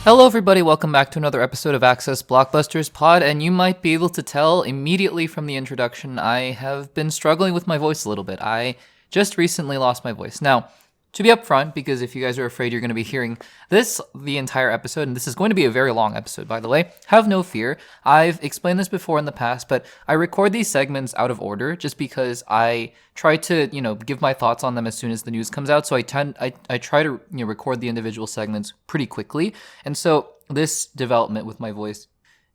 Hello everybody, welcome back to another episode of Access Blockbusters Pod, and you might be able to tell immediately from the introduction I have been struggling with my voice a little bit. I just recently lost my voice. Now, to be upfront, because if you guys are afraid you're going to be hearing this the entire episode, and this is going to be a very long episode, by the way, have no fear. I've explained this before in the past, but I record these segments out of order just because I try to, give my thoughts on them as soon as the news comes out. So I try to, record the individual segments pretty quickly. And so this development with my voice,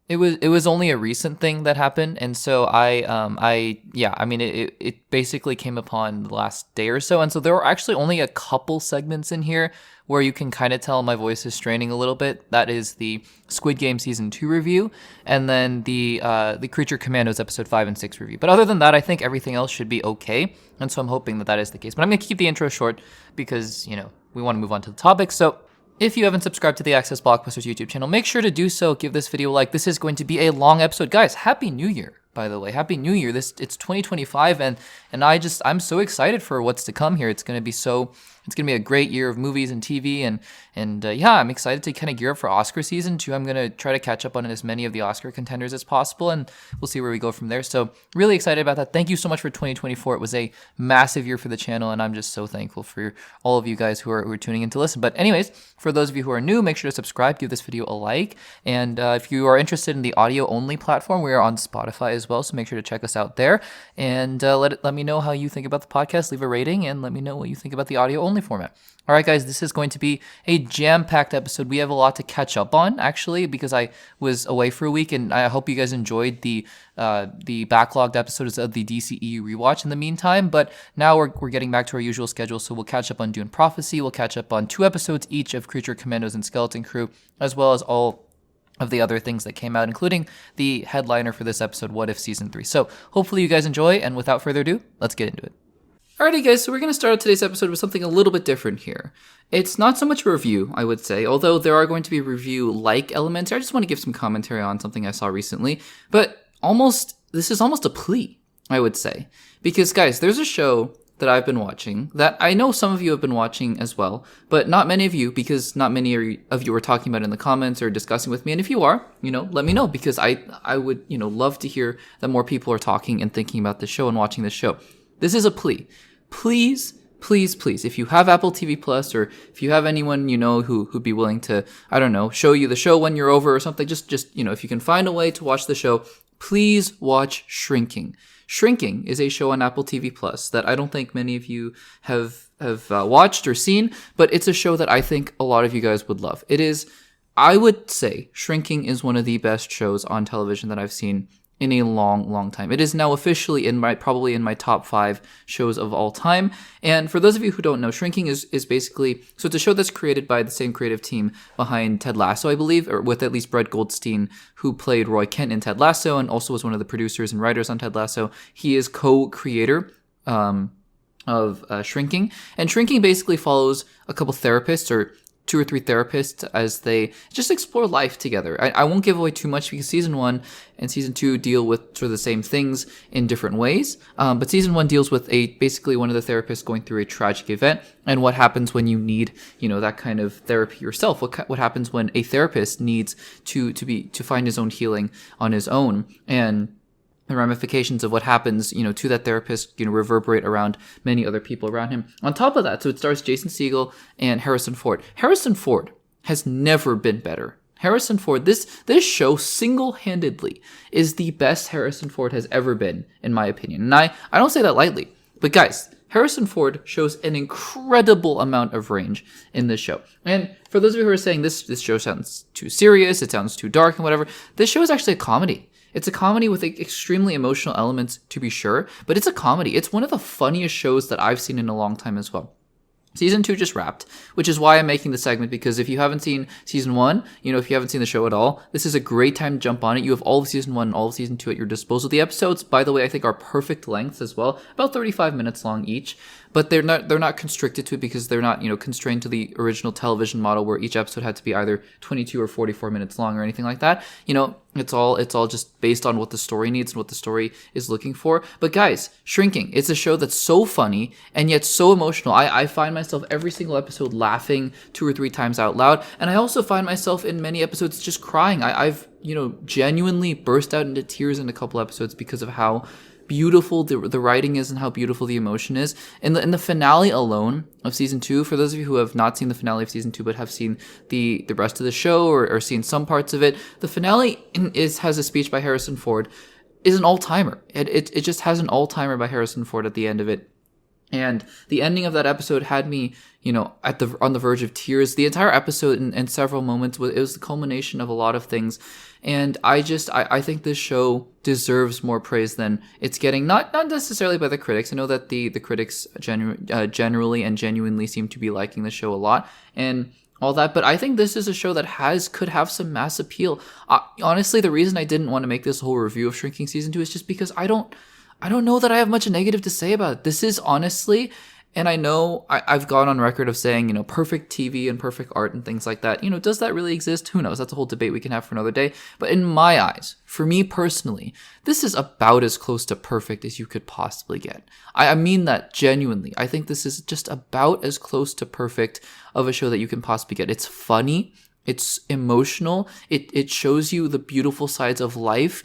it was only a recent thing that happened, and so it basically came upon the last day or so, and so there were actually only a couple segments in here where you can kind of tell my voice is straining a little bit. That is the Squid Game Season 2 review, and then the Creature Commandos Episode 5 and 6 review. But other than that, I think everything else should be okay, and so I'm hoping that is the case. But I'm going to keep the intro short because, we want to move on to the topic. So if you haven't subscribed to the Access Blockbusters YouTube channel, make sure to do so. Give this video a like. This is going to be a long episode. Guys, Happy New Year, by the way. Happy New Year. It's 2025, and I'm so excited for what's to come here. It's going to be a great year of movies and TV, and I'm excited to kind of gear up for Oscar season too. I'm going to try to catch up on as many of the Oscar contenders as possible, and we'll see where we go from there. So really excited about that. Thank you so much for 2024. It was a massive year for the channel, and I'm just so thankful for all of you guys who are tuning in to listen. But anyways, for those of you who are new, make sure to subscribe, give this video a like, and if you are interested in the audio-only platform, we are on Spotify as well, so make sure to check us out there, and let me know how you think about the podcast. Leave a rating, and let me know what you think about the audio-only format. All right, guys, this is going to be a jam-packed episode. We have a lot to catch up on, actually, because I was away for a week, and I hope you guys enjoyed the backlogged episodes of the DCEU rewatch in the meantime. But now we're getting back to our usual schedule, so we'll catch up on Dune Prophecy. We'll catch up on 2 episodes each of Creature Commandos and Skeleton Crew, as well as all of the other things that came out, including the headliner for this episode, What If Season 3. So hopefully you guys enjoy, and without further ado, let's get into it. Alrighty guys, so we're going to start out today's episode with something a little bit different here. It's not so much a review, I would say, although there are going to be review-like elements. I just want to give some commentary on something I saw recently, but this is almost a plea, I would say. Because guys, there's a show that I've been watching that I know some of you have been watching as well, but not many of you, because not many of you are talking about it in the comments or discussing with me. And if you are, let me know, because I would, love to hear that more people are talking and thinking about the show and watching the show. This is a plea. Please, if you have Apple TV Plus, or if you have anyone who'd be willing to, show you the show when you're over or something, just if you can find a way to watch the show, please watch Shrinking. Shrinking is a show on Apple TV Plus that I don't think many of you have watched or seen, but it's a show that I think a lot of you guys would love. I would say Shrinking is one of the best shows on television that I've seen in a long time. It is now officially probably in my top 5 shows of all time. And for those of you who don't know, Shrinking is basically, so it's a show that's created by the same creative team behind Ted Lasso, I believe, or with at least Brett Goldstein, who played Roy Kent in Ted Lasso and also was one of the producers and writers on Ted Lasso. He is co-creator of Shrinking. And Shrinking basically follows a couple therapists, or 2 or 3 therapists, as they just explore life together. I won't give away too much because season 1 and season 2 deal with sort of the same things in different ways. But season 1 deals with basically one of the therapists going through a tragic event and what happens when you need, that kind of therapy yourself. What happens when a therapist needs to find his own healing on his own, and the ramifications of what happens, to that therapist, reverberate around many other people around him. On top of that, so it stars Jason Segel and Harrison Ford. Harrison Ford has never been better. Harrison Ford, this show single-handedly is the best Harrison Ford has ever been, in my opinion. And I don't say that lightly, but guys, Harrison Ford shows an incredible amount of range in this show. And for those of you who are saying this show sounds too serious, it sounds too dark and whatever, this show is actually a comedy. It's a comedy with extremely emotional elements, to be sure, but it's a comedy. It's one of the funniest shows that I've seen in a long time as well. Season 2 just wrapped, which is why I'm making this segment, because if you haven't seen Season 1, if you haven't seen the show at all, this is a great time to jump on it. You have all of Season 1 and all of Season 2 at your disposal. The episodes, by the way, I think are perfect lengths as well, about 35 minutes long each, but they're not constricted to it because they're not, constrained to the original television model where each episode had to be either 22 or 44 minutes long or anything like that. It's all just based on what the story needs and what the story is looking for. But guys, Shrinking, it's a show that's so funny and yet so emotional. I find myself every single episode laughing 2 or 3 times out loud. And I also find myself in many episodes just crying. I've genuinely burst out into tears in a couple episodes because of how beautiful the writing is and how beautiful the emotion is. In the finale alone of season 2, for those of you who have not seen the finale of season 2 but have seen the rest of the show or seen some parts of it, the finale has a speech by Harrison Ford, is an all-timer. It just has an all-timer by Harrison Ford at the end of it. And the ending of that episode had me, on the verge of tears. The entire episode in several moments it was the culmination of a lot of things. And I think this show deserves more praise than it's getting. Not necessarily by the critics. I know that the critics generally and genuinely seem to be liking the show a lot and all that. But I think this is a show that could have some mass appeal. Honestly, the reason I didn't want to make this whole review of Shrinking season 2 is just because I don't know that I have much negative to say about it. This is honestly, and I know I've gone on record of saying, perfect TV and perfect art and things like that. Does that really exist? Who knows? That's a whole debate we can have for another day. But in my eyes, for me personally, this is about as close to perfect as you could possibly get. I mean that genuinely. I think this is just about as close to perfect of a show that you can possibly get. It's funny. It's emotional. It shows you the beautiful sides of life,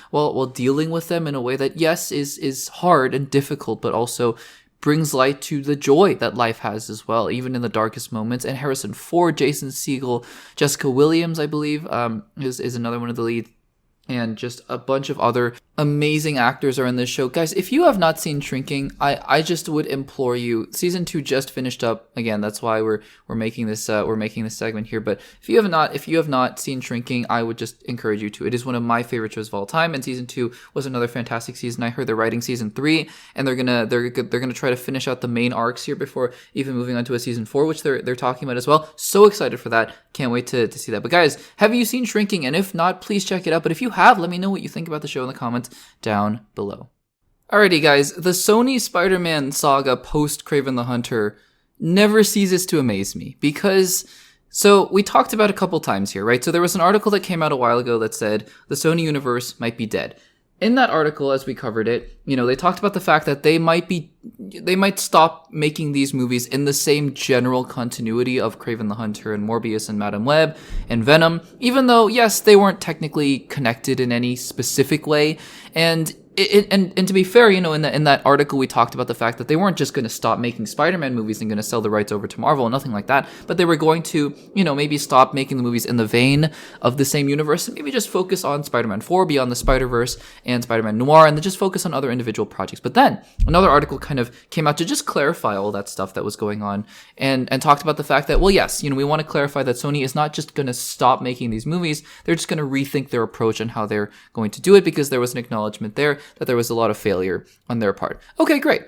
while dealing with them in a way that, yes, is hard and difficult, but also brings light to the joy that life has as well, even in the darkest moments. And Harrison Ford, Jason Segel, Jessica Williams, I believe, is another one of the leads. And just a bunch of other amazing actors are in this show. Guys, if you have not seen Shrinking, I just would implore you. Season 2 just finished up. Again, that's why we're making this segment here. But if you have not seen Shrinking, I would just encourage you to. It is one of my favorite shows of all time, and season 2 was another fantastic season. I heard they're writing season 3, and they're gonna try to finish out the main arcs here before even moving on to a season 4, which they're talking about as well. So excited for that. Can't wait to see that. But guys, have you seen Shrinking? And if not, please check it out. But if you have, let me know what you think about the show in the comments down below. Alrighty guys, the Sony Spider-Man saga post Kraven the Hunter never ceases to amaze me because, so we talked about a couple times here, right? So there was an article that came out a while ago that said the Sony universe might be dead. In that article, as we covered it, they talked about the fact that they might stop making these movies in the same general continuity of Kraven the Hunter and Morbius and Madam Web and Venom, even though, yes, they weren't technically connected in any specific way. And to be fair, in that article, we talked about the fact that they weren't just going to stop making Spider-Man movies and going to sell the rights over to Marvel, nothing like that. But they were going to, maybe stop making the movies in the vein of the same universe and maybe just focus on Spider-Man 4, Beyond the Spider-Verse, and Spider-Man Noir, and then just focus on other individual projects. But then another article kind of came out to just clarify all that stuff that was going on and talked about the fact that, well, yes, we want to clarify that Sony is not just going to stop making these movies. They're just going to rethink their approach and how they're going to do it, because there was an acknowledgement there that there was a lot of failure on their part. Okay, great.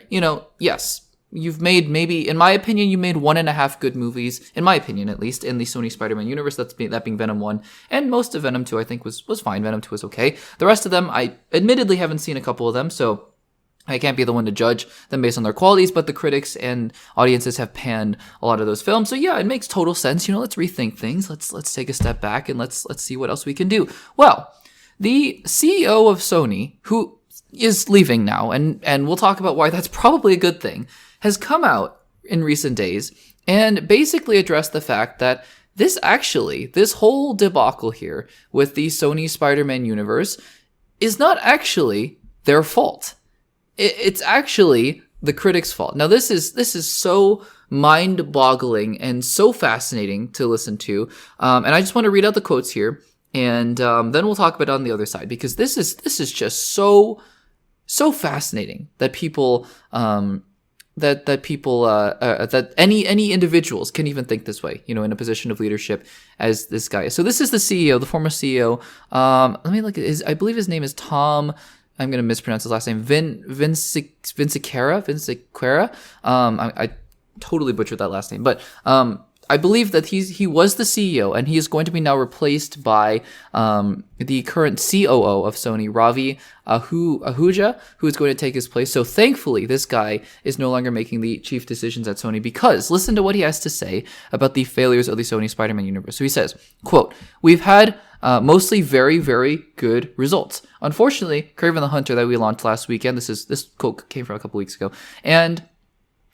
Yes, you've made, maybe, in my opinion, you made 1.5 good movies, in my opinion at least, in the Sony Spider-Man universe, that being Venom 1, and most of Venom 2 I think was fine. Venom 2 was okay. The rest of them, I admittedly haven't seen a couple of them, so I can't be the one to judge them based on their qualities, but the critics and audiences have panned a lot of those films. So yeah, it makes total sense. Let's rethink things. Let's take a step back and let's see what else we can do. Well, the CEO of Sony, who is leaving now, and we'll talk about why that's probably a good thing, has come out in recent days and basically addressed the fact that this whole debacle here with the Sony Spider-Man universe is not actually their fault. It's actually the critics' fault. Now, this is so mind-boggling and so fascinating to listen to, and I just want to read out the quotes here, and then we'll talk about it on the other side, because this is just so fascinating that people that any individuals can even think this way, in a position of leadership as this guy. So this is the CEO, the former CEO. Let me look at I believe his name is Tom. I'm going to mispronounce his last name. Vinciquerra. I totally butchered that last name, but I believe that he was the CEO, and he is going to be now replaced by the current COO of Sony, Ravi Ahuja, who is going to take his place. So thankfully, this guy is no longer making the chief decisions at Sony, because listen to what he has to say about the failures of the Sony Spider-Man universe. So he says, quote, "We've had mostly very, very good results. Unfortunately, Kraven the Hunter that we launched last weekend," this quote came from a couple weeks ago, "and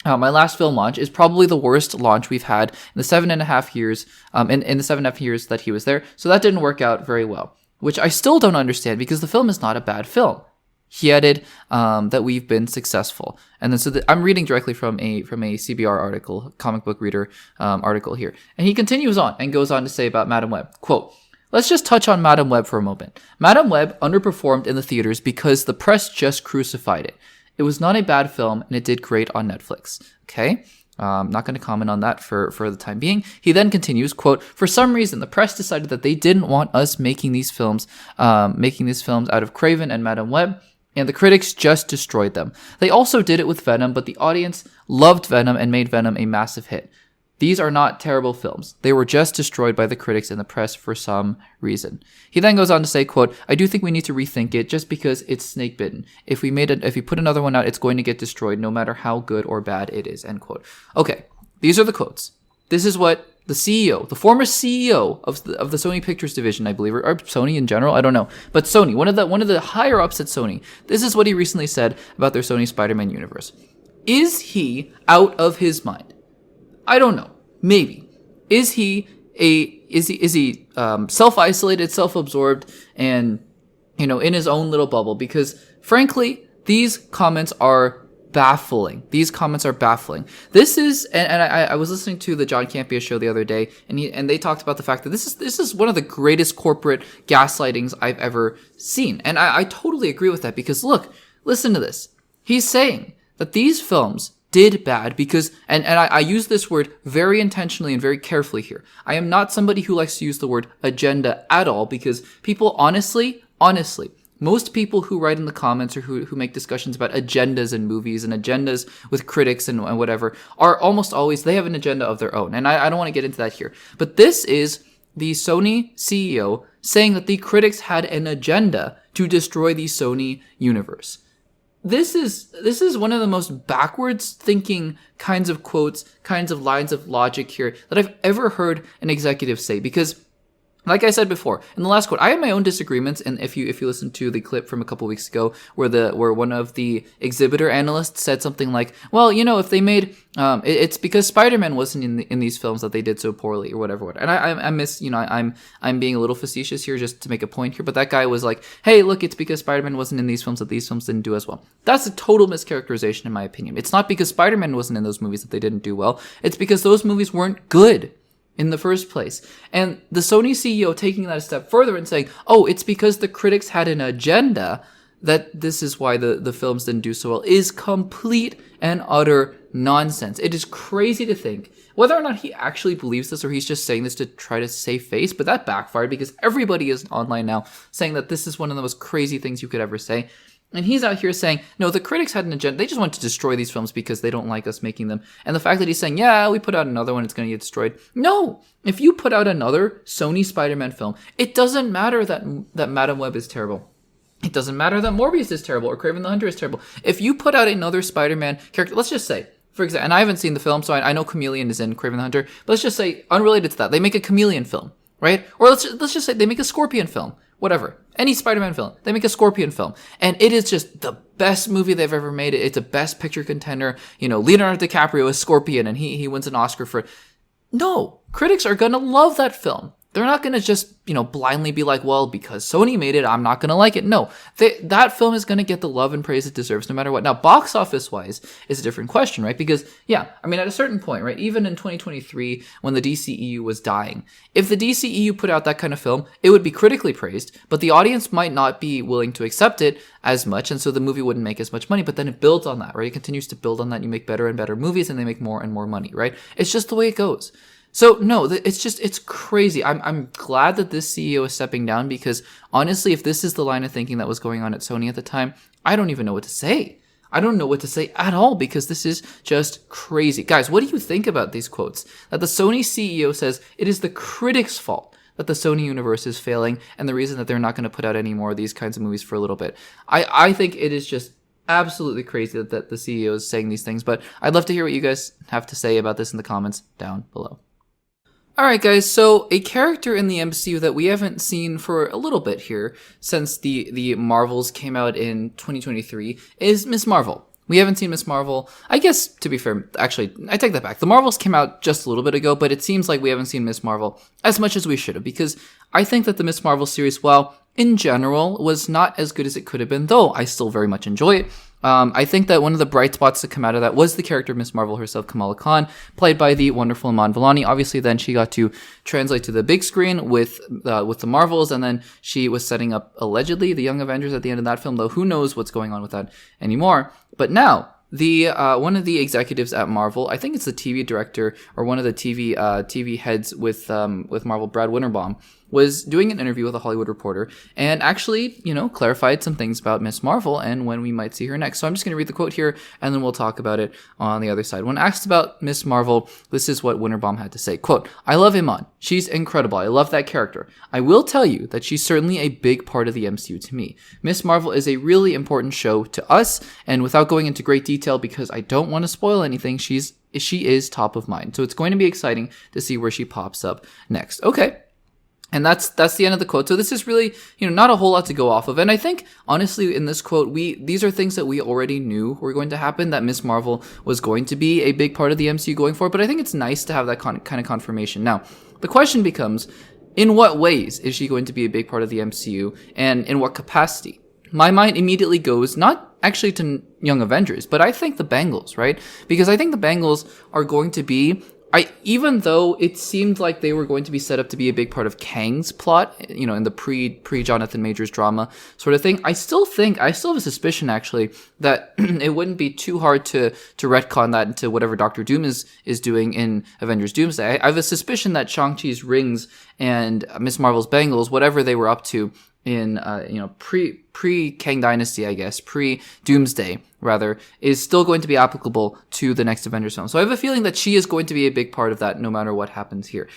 my last film launch is probably the worst launch we've had in the 7.5 years, in the 7.5 years that he was there. So that didn't work out very well," which I still don't understand, because the film is not a bad film. He added that we've been successful. And then I'm reading directly from a CBR article, comic book reader article here. And he continues on and goes on to say about Madam Web, quote, "Let's just touch on Madam Web for a moment. Madam Web underperformed in the theaters because the press just crucified it. It was not a bad film, and it did great on Netflix." Okay, not going to comment on that for the time being. He then continues, quote, "For some reason, the press decided that they didn't want us making these films out of Kraven and Madam Web, and the critics just destroyed them. They also did it with Venom, but the audience loved Venom and made Venom a massive hit. These are not terrible films. They were just destroyed by the critics and the press for some reason." He then goes on to say, quote, "I do think we need to rethink it just because it's snake bitten. If we put another one out, it's going to get destroyed no matter how good or bad it is," end quote. Okay, these are the quotes. This is what the CEO, the former CEO of the Sony Pictures division, I believe, or Sony in general, I don't know, but Sony, one of the higher ups at Sony, this is what he recently said about their Sony Spider-Man universe. Is he out of his mind? I don't know. Maybe. Is he self-isolated, self-absorbed, and, in his own little bubble? Because frankly, these comments are baffling. This is, and I was listening to the John Campea show the other day, and they talked about the fact that this is one of the greatest corporate gaslightings I've ever seen. And I totally agree with that, because look, listen to this. He's saying that these films did bad because, and I use this word very intentionally and very carefully here. I am not somebody who likes to use the word agenda at all, because people honestly, most people who write in the comments or who make discussions about agendas in movies and agendas with critics and whatever are almost always, they have an agenda of their own. And I don't want to get into that here. But this is the Sony CEO saying that the critics had an agenda to destroy the Sony universe. This is one of the most backwards thinking kinds of quotes, kinds of lines of logic here that I've ever heard an executive say, because like I said before, in the last quote, I have my own disagreements, and if you listen to the clip from a couple weeks ago where one of the exhibitor analysts said something like, well, if they made it's because Spider-Man wasn't in these films that they did so poorly or whatever. And I'm being a little facetious here just to make a point here, but that guy was like, hey, look, it's because Spider-Man wasn't in these films that these films didn't do as well. That's a total mischaracterization in my opinion. It's not because Spider-Man wasn't in those movies that they didn't do well. It's because those movies weren't good in the first place. And the Sony CEO taking that a step further and saying, oh, it's because the critics had an agenda that this is why the films didn't do so well, is complete and utter nonsense. It is crazy to think whether or not he actually believes this or he's just saying this to try to save face, but that backfired because everybody is online now saying that this is one of the most crazy things you could ever say. And he's out here saying, no, the critics had an agenda. They just want to destroy these films because they don't like us making them. And the fact that he's saying, yeah, we put out another one, it's going to get destroyed. No, if you put out another Sony Spider-Man film, it doesn't matter that Madam Web is terrible. It doesn't matter that Morbius is terrible or Kraven the Hunter is terrible. If you put out another Spider-Man character, let's just say, for example, and I haven't seen the film, so I know Chameleon is in Kraven the Hunter, but let's just say, unrelated to that, they make a Chameleon film, right? Or let's just say they make a Scorpion film. Whatever. Any Spider-Man film. They make a Scorpion film. And it is just the best movie they've ever made. It's a best picture contender. Leonardo DiCaprio is Scorpion and he wins an Oscar for it. No. Critics are gonna love that film. They're not going to just, blindly be like, well, because Sony made it, I'm not going to like it. No, that film is going to get the love and praise it deserves no matter what. Now, box office wise is a different question, right? Because, at a certain point, right, even in 2023, when the DCEU was dying, if the DCEU put out that kind of film, it would be critically praised, but the audience might not be willing to accept it as much, and so the movie wouldn't make as much money, but then it builds on that, right? It continues to build on that, and you make better and better movies, and they make more and more money, right? It's just the way it goes. So no, it's crazy. I'm glad that this CEO is stepping down because honestly, if this is the line of thinking that was going on at Sony at the time, I don't even know what to say. I don't know what to say at all because this is just crazy. Guys, what do you think about these quotes? That the Sony CEO says it is the critics' fault that the Sony universe is failing and the reason that they're not going to put out any more of these kinds of movies for a little bit. I think it is just absolutely crazy that the CEO is saying these things, but I'd love to hear what you guys have to say about this in the comments down below. Alright guys, so a character in the MCU that we haven't seen for a little bit here since the Marvels came out in 2023 is Ms. Marvel. We haven't seen Ms. Marvel. I guess, to be fair, actually, I take that back. The Marvels came out just a little bit ago, but it seems like we haven't seen Ms. Marvel as much as we should have, because I think that the Ms. Marvel series, while in general, was not as good as it could have been, though I still very much enjoy it. I think that one of the bright spots to come out of that was the character of Ms. Marvel herself, Kamala Khan, played by the wonderful Iman Vellani. Obviously, then she got to translate to the big screen with the Marvels, and then she was setting up, allegedly, the Young Avengers at the end of that film, though who knows what's going on with that anymore. But now, the one of the executives at Marvel, I think it's the TV director or one of the TV heads with Marvel, Brad Winterbaum, was doing an interview with a Hollywood Reporter and actually, clarified some things about Ms. Marvel and when we might see her next. So I'm just going to read the quote here and then we'll talk about it on the other side. When asked about Ms. Marvel, this is what Winterbaum had to say. Quote, "I love Iman. She's incredible. I love that character. I will tell you that she's certainly a big part of the MCU to me. Ms. Marvel is a really important show to us, and without going into great detail because I don't want to spoil anything, she is top of mind. So it's going to be exciting to see where she pops up next." Okay. And that's the end of the quote. So this is really, not a whole lot to go off of. And I think, honestly, in this quote, these are things that we already knew were going to happen, that Ms. Marvel was going to be a big part of the MCU going forward. But I think it's nice to have that kind of confirmation. Now, the question becomes, in what ways is she going to be a big part of the MCU, and in what capacity? My mind immediately goes, not actually to Young Avengers, but I think the Bengals, right? Because I think the Bengals are going to be... even though it seemed like they were going to be set up to be a big part of Kang's plot, in the pre-Jonathan Majors drama sort of thing, I still have a suspicion, actually, that it wouldn't be too hard to retcon that into whatever Doctor Doom is doing in Avengers Doomsday. I have a suspicion that Shang-Chi's rings and Ms. Marvel's bangles, whatever they were up to in, pre-Kang Dynasty, I guess, pre-Doomsday, rather, is still going to be applicable to the next Avengers film. So I have a feeling that she is going to be a big part of that no matter what happens here.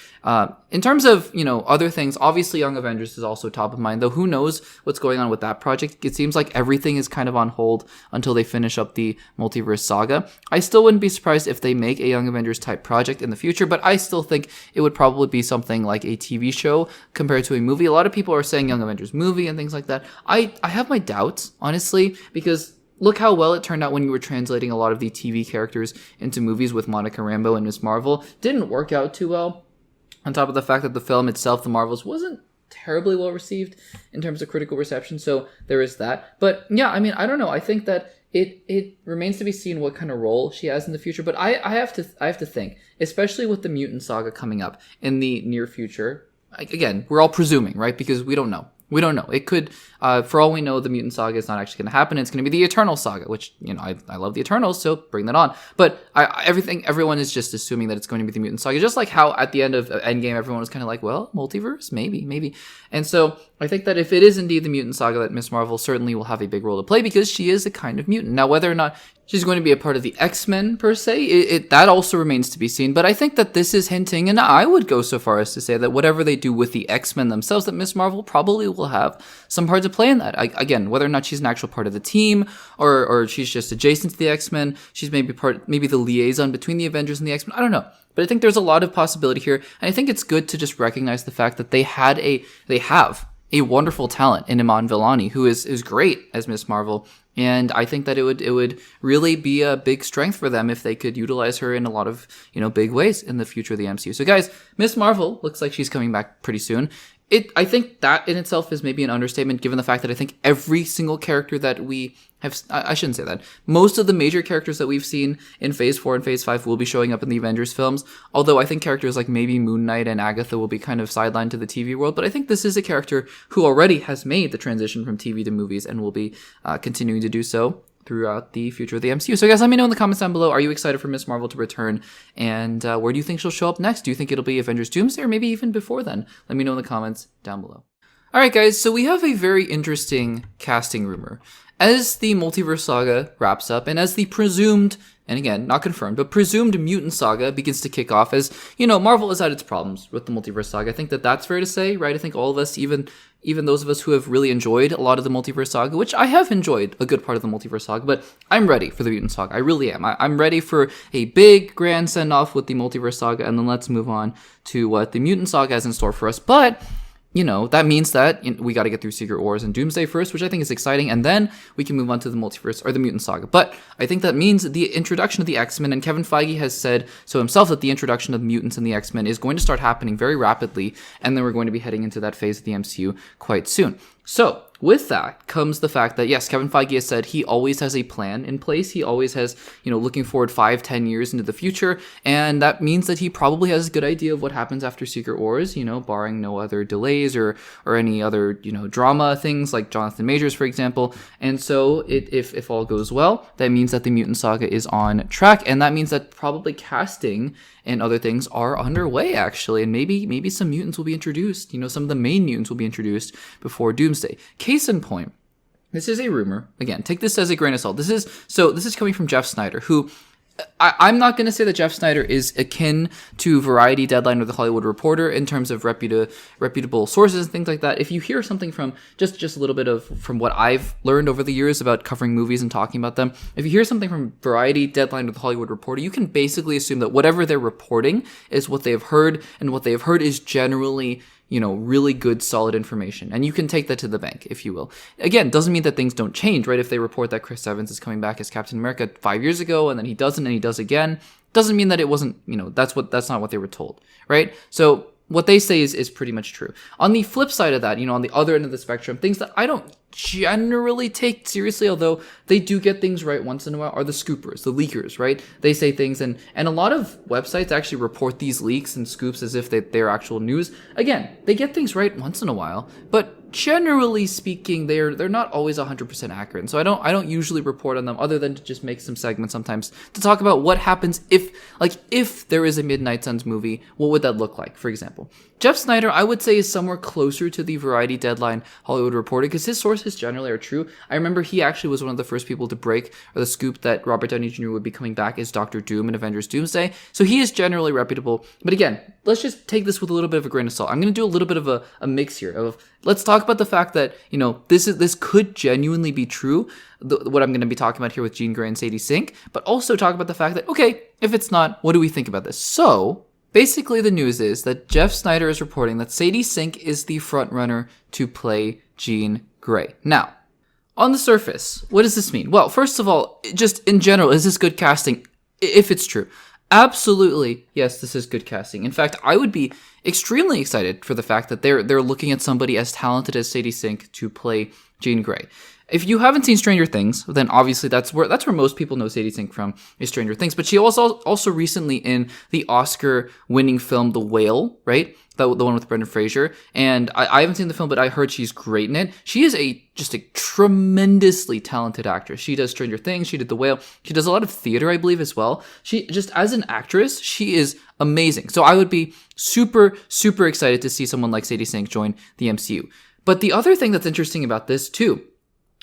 In terms of, other things, obviously Young Avengers is also top of mind, though who knows what's going on with that project. It seems like everything is kind of on hold until they finish up the multiverse saga. I still wouldn't be surprised if they make a Young Avengers type project in the future, but I still think it would probably be something like a TV show compared to a movie. A lot of people are saying Young Avengers movie and things like that. I have my doubts, honestly, because look how well it turned out when you were translating a lot of the TV characters into movies with Monica Rambeau and Ms. Marvel. Didn't work out too well. On top of the fact that the film itself, The Marvels, wasn't terribly well received in terms of critical reception, so there is that. But yeah, I don't know. I think that it remains to be seen what kind of role she has in the future. But I have to think, especially with the mutant saga coming up in the near future. Again, we're all presuming, right? Because we don't know. We don't know. It could, for all we know, the Mutant Saga is not actually going to happen. It's going to be the Eternal Saga, which, I love the Eternals, so bring that on. But everyone is just assuming that it's going to be the Mutant Saga, just like how at the end of Endgame, everyone was kind of like, well, multiverse? Maybe. And so I think that if it is indeed the Mutant Saga, that Ms. Marvel certainly will have a big role to play because she is a kind of mutant. Now, whether or not she's going to be a part of the X-Men, per se, that also remains to be seen. But I think that this is hinting, and I would go so far as to say that whatever they do with the X-Men themselves, that Ms. Marvel probably will have some part to play in that. Again, whether or not she's an actual part of the team, or she's just adjacent to the X-Men, she's maybe the liaison between the Avengers and the X-Men, I don't know. But I think there's a lot of possibility here, and I think it's good to just recognize the fact that they have a wonderful talent in Iman Vellani, who is great as Ms. Marvel. And I think that it would really be a big strength for them if they could utilize her in a lot of, big ways in the future of the MCU. So guys, Ms. Marvel looks like she's coming back pretty soon. I think that in itself is maybe an understatement, given the fact that I think every single character that we have, I shouldn't say that. Most of the major characters that we've seen in Phase 4 and Phase 5 will be showing up in the Avengers films, although I think characters like maybe Moon Knight and Agatha will be kind of sidelined to the TV world, but I think this is a character who already has made the transition from TV to movies and will be continuing to do so throughout the future of the MCU. So guys, let me know in the comments down below, are you excited for Ms. Marvel to return? And where do you think she'll show up next? Do you think it'll be Avengers Doomsday or maybe even before then? Let me know in the comments down below. Alright guys, so we have a very interesting casting rumor. as the multiverse saga wraps up and as the presumed, and again, not confirmed, but presumed mutant saga begins to kick off, as, Marvel has had its problems with the multiverse saga. I think that that's fair to say, right? I think all of us, even those of us who have really enjoyed a lot of the multiverse saga, which I have enjoyed a good part of the multiverse saga, but I'm ready for the mutant saga. I really am. I'm ready for a big grand send-off with the multiverse saga, and then let's move on to what the mutant saga has in store for us. But that means that we got to get through Secret Wars and Doomsday first, which I think is exciting, and then we can move on to the multiverse or the mutant saga. But I think that means the introduction of the X-Men, and Kevin Feige has said so himself that the introduction of mutants and the X-Men is going to start happening very rapidly, and then we're going to be heading into that phase of the MCU quite soon. So with that comes the fact that, yes, Kevin Feige has said he always has a plan in place. He always has, looking forward 5-10 years into the future. And that means that he probably has a good idea of what happens after Secret Wars, barring no other delays or any other, drama things like Jonathan Majors, for example. And so if all goes well, that means that the mutant saga is on track. And that means that probably casting and other things are underway, actually. And maybe some mutants will be introduced. Some of the main mutants will be introduced before Doomsday. Case in point, this is a rumor. Again, take this as a grain of salt. This is coming from Jeff Snyder, who I'm not going to say that Jeff Snyder is akin to Variety, Deadline, or The Hollywood Reporter in terms of reputable sources and things like that. If you hear something from just a little bit from what I've learned over the years about covering movies and talking about them, if you hear something from Variety, Deadline, or The Hollywood Reporter, you can basically assume that whatever they're reporting is what they've heard, and what they've heard is generally really good, solid information. And you can take that to the bank, if you will. Again, doesn't mean that things don't change, right? If they report that Chris Evans is coming back as Captain America 5 years ago, and then he doesn't, and he does again, doesn't mean that it wasn't, that's not what they were told, right? So what they say is pretty much true. On the flip side of that, on the other end of the spectrum, things that I don't generally take seriously, although they do get things right once in a while, are the scoopers, the leakers, right? They say things, and a lot of websites actually report these leaks and scoops as if they're actual news. Again, they get things right once in a while, but generally speaking, they're not always 100% accurate. And so I don't usually report on them, other than to just make some segments sometimes to talk about what happens if there is a Midnight Suns movie, what would that look like, for example. Jeff Snyder, I would say, is somewhere closer to the Variety, Deadline, Hollywood Reporter, because his sources generally are true. I remember he actually was one of the first people to break the scoop that Robert Downey Jr. would be coming back as Dr. Doom in Avengers Doomsday. So he is generally reputable. But again, let's just take this with a little bit of a grain of salt. I'm going to do a little bit of a mix here. Let's talk about the fact that, this could genuinely be true, what I'm going to be talking about here with Jean Grey and Sadie Sink, but also talk about the fact that, okay, if it's not, what do we think about this? So basically, the news is that Jeff Snyder is reporting that Sadie Sink is the frontrunner to play Jean Grey. Now, on the surface, what does this mean? Well, first of all, just in general, is this good casting? If it's true, absolutely, yes, this is good casting. In fact, I would be extremely excited for the fact that they're looking at somebody as talented as Sadie Sink to play Jean Grey. If you haven't seen Stranger Things, then obviously that's where most people know Sadie Sink from, is Stranger Things. But she was also recently in the Oscar-winning film The Whale, right? The one with Brendan Fraser. And I haven't seen the film, but I heard she's great in it. She is just a tremendously talented actress. She does Stranger Things. She did The Whale. She does a lot of theater, I believe, as well. She just, as an actress, she is amazing. So I would be super, super excited to see someone like Sadie Sink join the MCU. But the other thing that's interesting about this, too,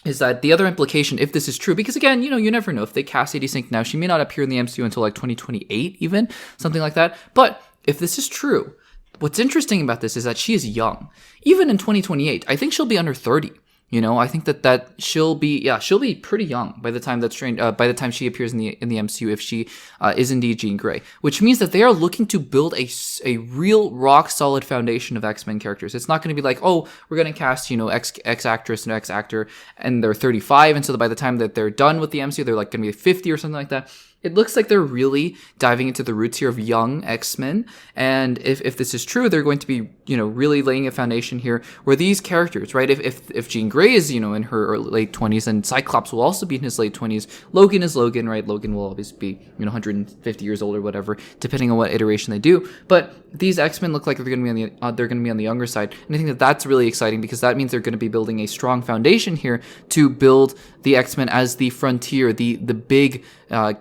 is that the other implication, if this is true, because again, you never know. If they cast Sadie Sink now, she may not appear in the MCU until 2028 even, something like that. But if this is true, what's interesting about this is that she is young. Even in 2028, I think she'll be under 30. I think that she'll be pretty young by the time by the time she appears in the MCU, if she is indeed Jean Grey, which means that they are looking to build a real rock solid foundation of X-Men characters. It's not going to be like, oh, we're going to cast X actress and X actor, and they're 35, and so by the time that they're done with the MCU, they're like going to be 50 or something like that. It looks like they're really diving into the roots here of young X-Men. And if this is true, they're going to be, really laying a foundation here where these characters, right? If Jean Grey is, in her late 20s, and Cyclops will also be in his late 20s. Logan is Logan, right? Logan will always be, 150 years old or whatever, depending on what iteration they do. But these X-Men look like they're going to be on the younger side. And I think that that's really exciting, because that means they're going to be building a strong foundation here to build the X-Men as the frontier, the big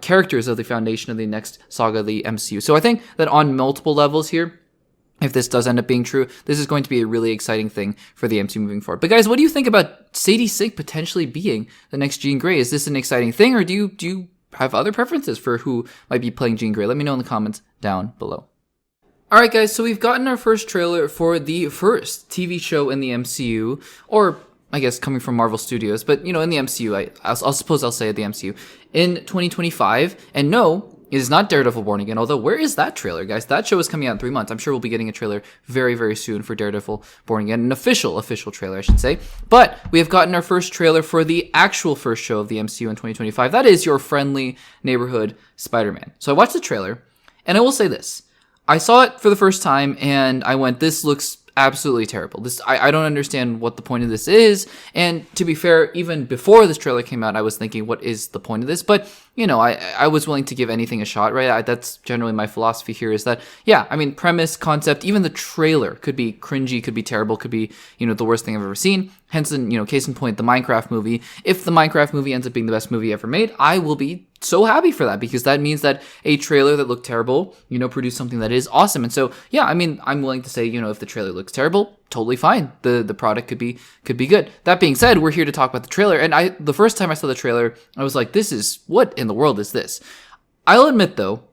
characters of the foundation of the next saga, the MCU. So I think that on multiple levels here, if this does end up being true, this is going to be a really exciting thing for the MCU moving forward. But guys, what do you think about SADIE SINK potentially being the next Jean Grey? Is this an exciting thing, or do you have other preferences for who might be playing Jean Grey? Let me know in the comments down below. Alright guys, so we've gotten our first trailer for the first TV show in the MCU, or I guess coming from Marvel Studios, but in the MCU, I'll suppose I'll say the MCU, in 2025, and no, it is not Daredevil Born Again, although where is that trailer, guys? That show is coming out in 3 months. I'm sure we'll be getting a trailer very, very soon for Daredevil Born Again, an official trailer, I should say. But we have gotten our first trailer for the actual first show of the MCU in 2025. That is your friendly neighborhood Spider-Man. So I watched the trailer, and I will say this. I saw it for the first time, and I went, this looks absolutely terrible. I don't understand what the point of this is. And to be fair, even before this trailer came out, I was thinking, what is the point of this? But I was willing to give anything a shot, right? That's generally my philosophy here, is that, yeah, I mean, premise, concept, even the trailer could be cringy, could be terrible, could be, the worst thing I've ever seen. Hence, case in point, the Minecraft movie. If the Minecraft movie ends up being the best movie ever made, I will be so happy for that, because that means that a trailer that looked terrible, produced something that is awesome. And so, yeah, I mean, I'm willing to say, if the trailer looks terrible, totally fine. The product could be good. That being said, we're here to talk about the trailer. And the first time I saw the trailer, I was like, what in the world is this? I'll admit though,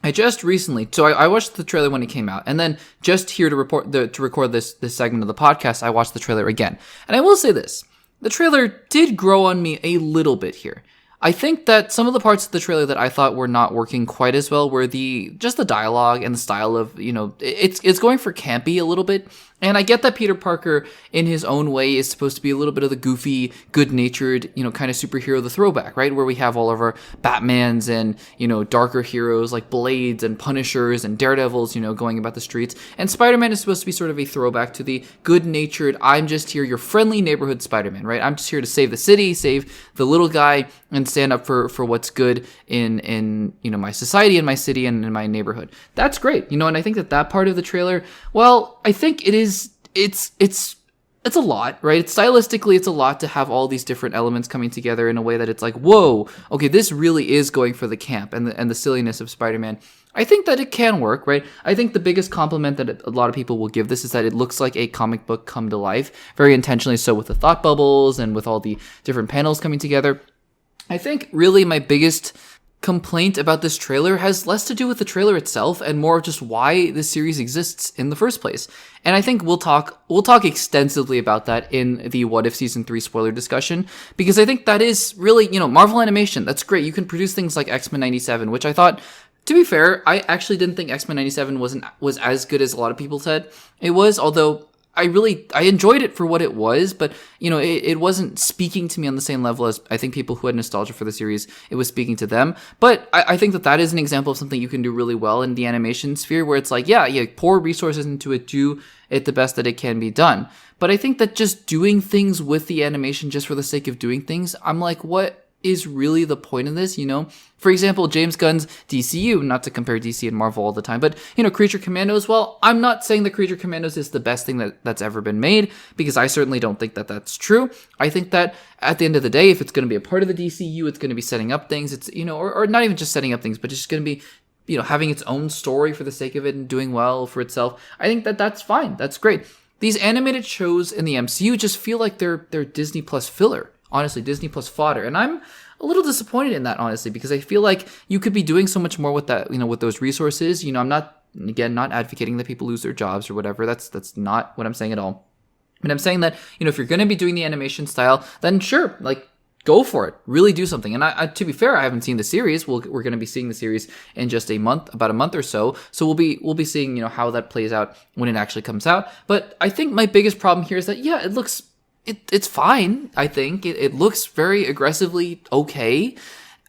I just recently, so I watched the trailer when it came out, and then just here to record this segment of the podcast, I watched the trailer again. And I will say this, the trailer did grow on me a little bit here. I think that some of the parts of the trailer that I thought were not working quite as well were just the dialogue and the style of, it's going for campy a little bit. And I get that Peter Parker, in his own way, is supposed to be a little bit of the goofy, good-natured, kind of superhero, the throwback, right? Where we have all of our Batmans and, darker heroes like Blades and Punishers and Daredevils, going about the streets. And Spider-Man is supposed to be sort of a throwback to the good-natured, I'm just here, your friendly neighborhood Spider-Man, right? I'm just here to save the city, save the little guy, and stand up for what's good in my society, in my city, and in my neighborhood. That's great, and I think that part of the trailer, well, I think it is, it's a lot, right? Stylistically, it's a lot to have all these different elements coming together in a way that it's like, whoa, okay, this really is going for the camp and the silliness of Spider-Man. I think that it can work, right? I think the biggest compliment that a lot of people will give this is that it looks like a comic book come to life, very intentionally so, with the thought bubbles and with all the different panels coming together. I think really my biggest complaint about this trailer has less to do with the trailer itself and more just why this series exists in the first place. And I think we'll talk extensively about that in the What If Season 3 spoiler discussion, because I think that is really, Marvel Animation, that's great. You can produce things like X-Men 97, which I thought, to be fair, I actually didn't think X-Men 97 was as good as a lot of people said it was, although I enjoyed it for what it was, but, it wasn't speaking to me on the same level as I think people who had nostalgia for the series, it was speaking to them. But I think that is an example of something you can do really well in the animation sphere, where it's like, yeah, pour resources into it, do it the best that it can be done. But I think that just doing things with the animation just for the sake of doing things, I'm like, what is really the point of this, For example, James Gunn's DCU, not to compare DC and Marvel all the time, but, Creature Commandos, well, I'm not saying that Creature Commandos is the best thing that's ever been made, because I certainly don't think that that's true. I think that at the end of the day, if it's going to be a part of the DCU, it's going to be setting up things, it's, or not even just setting up things, but just going to be, having its own story for the sake of it and doing well for itself. I think that that's fine. That's great. These animated shows in the MCU just feel like they're Disney Plus filler. Honestly, Disney Plus fodder. And I'm a little disappointed in that, honestly, because I feel like you could be doing so much more with that, with those resources. I'm not advocating that people lose their jobs or whatever. That's not what I'm saying at all. But I'm saying that, if you're going to be doing the animation style, then sure, go for it. Really do something. And to be fair, I haven't seen the series. We're going to be seeing the series in just about a month or so. So we'll be seeing, how that plays out when it actually comes out. But I think my biggest problem here is that, yeah, it looks, it's fine. I think it looks very aggressively okay.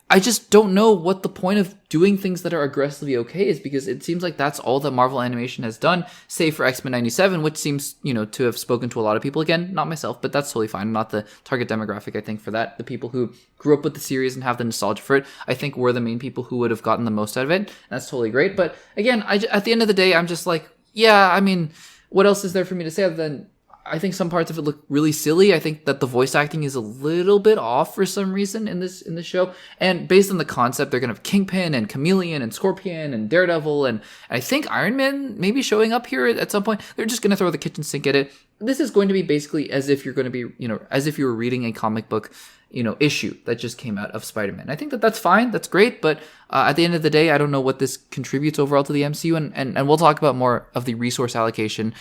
I just don't know what the point of doing things that are aggressively okay is, because it seems like that's all that Marvel Animation has done, save for X-Men 97, which seems, to have spoken to a lot of people. Again, not myself, but that's totally fine. I'm not the target demographic, I think, for that. The people who grew up with the series and have the nostalgia for it, I think we're the main people who would have gotten the most out of it. That's totally great. But again, at the end of the day, I'm just like, yeah, I mean, what else is there for me to say other than I think some parts of it look really silly. I think that the voice acting is a little bit off for some reason in this show. And based on the concept, they're gonna have Kingpin and Chameleon and Scorpion and Daredevil, and I think Iron Man maybe showing up here at some point. They're just gonna throw the kitchen sink at it. This is going to be basically as if you're going to be, as if you were reading a comic book, issue that just came out of Spider-Man. I think that that's fine. That's great. But at the end of the day, I don't know what this contributes overall to the MCU. And we'll talk about more of the resource allocation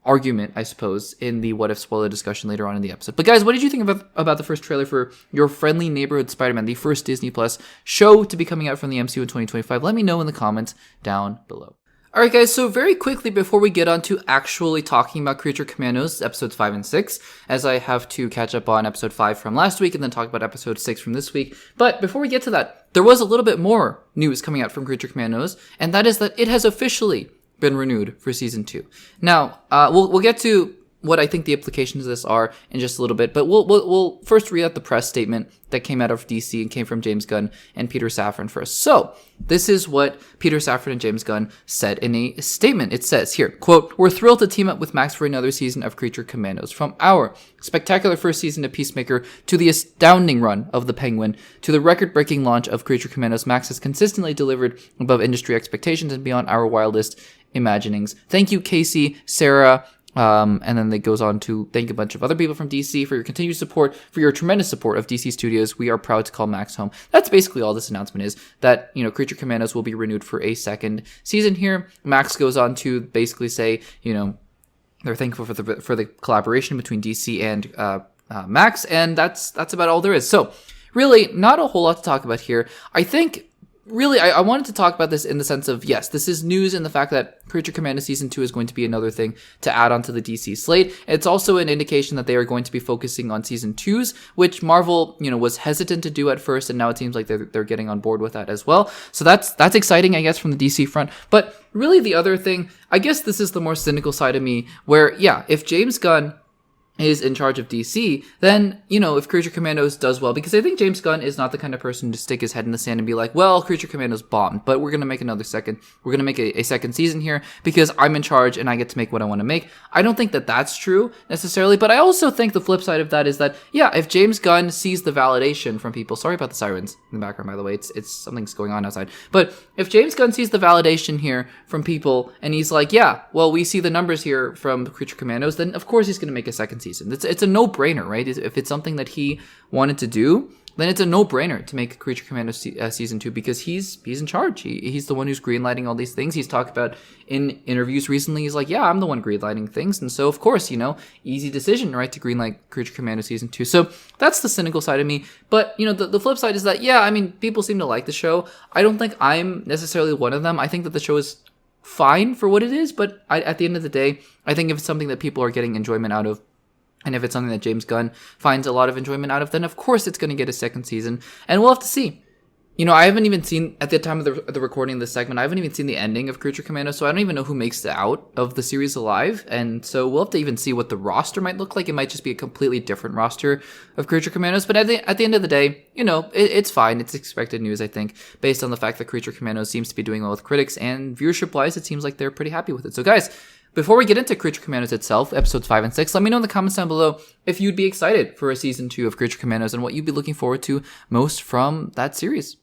argument, I suppose, in the what if spoiler discussion later on in the episode. But guys, what did you think about the first trailer for Your Friendly Neighborhood Spider-Man, the first Disney Plus show to be coming out from the MCU in 2025? Let me know in the comments down below. Alright guys, so very quickly before we get on to actually talking about Creature Commandos, episodes 5 and 6, as I have to catch up on episode 5 from last week and then talk about episode 6 from this week. But before we get to that, there was a little bit more news coming out from Creature Commandos, and that is that it has officially been renewed for season 2. Now, we'll get to what I think the implications of this are in just a little bit, but we'll first read out the press statement that came out of DC and came from James Gunn and Peter Safran first. So, this is what Peter Safran and James Gunn said in a statement. It says here, quote, "We're thrilled to team up with Max for another season of Creature Commandos. From our spectacular first season of Peacemaker to the astounding run of The Penguin to the record-breaking launch of Creature Commandos, Max has consistently delivered above industry expectations and beyond our wildest imaginings. Thank you, Casey, Sarah," and then it goes on to thank a bunch of other people from DC for your continued support, for your tremendous support of DC Studios. We are proud to call Max home. That's basically all this announcement is, that, Creature Commandos will be renewed for a second season here. Max goes on to basically say, they're thankful for the collaboration between DC and Max, and that's about all there is. So, really, not a whole lot to talk about here. I think really, I wanted to talk about this in the sense of, yes, this is news in the fact that Creature Commandos Season 2 is going to be another thing to add onto the DC slate. It's also an indication that they are going to be focusing on Season 2s, which Marvel, was hesitant to do at first, and now it seems like they're getting on board with that as well. So that's exciting, I guess, from the DC front. But really the other thing, I guess this is the more cynical side of me, where, yeah, if James Gunn is in charge of DC, then, if Creature Commandos does well, because I think James Gunn is not the kind of person to stick his head in the sand and be like, well, Creature Commandos bombed, but we're going to make we're going to make a second season here because I'm in charge and I get to make what I want to make. I don't think that that's true necessarily, but I also think the flip side of that is that, yeah, if James Gunn sees the validation from people, sorry about the sirens in the background, by the way, it's something's going on outside, but if James Gunn sees the validation here from people and he's like, yeah, well, we see the numbers here from Creature Commandos, then of course he's going to make a second season. It's a no-brainer, right? If it's something that he wanted to do, then it's a no-brainer to make Creature Commandos Season 2 because he's in charge. He's the one who's greenlighting all these things. He's talked about in interviews recently, he's like, yeah, I'm the one greenlighting things. And so, of course, easy decision, right, to greenlight Creature Commandos Season 2. So that's the cynical side of me. But, the flip side is that, yeah, I mean, people seem to like the show. I don't think I'm necessarily one of them. I think that the show is fine for what it is, but at the end of the day, I think if it's something that people are getting enjoyment out of, and if it's something that James Gunn finds a lot of enjoyment out of, then of course it's going to get a second season. And we'll have to see. I haven't even seen, at the time of the recording of this segment, I haven't even seen the ending of Creature Commandos, so I don't even know who makes it out of the series alive. And so we'll have to even see what the roster might look like. It might just be a completely different roster of Creature Commandos. But at the end of the day, it's fine. It's expected news, I think, based on the fact that Creature Commandos seems to be doing well with critics. And viewership-wise, it seems like they're pretty happy with it. So guys, before we get into Creature Commandos itself, episodes 5 and 6, let me know in the comments down below if you'd be excited for a season 2 of Creature Commandos and what you'd be looking forward to most from that series.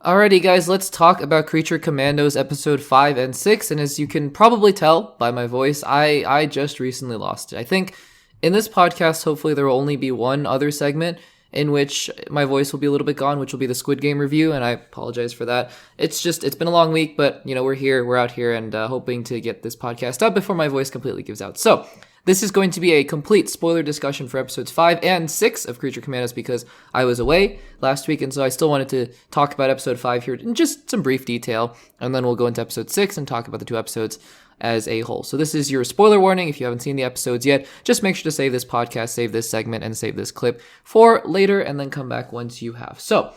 Alrighty guys, let's talk about Creature Commandos episode 5 and 6, and as you can probably tell by my voice, I just recently lost it. I think in this podcast, hopefully there will only be one other segment in which my voice will be a little bit gone, which will be the Squid Game review, and I apologize for that. It's been a long week, but, we're out here, and hoping to get this podcast up before my voice completely gives out. So, this is going to be a complete spoiler discussion for episodes 5 and 6 of Creature Commandos because I was away last week, and so I still wanted to talk about episode 5 here in just some brief detail, and then we'll go into episode 6 and talk about the two episodes as a whole. So this is your spoiler warning. If you haven't seen the episodes yet, just make sure to save this podcast, save this segment, and save this clip for later, and then come back once you have. So,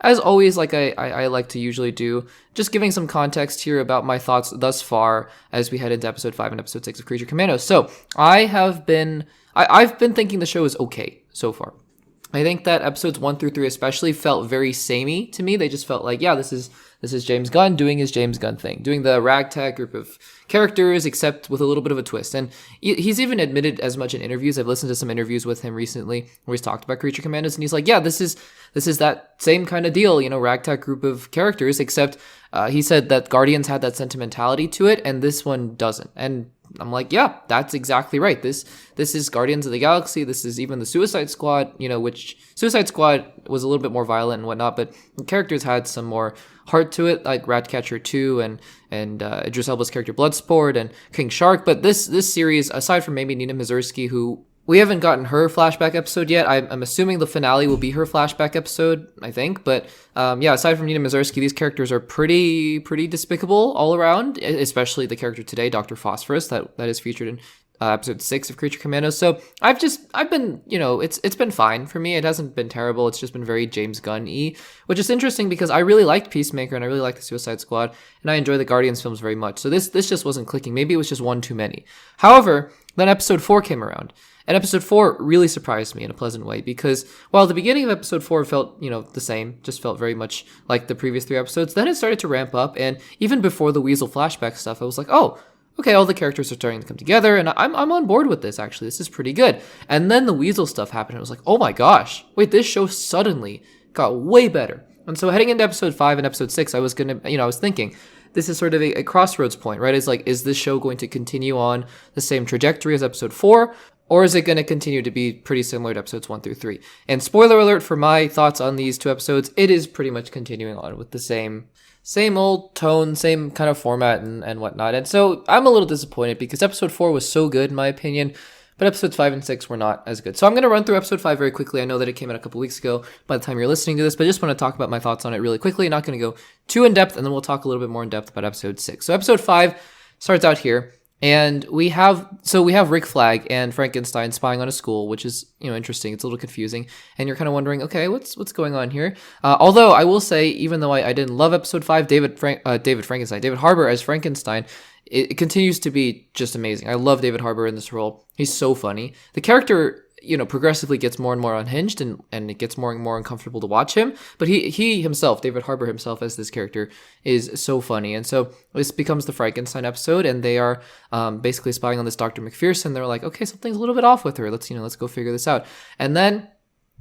as always, like I like to usually do, just giving some context here about my thoughts thus far as we head into episode 5 and episode 6 of Creature Commandos. So, I've been thinking the show is okay so far. I think that episodes 1 through 3 especially felt very samey to me. They just felt like, yeah, this is James Gunn doing his James Gunn thing, doing the ragtag group of characters, except with a little bit of a twist. And he's even admitted as much in interviews. I've listened to some interviews with him recently where he's talked about Creature Commandos, and he's like, yeah, this is that same kind of deal, ragtag group of characters, except he said that Guardians had that sentimentality to it, and this one doesn't. And I'm like, yeah, that's exactly right. This is Guardians of the Galaxy. This is even the Suicide Squad, which Suicide Squad was a little bit more violent and whatnot, but the characters had some more heart to it, like Ratcatcher 2 and Idris Elba's character Bloodsport and King Shark. But this series, aside from maybe Nina Mazursky, who we haven't gotten her flashback episode yet. I'm assuming the finale will be her flashback episode, I think. But yeah, aside from Nina Mazursky, these characters are pretty despicable all around, especially the character today, Dr. Phosphorus, that is featured in episode 6 of Creature Commandos. So I've been, it's been fine for me. It hasn't been terrible. It's just been very James Gunn-y, which is interesting because I really liked Peacemaker and I really liked the Suicide Squad and I enjoy the Guardians films very much. So this just wasn't clicking. Maybe it was just one too many. However, then episode 4 came around. And episode 4 really surprised me in a pleasant way because while the beginning of episode 4 felt, the same, just felt very much like the previous 3 episodes, then it started to ramp up. And even before the Weasel flashback stuff, I was like, oh, okay, all the characters are starting to come together, and I'm on board with this, actually. This is pretty good. And then the Weasel stuff happened, and I was like, oh my gosh, wait, this show suddenly got way better. And so heading into episode 5 and episode 6, I was thinking, this is sort of a crossroads point, right? It's like, is this show going to continue on the same trajectory as episode 4? Or is it going to continue to be pretty similar to episodes 1 through 3? And spoiler alert for my thoughts on these 2 episodes, it is pretty much continuing on with the same old tone, same kind of format and whatnot. And so I'm a little disappointed because episode 4 was so good in my opinion, but episodes 5 and 6 were not as good. So I'm going to run through episode 5 very quickly. I know that it came out a couple weeks ago by the time you're listening to this, but I just want to talk about my thoughts on it really quickly. Not going to go too in depth, and then we'll talk a little bit more in depth about episode 6. So episode 5 starts out here. And we have Rick Flag and Frankenstein spying on a school, which is, interesting. It's a little confusing. And you're kind of wondering, okay, what's going on here? Although I will say, even though I didn't love episode 5, David Harbour as Frankenstein, it continues to be just amazing. I love David Harbour in this role. He's so funny. The character, progressively gets more and more unhinged and it gets more and more uncomfortable to watch him. But he himself, David Harbour himself as this character, is so funny. And so this becomes the Frankenstein episode, and they are basically spying on this Dr. McPherson. They're like, okay, something's a little bit off with her. Let's go figure this out. And then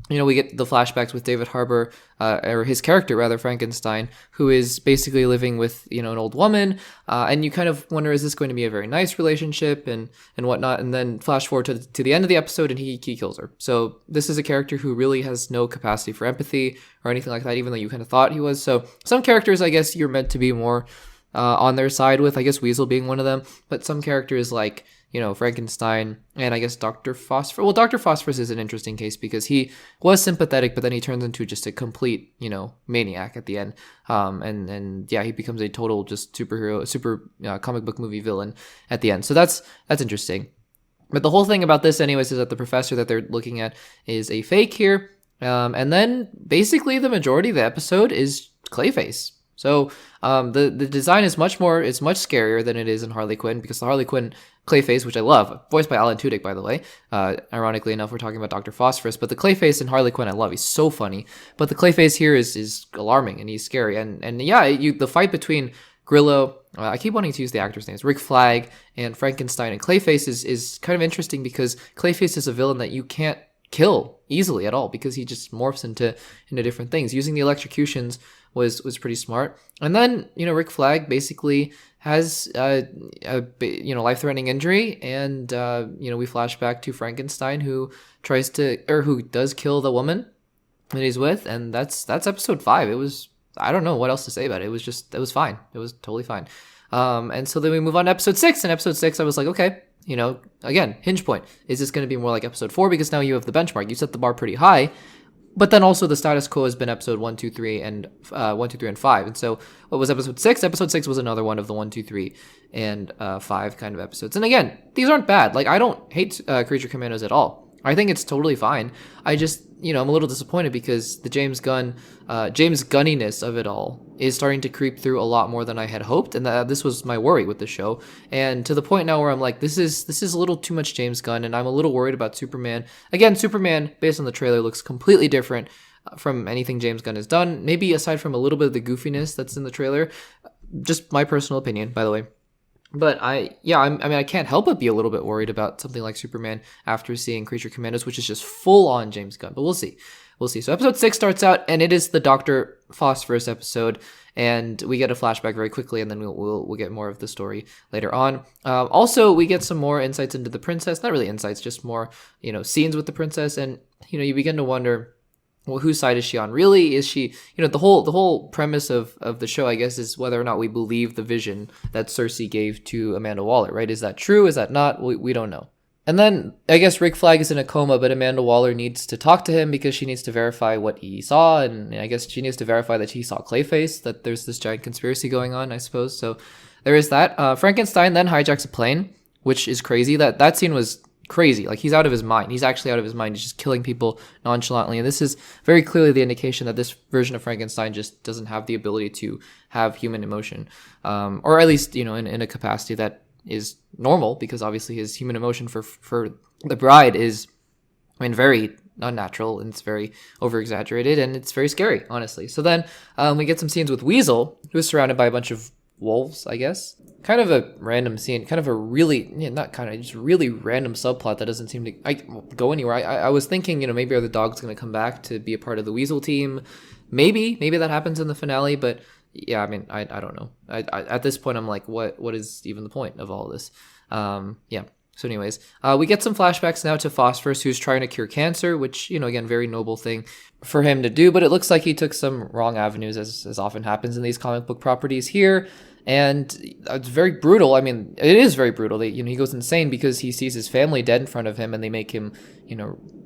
we get the flashbacks with David Harbour, or his character rather, Frankenstein, who is basically living with, an old woman. And you kind of wonder, is this going to be a very nice relationship and whatnot? And then flash forward to the end of the episode and he kills her. So this is a character who really has no capacity for empathy or anything like that, even though you kind of thought he was. So some characters, I guess you're meant to be more on their side with, I guess Weasel being one of them. But some characters like, Frankenstein, and I guess Dr. Phosphorus. Well, Dr. Phosphorus is an interesting case because he was sympathetic, but then he turns into just a complete, maniac at the end. And yeah, he becomes a total just super comic book movie villain at the end. So that's interesting. But the whole thing about this anyways is that the professor that they're looking at is a fake here. And then basically the majority of the episode is Clayface. So the design is much scarier than it is in Harley Quinn, because the Harley Quinn Clayface, which I love, voiced by Alan Tudyk, by the way. Ironically enough, we're talking about Dr. Phosphorus, but the Clayface in Harley Quinn I love. He's so funny. But the Clayface here is alarming and he's scary. And yeah, the fight between Grillo, I keep wanting to use the actors' names, Rick Flag and Frankenstein and Clayface is kind of interesting because Clayface is a villain that you can't kill easily at all because he just morphs into different things. Using the electrocutions was pretty smart. And then, Rick Flag basically has a life-threatening injury, and we flash back to Frankenstein who does kill the woman that he's with, and that's episode 5. It was, I don't know what else to say about it. It was fine. It was totally fine. And so then we move on to episode 6, and episode 6 I was like, okay, again, hinge point. Is this going to be more like episode 4? Because now you have the benchmark. You set the bar pretty high. But then also the status quo has been episode 1, 2, 3, and 1, 2, 3, and 5. And so what was episode 6? Episode 6 was another one of the 1, 2, 3, and 5 kind of episodes. And again, these aren't bad. Like, I don't hate Creature Commandos at all. I think it's totally fine. I just, I'm a little disappointed because the James Gunniness of it all is starting to creep through a lot more than I had hoped, and this was my worry with the show. And to the point now where I'm like, this is a little too much James Gunn, and I'm a little worried about Superman. Again, Superman, based on the trailer, looks completely different from anything James Gunn has done. Maybe aside from a little bit of the goofiness that's in the trailer. Just my personal opinion, by the way. But I can't help but be a little bit worried about something like Superman after seeing Creature Commandos, which is just full on James Gunn. But we'll see. So episode 6 starts out, and it is the Dr. Phosphorus episode, and we get a flashback very quickly, and then we'll get more of the story later on. Also, we get some more insights into the princess. Not really insights, just more, scenes with the princess, and, you begin to wonder, well, whose side is she on? Really, is she, the whole premise of the show, I guess, is whether or not we believe the vision that Cersei gave to Amanda Waller, right? Is that true? Is that not? We don't know. And then I guess Rick Flag is in a coma, but Amanda Waller needs to talk to him because she needs to verify what he saw. And I guess she needs to verify that he saw Clayface, that there's this giant conspiracy going on, I suppose. So there is that. Frankenstein then hijacks a plane, which is crazy. That scene was crazy. Like, he's out of his mind. He's actually out of his mind. He's just killing people nonchalantly. And this is very clearly the indication that this version of Frankenstein just doesn't have the ability to have human emotion. Or at least, in a capacity that is normal, because obviously his human emotion for the bride is, very unnatural, and it's very over-exaggerated, and it's very scary, honestly. So then we get some scenes with Weasel, who's surrounded by a bunch of wolves, I guess. Kind of a random scene, kind of a really, just really random subplot that doesn't seem to go anywhere. I was thinking, maybe are the dogs going to come back to be a part of the Weasel team? Maybe that happens in the finale, but yeah, I don't know. At this point, I'm like, what is even the point of all this? Yeah. So anyways, we get some flashbacks now to Phosphorus, who's trying to cure cancer, which, again, very noble thing for him to do, but it looks like he took some wrong avenues, as often happens in these comic book properties here. And it's very brutal. It is very brutal. He goes insane because he sees his family dead in front of him, and they make him,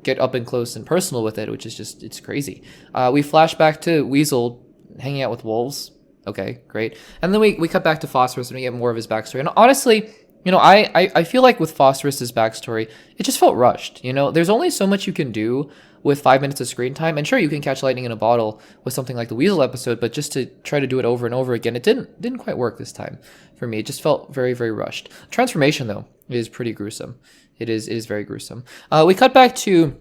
get up and close and personal with it, which is just, it's crazy. We flash back to Weasel hanging out with wolves. Okay, great. And then we cut back to Phosphorus, and we get more of his backstory. And honestly, I feel like with Phosphorus's backstory, it just felt rushed. There's only so much you can do with 5 minutes of screen time. And sure, you can catch lightning in a bottle with something like the Weasel episode, but just to try to do it over and over again, it didn't quite work this time for me. It just felt very, very rushed. Transformation, though, is pretty gruesome. It is very gruesome. We cut back to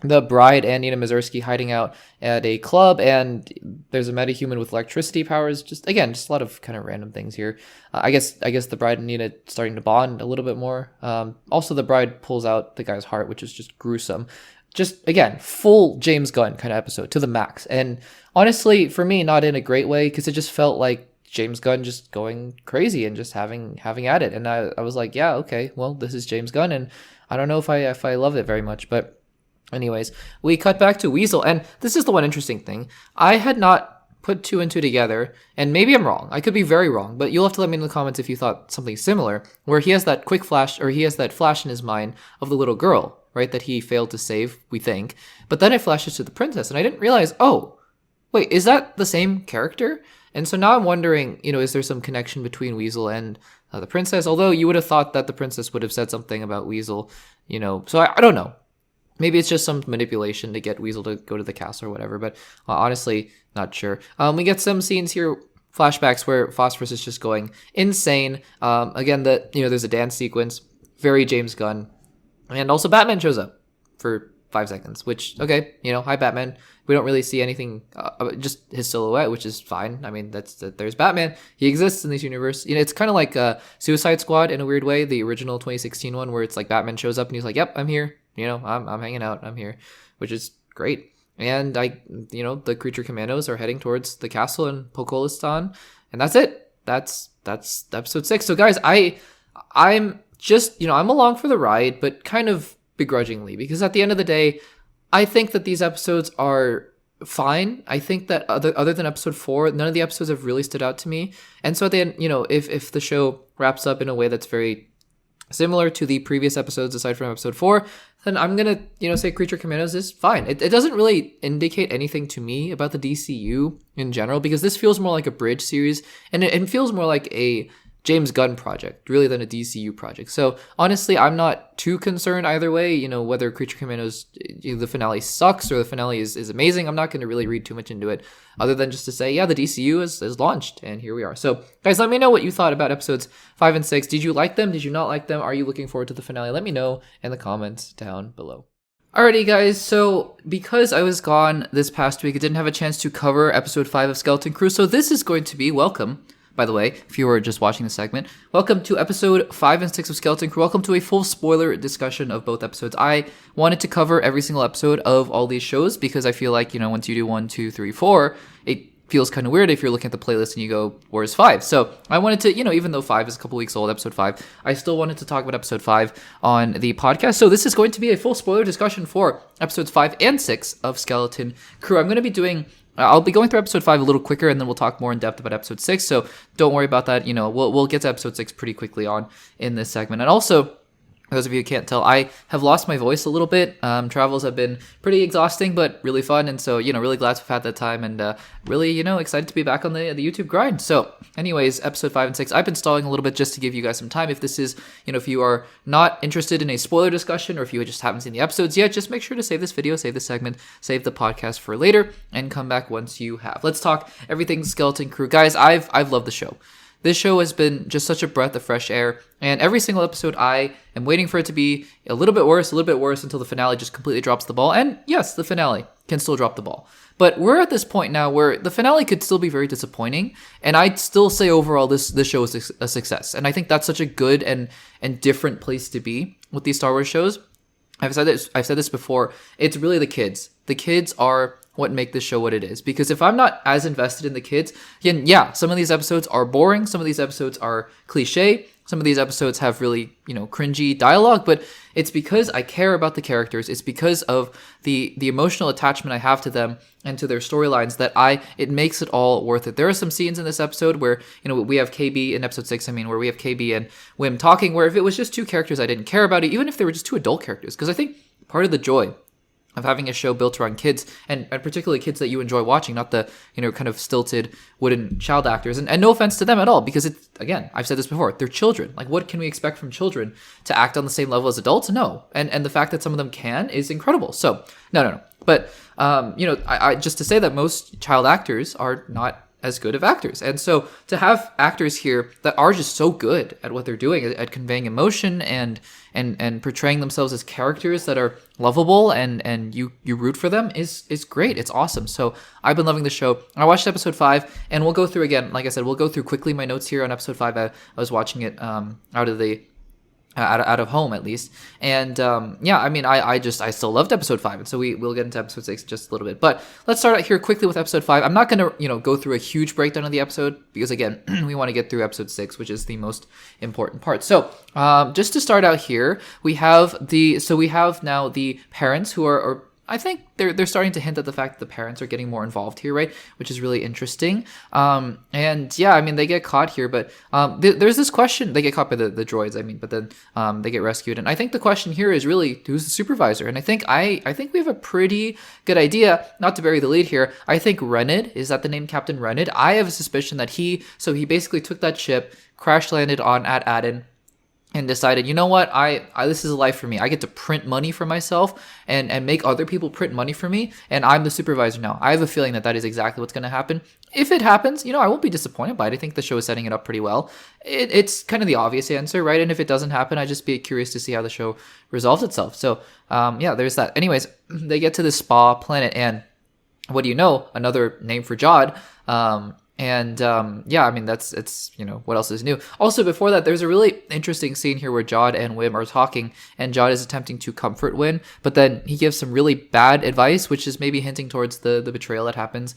the bride and Nina Mazursky hiding out at a club, and there's a metahuman with electricity powers. Just a lot of kind of random things here. I guess the bride and Nina starting to bond a little bit more. Also, the bride pulls out the guy's heart, which is just gruesome. Just, again, full James Gunn kind of episode to the max. And honestly, for me, not in a great way, because it just felt like James Gunn just going crazy and just having at it. And I was like, yeah, okay, well, this is James Gunn, and I don't know if I love it very much. But anyways, we cut back to Weasel, and this is the one interesting thing. I had not put 2 and 2 together, and maybe I'm wrong. I could be very wrong, but you'll have to let me know in the comments if you thought something similar, where he has that quick flash, or he has that flash in his mind of the little girl, right, that he failed to save, we think. But then it flashes to the princess, and I didn't realize, oh, wait, is that the same character? And so now I'm wondering, is there some connection between Weasel and the princess? Although you would have thought that the princess would have said something about Weasel, so I don't know. Maybe it's just some manipulation to get Weasel to go to the castle or whatever, but honestly, not sure. We get some scenes here, flashbacks, where Phosphorus is just going insane. Again, there's a dance sequence, very James Gunn. And also Batman shows up for 5 seconds, which, okay, hi Batman. We don't really see anything, just his silhouette, which is fine. There's Batman. He exists in this universe. It's kind of like Suicide Squad in a weird way, the original 2016 one, where it's like Batman shows up and he's like, yep, I'm here. I'm hanging out. I'm here, which is great. And the Creature Commandos are heading towards the castle in Pokolistan, and that's it. That's episode 6. So guys, I'm just, I'm along for the ride, but kind of begrudgingly, because at the end of the day, I think that these episodes are fine. I think that other than episode 4, none of the episodes have really stood out to me. And so at the end, if the show wraps up in a way that's very similar to the previous episodes aside from episode 4, then I'm gonna say Creature Commandos is fine. It doesn't really indicate anything to me about the DCU in general, because this feels more like a bridge series, and it feels more like a James Gunn project, really than a DCU project. So honestly, I'm not too concerned either way. Whether Creature Commandos, the finale sucks or the finale is amazing, I'm not going to really read too much into it, other than just to say, yeah, the DCU is launched, and here we are. So guys, let me know what you thought about episodes 5 and 6. Did you like them? Did you not like them? Are you looking forward to the finale? Let me know in the comments down below. Alrighty guys, so because I was gone this past week, I didn't have a chance to cover episode 5 of Skeleton Crew, so this is going to be welcome. By the way, if you were just watching the segment, welcome to episode 5 and 6 of Skeleton Crew. Welcome to a full spoiler discussion of both episodes. I wanted to cover every single episode of all these shows because I feel like, once you do 1, 2, 3, 4, it feels kind of weird if you're looking at the playlist and you go, where's 5? So I wanted to, even though 5 is a couple weeks old, episode 5, I still wanted to talk about episode 5 on the podcast. So this is going to be a full spoiler discussion for episodes 5 and 6 of Skeleton Crew. I'm going to be I'll be going through episode 5 a little quicker, and then we'll talk more in depth about episode 6. So don't worry about that. We'll get to episode 6 pretty quickly on in this segment. And also, for those of you who can't tell, I have lost my voice a little bit. Travels have been pretty exhausting, but really fun. And so, really glad to have had that time, and really, excited to be back on the YouTube grind. So anyways, episode 5 and 6, I've been stalling a little bit just to give you guys some time. If this is, if you are not interested in a spoiler discussion, or if you just haven't seen the episodes yet, just make sure to save this video, save this segment, save the podcast for later, and come back once you have. Let's talk everything Skeleton Crew. Guys, I've loved the show. This show has been just such a breath of fresh air, and every single episode I am waiting for it to be a little bit worse until the finale just completely drops the ball. And yes, the finale can still drop the ball. But we're at this point now where the finale could still be very disappointing, and I'd still say overall this show is a success. And I think that's such a good and different place to be with these Star Wars shows. I've said this before. It's really the kids. The kids are what make this show what it is. Because if I'm not as invested in the kids, then yeah, some of these episodes are boring. Some of these episodes are cliche. Some of these episodes have really, cringy dialogue, but it's because I care about the characters. It's because of the emotional attachment I have to them and to their storylines that it makes it all worth it. There are some scenes in this episode where, we have KB in episode 6, where we have KB and Wim talking, where if it was just two characters I didn't care about it, even if they were just two adult characters, because I think part of the joy of having a show built around kids, and particularly kids that you enjoy watching, not the, kind of stilted wooden child actors. And no offense to them at all, because again, I've said this before, they're children. Like, what can we expect from children to act on the same level as adults? No. And the fact that some of them can is incredible. So, no. But, I just to say that most child actors are not as good of actors. And so to have actors here that are just so good at what they're doing, at conveying emotion and portraying themselves as characters that are lovable and you root for them is great. It's awesome. So I've been loving the show. I watched episode 5, and we'll go through again. Like I said, we'll go through quickly my notes here on episode 5. I was watching it out of home at least, and I still loved episode 5, and so we'll get into episode 6 just a little bit. But let's start out here quickly with episode 5. I'm not gonna go through a huge breakdown of the episode, because again, we want to get through episode 6, which is the most important part. So just to start out here, we have now the parents who are I think they're starting to hint at the fact that the parents are getting more involved here, right? Which is really interesting. And yeah, they get caught here, but there's this question. They get caught by the droids, but then they get rescued. And I think the question here is really, who's the supervisor? And I think we have a pretty good idea. Not to bury the lead here, I think Renid, is that the name, Captain Renid? I have a suspicion that he basically took that ship, crash landed at Adin, and decided, you know what, I this is a life for me. I get to print money for myself and make other people print money for me, and I'm the supervisor now. I have a feeling that is exactly what's going to happen. If it happens, I won't be disappointed by it. I think the show is setting it up pretty well. It's kind of the obvious answer, right? And if it doesn't happen, I'd just be curious to see how the show resolves itself. So, yeah, there's that. Anyways, they get to this spa planet, and what do you know? Another name for Jod. It's what else is new? Also, before that, there's a really interesting scene here where Jod and Wim are talking, and Jod is attempting to comfort Wim, but then he gives some really bad advice, which is maybe hinting towards the betrayal that happens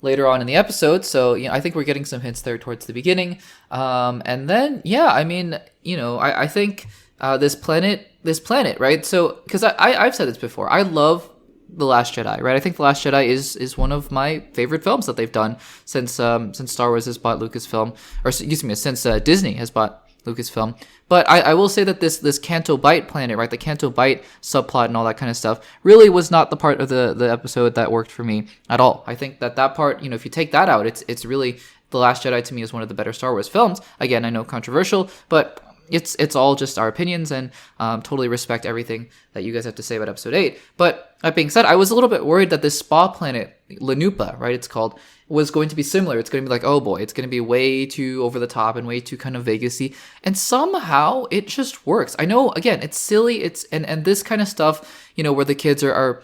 later on in the episode. So, I think we're getting some hints there towards the beginning. And then, yeah, I think this planet, right? So, because I've said this before, I love The Last Jedi, right? I think The Last Jedi is one of my favorite films that they've done since Star Wars has bought Lucasfilm, or excuse me, since Disney has bought Lucasfilm. But I will say that this Canto Bight planet, right, the Canto Bight subplot and all that kind of stuff, really was not the part of the episode that worked for me at all. I think that part, if you take that out, it's really The Last Jedi to me is one of the better Star Wars films. Again, I know controversial, but it's all just our opinions, and totally respect everything that you guys have to say about episode 8. But that being said, I was a little bit worried that this spa planet, Lanupa, right, it's called, was going to be similar. It's going to be like, oh boy, it's going to be way too over the top and way too kind of Vegas-y. And somehow it just works. I know, again, it's silly. It's and this kind of stuff, where the kids are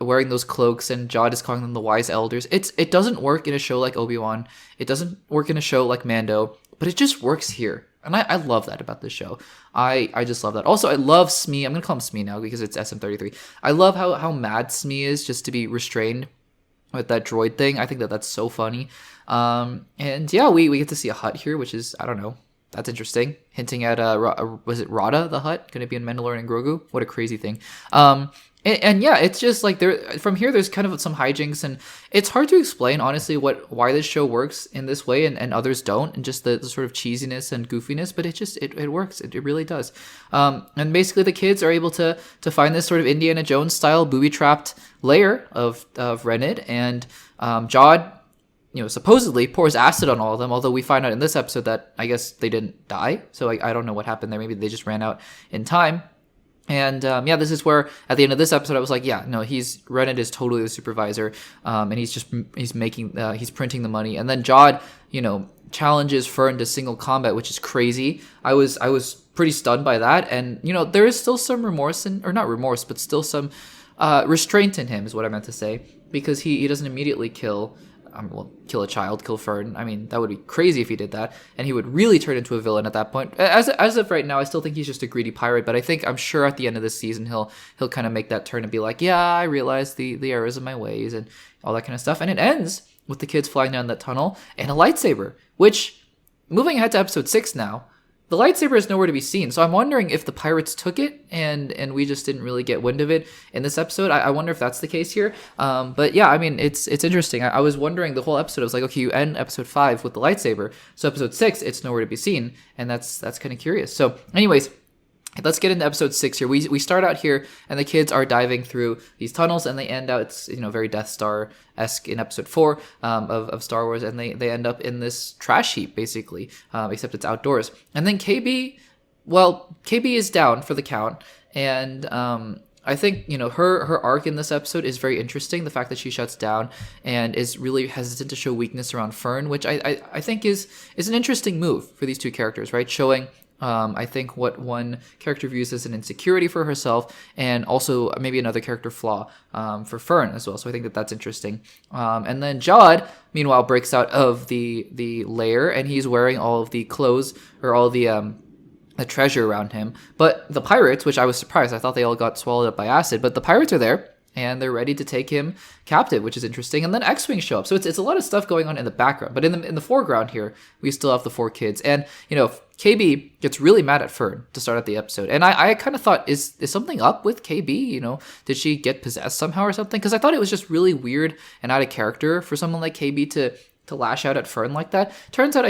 wearing those cloaks and Jod is calling them the wise elders. It doesn't work in a show like Obi-Wan. It doesn't work in a show like Mando, but it just works here. And I love that about this show. I just love that. Also, I love Smee. I'm going to call him Smee now because it's SM33. I love how mad Smee is just to be restrained with that droid thing. I think that's so funny. And yeah, we get to see a hut here, which is, I don't know, that's interesting. Hinting at, was it Rada, the hut? Going to be in Mandalorian and Grogu? What a crazy thing. And yeah, it's just like from here, there's kind of some hijinks, and it's hard to explain, honestly, why this show works in this way and others don't, and just the sort of cheesiness and goofiness, but it works. It really does. And basically the kids are able to find this sort of Indiana Jones style booby-trapped layer of Renid, and Jod, supposedly pours acid on all of them, although we find out in this episode that I guess they didn't die, so I don't know what happened there. Maybe they just ran out in time. And yeah, this is where at the end of this episode I was like, yeah, no, Renid is totally the supervisor, and he's printing the money. And then Jod, challenges Fern to single combat, which is crazy. I was pretty stunned by that, and there is still some remorse or not remorse, but still some restraint in him is what I meant to say, because he doesn't immediately kill a child, kill Fern. I mean, that would be crazy if he did that, and he would really turn into a villain at that point. As of right now, I still think he's just a greedy pirate, but I'm sure at the end of this season he'll kind of make that turn and be like, yeah, I realize the errors of my ways and all that kind of stuff. And it ends with the kids flying down that tunnel and a lightsaber, which, moving ahead to episode 6 now, the lightsaber is nowhere to be seen. So I'm wondering if the pirates took it and we just didn't really get wind of it in this episode. I wonder if that's the case here. But yeah, I mean, it's interesting. I was wondering the whole episode. I was like, okay, you end episode 5 with the lightsaber. So episode 6, it's nowhere to be seen. And that's kind of curious. So anyways, let's get into episode 6 here. We start out here, and the kids are diving through these tunnels, and they end out, it's very Death Star-esque in episode 4 of Star Wars, and they end up in this trash heap, basically, except it's outdoors. And then KB is down for the count, and I think, her arc in this episode is very interesting. The fact that she shuts down and is really hesitant to show weakness around Fern, which I think is an interesting move for these two characters, right? Showing I think what one character views as an insecurity for herself, and also maybe another character flaw for Fern as well. So I think that's interesting. And then Jod, meanwhile, breaks out of the lair, and he's wearing all of the clothes, or all the treasure around him. But the pirates, which I was surprised, I thought they all got swallowed up by acid, but the pirates are there, and they're ready to take him captive, which is interesting. And then X-Wing show up. So it's a lot of stuff going on in the background. But in the foreground here, we still have the 4 kids. And, KB gets really mad at Fern to start out the episode. And I kind of thought, is something up with KB? Did she get possessed somehow or something? Because I thought it was just really weird and out of character for someone like KB to lash out at Fern like that. Turns out,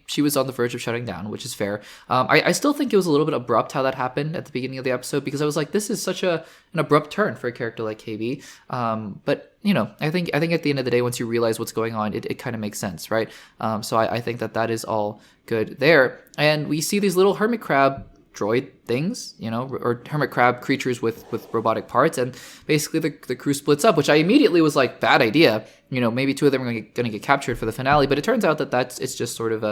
she was on the verge of shutting down, which is fair. I still think it was a little bit abrupt how that happened at the beginning of the episode, because I was like, this is such an abrupt turn for a character like KB. But I think at the end of the day, once you realize what's going on, it kind of makes sense, right? So I think that is all good there. And we see these little hermit crab droid things, or hermit crab creatures with robotic parts, and basically the crew splits up, which I immediately was like, bad idea. Maybe 2 of them are going to get captured for the finale, but it turns out it's just sort of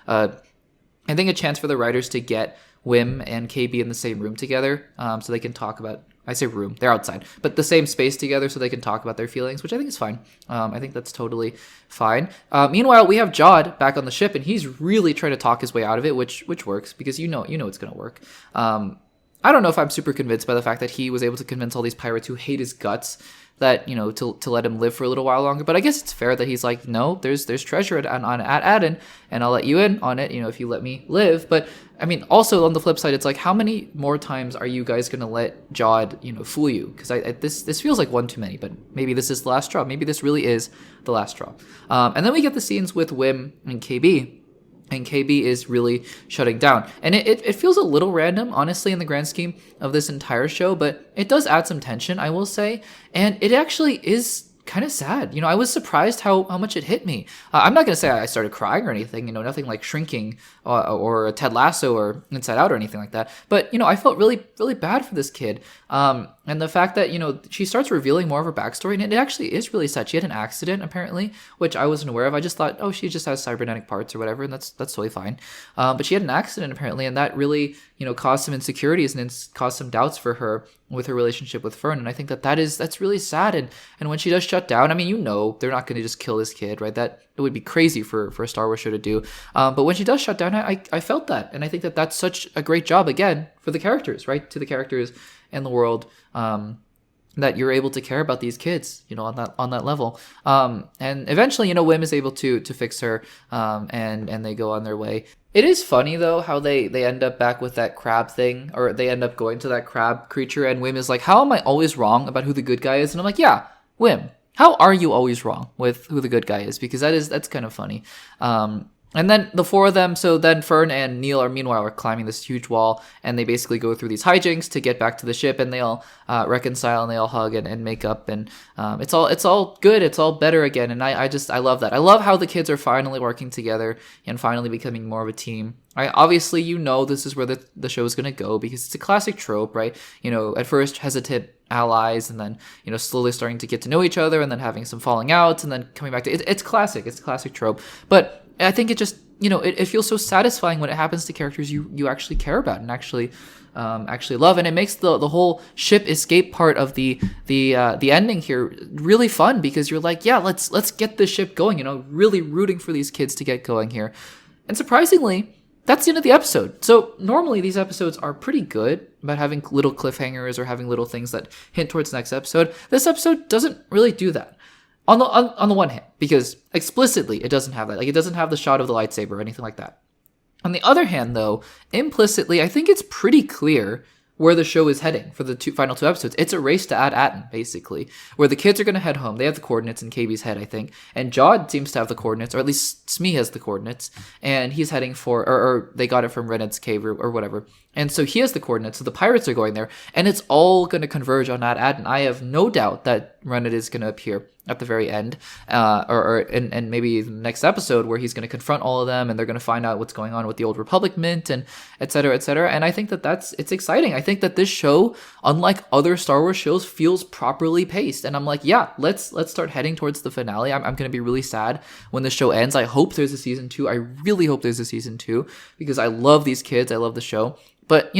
I think a chance for the writers to get Wim and KB in the same room together, so they can talk about, I say room, they're outside, but the same space together, so they can talk about their feelings, which I think is fine. I think that's totally fine. Meanwhile, we have Jod back on the ship, and he's really trying to talk his way out of it, which works, because you know it's going to work. I don't know if I'm super convinced by the fact that he was able to convince all these pirates who hate his guts that, to let him live for a little while longer. But I guess it's fair that he's like, no, there's treasure at Aden, and I'll let you in on it, if you let me live. But also on the flip side, it's like, how many more times are you guys going to let Jod, fool you? Because this feels like one too many, but maybe this is the last straw. Maybe this really is the last straw. And then we get the scenes with Wim and KB. And KB is really shutting down. And it feels a little random, honestly, in the grand scheme of this entire show, but it does add some tension, I will say. And it actually is kind of sad. I was surprised how much it hit me. I'm not going to say I started crying or anything, nothing like Shrinking or Ted Lasso or Inside Out or anything like that. But, I felt really, really bad for this kid. And the fact that, she starts revealing more of her backstory, and it actually is really sad. She had an accident, apparently, which I wasn't aware of. I just thought, oh, she just has cybernetic parts or whatever, and that's totally fine. But she had an accident, apparently, and that really, caused some insecurities and caused some doubts for her with her relationship with Fern. And I think that's really sad. And when she does shut down, I mean, they're not going to just kill this kid, right? That it would be crazy for a Star Wars show to do. But when she does shut down, I felt that. And I think that's such a great job, again, for the characters, right? To the characters and the world, that you're able to care about these kids, on that level. And eventually, Wim is able to fix her, and they go on their way. It is funny, though, how they end up back with that crab thing, or they end up going to that crab creature, and Wim is like, how am I always wrong about who the good guy is? And I'm like, yeah, Wim, how are you always wrong with who the good guy is? Because that's kind of funny. And then the four of them, so then Fern and Neil are climbing this huge wall, and they basically go through these hijinks to get back to the ship, and they all reconcile, and they all hug and make up, and it's all good, it's all better again, and I love that. I love how the kids are finally working together and finally becoming more of a team. Obviously, this is where the show is going to go, because it's a classic trope, right? At first hesitant allies, and then slowly starting to get to know each other, and then having some falling out, and then coming back to it's classic. It's a classic trope, but I think it just it feels so satisfying when it happens to characters you actually care about and actually love, and it makes the whole ship escape part of the ending here really fun, because you're like, yeah, let's get this ship going, really rooting for these kids to get going here. And surprisingly, that's the end of the episode. So normally these episodes are pretty good about having little cliffhangers or having little things that hint towards the next episode. This episode doesn't really do that. On the one hand, because explicitly it doesn't have that. Like, it doesn't have the shot of the lightsaber or anything like that. On the other hand, though, implicitly, I think it's pretty clear where the show is heading for the final two episodes. It's a race to adaptaion, basically, where the kids are going to head home. They have the coordinates in KB's head, I think, and Jod seems to have the coordinates, or at least Smee has the coordinates, and he's heading for, or they got it from Rened's cave or whatever. And so he has the coordinates, so the pirates are going there, and it's all going to converge on adaptaion. I have no doubt that Rened is going to appear at the very end, and maybe the next episode, where he's going to confront all of them, and they're going to find out what's going on with the Old Republic Mint, and et cetera, et cetera. And I think it's exciting. I think that this show, unlike other Star Wars shows, feels properly paced. And I'm like, yeah, let's start heading towards the finale. I'm going to be really sad when the show ends. I hope there's a season 2. I really hope there's a season 2, because I love these kids. I love the show. But,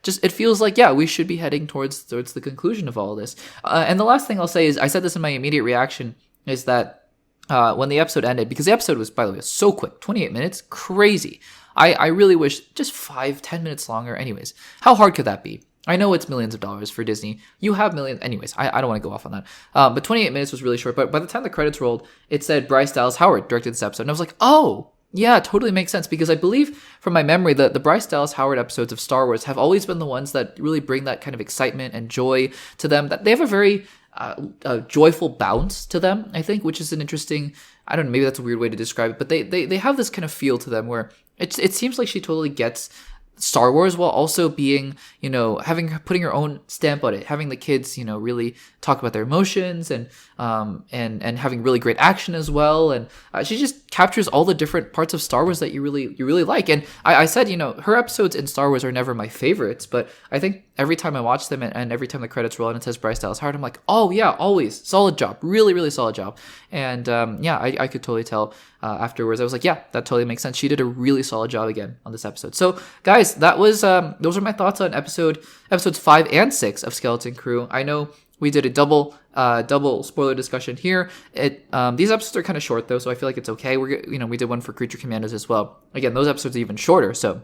just it feels like, yeah, we should be heading towards the conclusion of all of this. And the last thing I'll say is, I said this in my immediate reaction, is that when the episode ended, because the episode was, by the way, so quick, 28 minutes, crazy. I really wish just 5-10 minutes longer. Anyways, how hard could that be? I know it's millions of dollars for Disney. You have millions. Anyways, I don't want to go off on that. But 28 minutes was really short. But by the time the credits rolled, it said Bryce Dallas Howard directed this episode. And I was like, oh, yeah, totally makes sense, because I believe from my memory that the Bryce Dallas Howard episodes of Star Wars have always been the ones that really bring that kind of excitement and joy to them. That they have a very joyful bounce to them, I think, which is an interesting, I don't know, maybe that's a weird way to describe it, but they have this kind of feel to them where it seems like she totally gets Star Wars while also being, putting her own stamp on it, having the kids, really talk about their emotions and having really great action as well. And she just captures all the different parts of Star Wars that you really like. And I said, her episodes in Star Wars are never my favorites, but I think every time I watch them and every time the credits roll and it says Bryce Dallas Howard, I'm like, oh yeah, always solid job, really, really solid job. And I could totally tell afterwards. I was like, yeah, that totally makes sense. She did a really solid job again on this episode. So guys, that was those are my thoughts on episodes 5 and 6 of Skeleton Crew. I know we did a double spoiler discussion here. These episodes are kind of short though, so I feel like it's okay. We did one for Creature Commandos as well. Again, those episodes are even shorter, so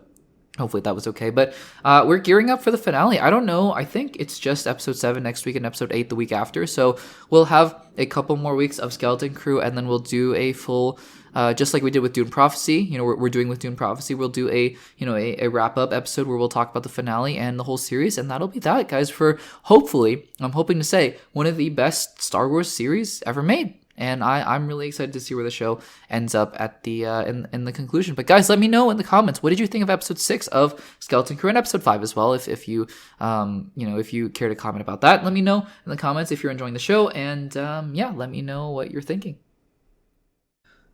hopefully that was okay. But we're gearing up for the finale. I don't know. I think it's just episode 7 next week and episode 8 the week after. So we'll have a couple more weeks of Skeleton Crew, and then we'll do a full, just like we did with Dune Prophecy. We're doing with Dune Prophecy. We'll do a wrap up episode where we'll talk about the finale and the whole series, and that'll be that, guys. For hopefully, I'm hoping to say, one of the best Star Wars series ever made. And I'm really excited to see where the show ends up at the in the conclusion. But guys, let me know in the comments, what did you think of episode 6 of Skeleton Crew and episode 5 as well? If you if you care to comment about that, let me know in the comments if you're enjoying the show. And let me know what you're thinking.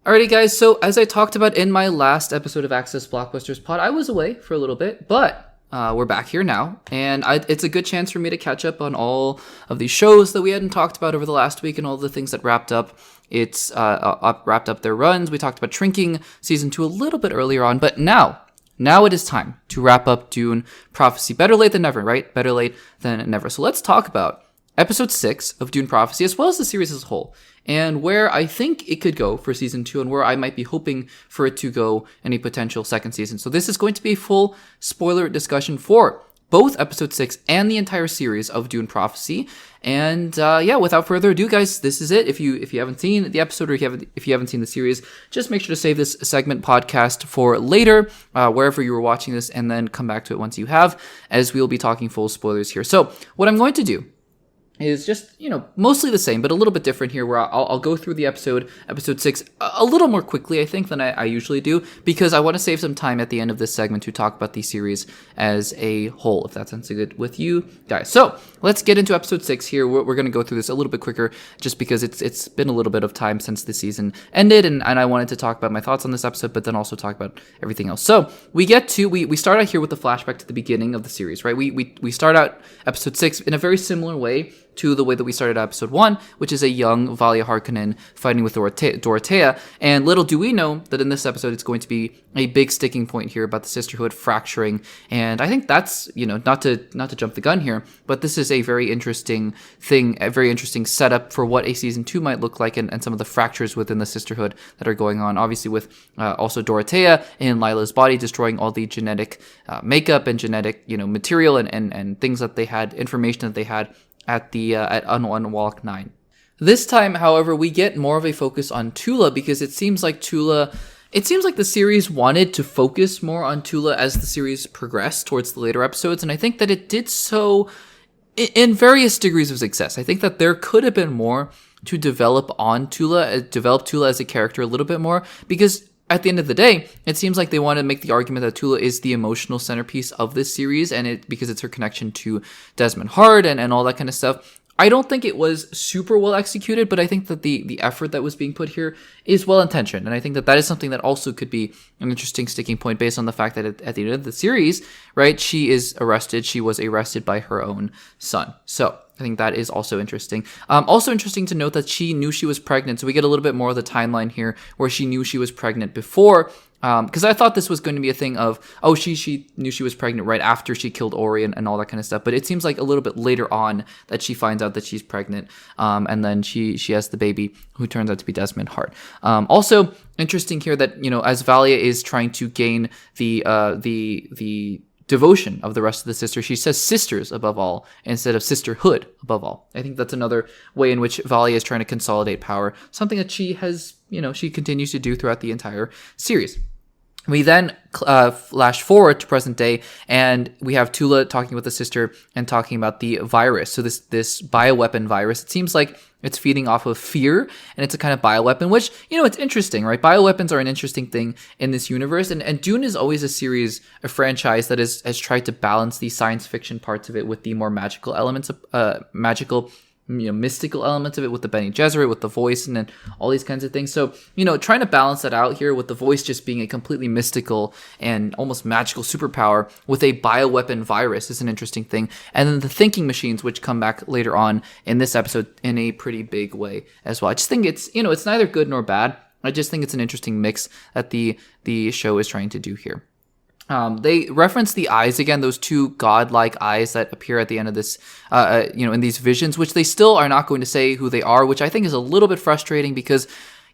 Alrighty guys, so as I talked about in my last episode of Access Blockbusters Pod, I was away for a little bit, but we're back here now, and it's a good chance for me to catch up on all of these shows that we hadn't talked about over the last week and all the things that wrapped up. It's wrapped up their runs. We talked about Shrinking Season 2 a little bit earlier on, but now it is time to wrap up Dune Prophecy. Better late than never, right? Better late than never. So let's talk about episode 6 of Dune Prophecy, as well as the series as a whole, and where I think it could go for season 2 and where I might be hoping for it to go in a potential second season. So this is going to be a full spoiler discussion for both episode 6 and the entire series of Dune Prophecy. And without further ado, guys, this is it. If you haven't seen the episode or if you haven't seen the series, just make sure to save this segment podcast for later, wherever you were watching this, and then come back to it once you have, as we'll be talking full spoilers here. So what I'm going to do is just, mostly the same, but a little bit different here, where I'll go through the episode 6, a little more quickly, I think, than I usually do, because I want to save some time at the end of this segment to talk about the series as a whole, if that sounds good with you guys. So let's get into episode 6 here. We're going to go through this a little bit quicker, just because it's been a little bit of time since the season ended, and I wanted to talk about my thoughts on this episode, but then also talk about everything else. So we start out here with the flashback to the beginning of the series, right? We start out episode 6 in a very similar way to the way that we started episode 1, which is a young Valia Harkonnen fighting with Dorothea. And little do we know that in this episode, it's going to be a big sticking point here about the sisterhood fracturing. And I think that's, not to jump the gun here, but this is a very interesting thing, a very interesting setup for what a season 2 might look like, and some of the fractures within the sisterhood that are going on. Obviously with also Dorothea in Lila's body destroying all the genetic makeup and genetic, material and things that they had, information that they had at Unwalk 9. This time, however, we get more of a focus on Tula, because it seems like the series wanted to focus more on Tula as the series progressed towards the later episodes, and I think that it did so in various degrees of success. I think that there could have been more to develop Tula as a character a little bit more, because at the end of the day, it seems like they want to make the argument that Tula is the emotional centerpiece of this series, and because it's her connection to Desmond Hart and all that kind of stuff. I don't think it was super well executed, but I think that the effort that was being put here is well intentioned, and I think that is something that also could be an interesting sticking point based on the fact that at the end of the series, right, she was arrested by her own son. So I think that is also interesting. Also interesting to note that she knew she was pregnant. So we get a little bit more of the timeline here where she knew she was pregnant before. Because I thought this was going to be a thing of, she knew she was pregnant right after she killed Ori and all that kind of stuff. But it seems like a little bit later on that she finds out that she's pregnant. And then she has the baby, who turns out to be Desmond Hart. Also interesting here that, as Valia is trying to gain the devotion of the rest of the sisters, she says sisters above all instead of sisterhood above all. I think that's another way in which Valia is trying to consolidate power, something that she has, she continues to do throughout the entire series. We then flash forward to present day, and we have Tula talking with the sister and talking about the virus. So this bioweapon virus, it seems like it's feeding off of fear, and it's a kind of bioweapon, which, it's interesting, right? Bioweapons are an interesting thing in this universe, and Dune is always a franchise that has tried to balance the science fiction parts of it with the more magical elements of mystical elements of it, with the Bene Gesserit, with the voice, and then all these kinds of things. So, trying to balance that out here with the voice just being a completely mystical and almost magical superpower with a bioweapon virus is an interesting thing. And then the thinking machines, which come back later on in this episode in a pretty big way as well. I just think it's, it's neither good nor bad. I just think it's an interesting mix that the show is trying to do here. They reference the eyes again, those two godlike eyes that appear at the end of this, in these visions, which they still are not going to say who they are, which I think is a little bit frustrating because,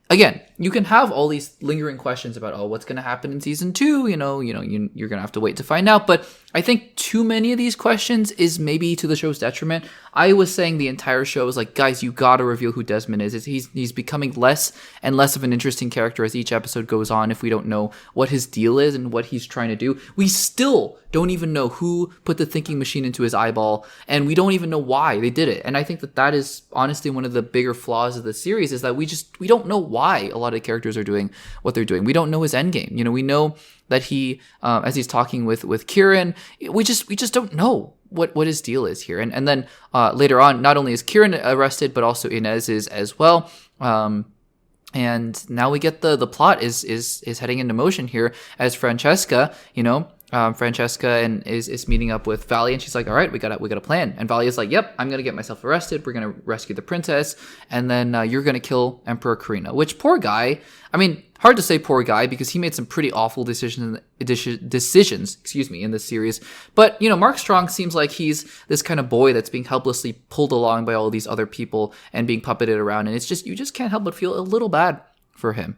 again, you can have all these lingering questions about, what's going to happen in season 2, you're going to have to wait to find out. But I think too many of these questions is maybe to the show's detriment. I was saying the entire show is like, guys, you gotta reveal who Desmond is. He's becoming less and less of an interesting character as each episode goes on if we don't know what his deal is and what he's trying to do. We still don't even know who put the thinking machine into his eyeball, and we don't even know why they did it. And I think that is honestly one of the bigger flaws of the series, is that we don't know why a lot of characters are doing what they're doing. We don't know his endgame. You know, we know that he, as he's talking with Kieran, we just don't know what his deal is here. And then later on, not only is Kieran arrested, but also Inez is as well. And now we get the plot is heading into motion here as Francesca, is meeting up with Valley, and she's like, all right, we got a plan. And Valley is like, yep, I'm going to get myself arrested. We're going to rescue the princess. And then you're going to kill Emperor Carino, which poor guy. I mean, hard to say poor guy because he made some pretty awful decisions, in this series. But, Mark Strong seems like he's this kind of boy that's being helplessly pulled along by all these other people and being puppeted around. And you just can't help but feel a little bad for him,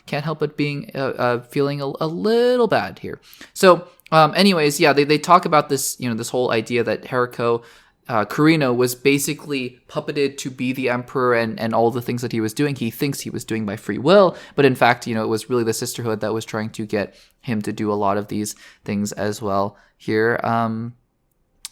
can't help but being feeling a little bad here. So anyways, yeah, they talk about this, this whole idea that Carino was basically puppeted to be the emperor, and all the things that he was doing, he thinks he was doing by free will, but in fact, it was really the Sisterhood that was trying to get him to do a lot of these things as well here.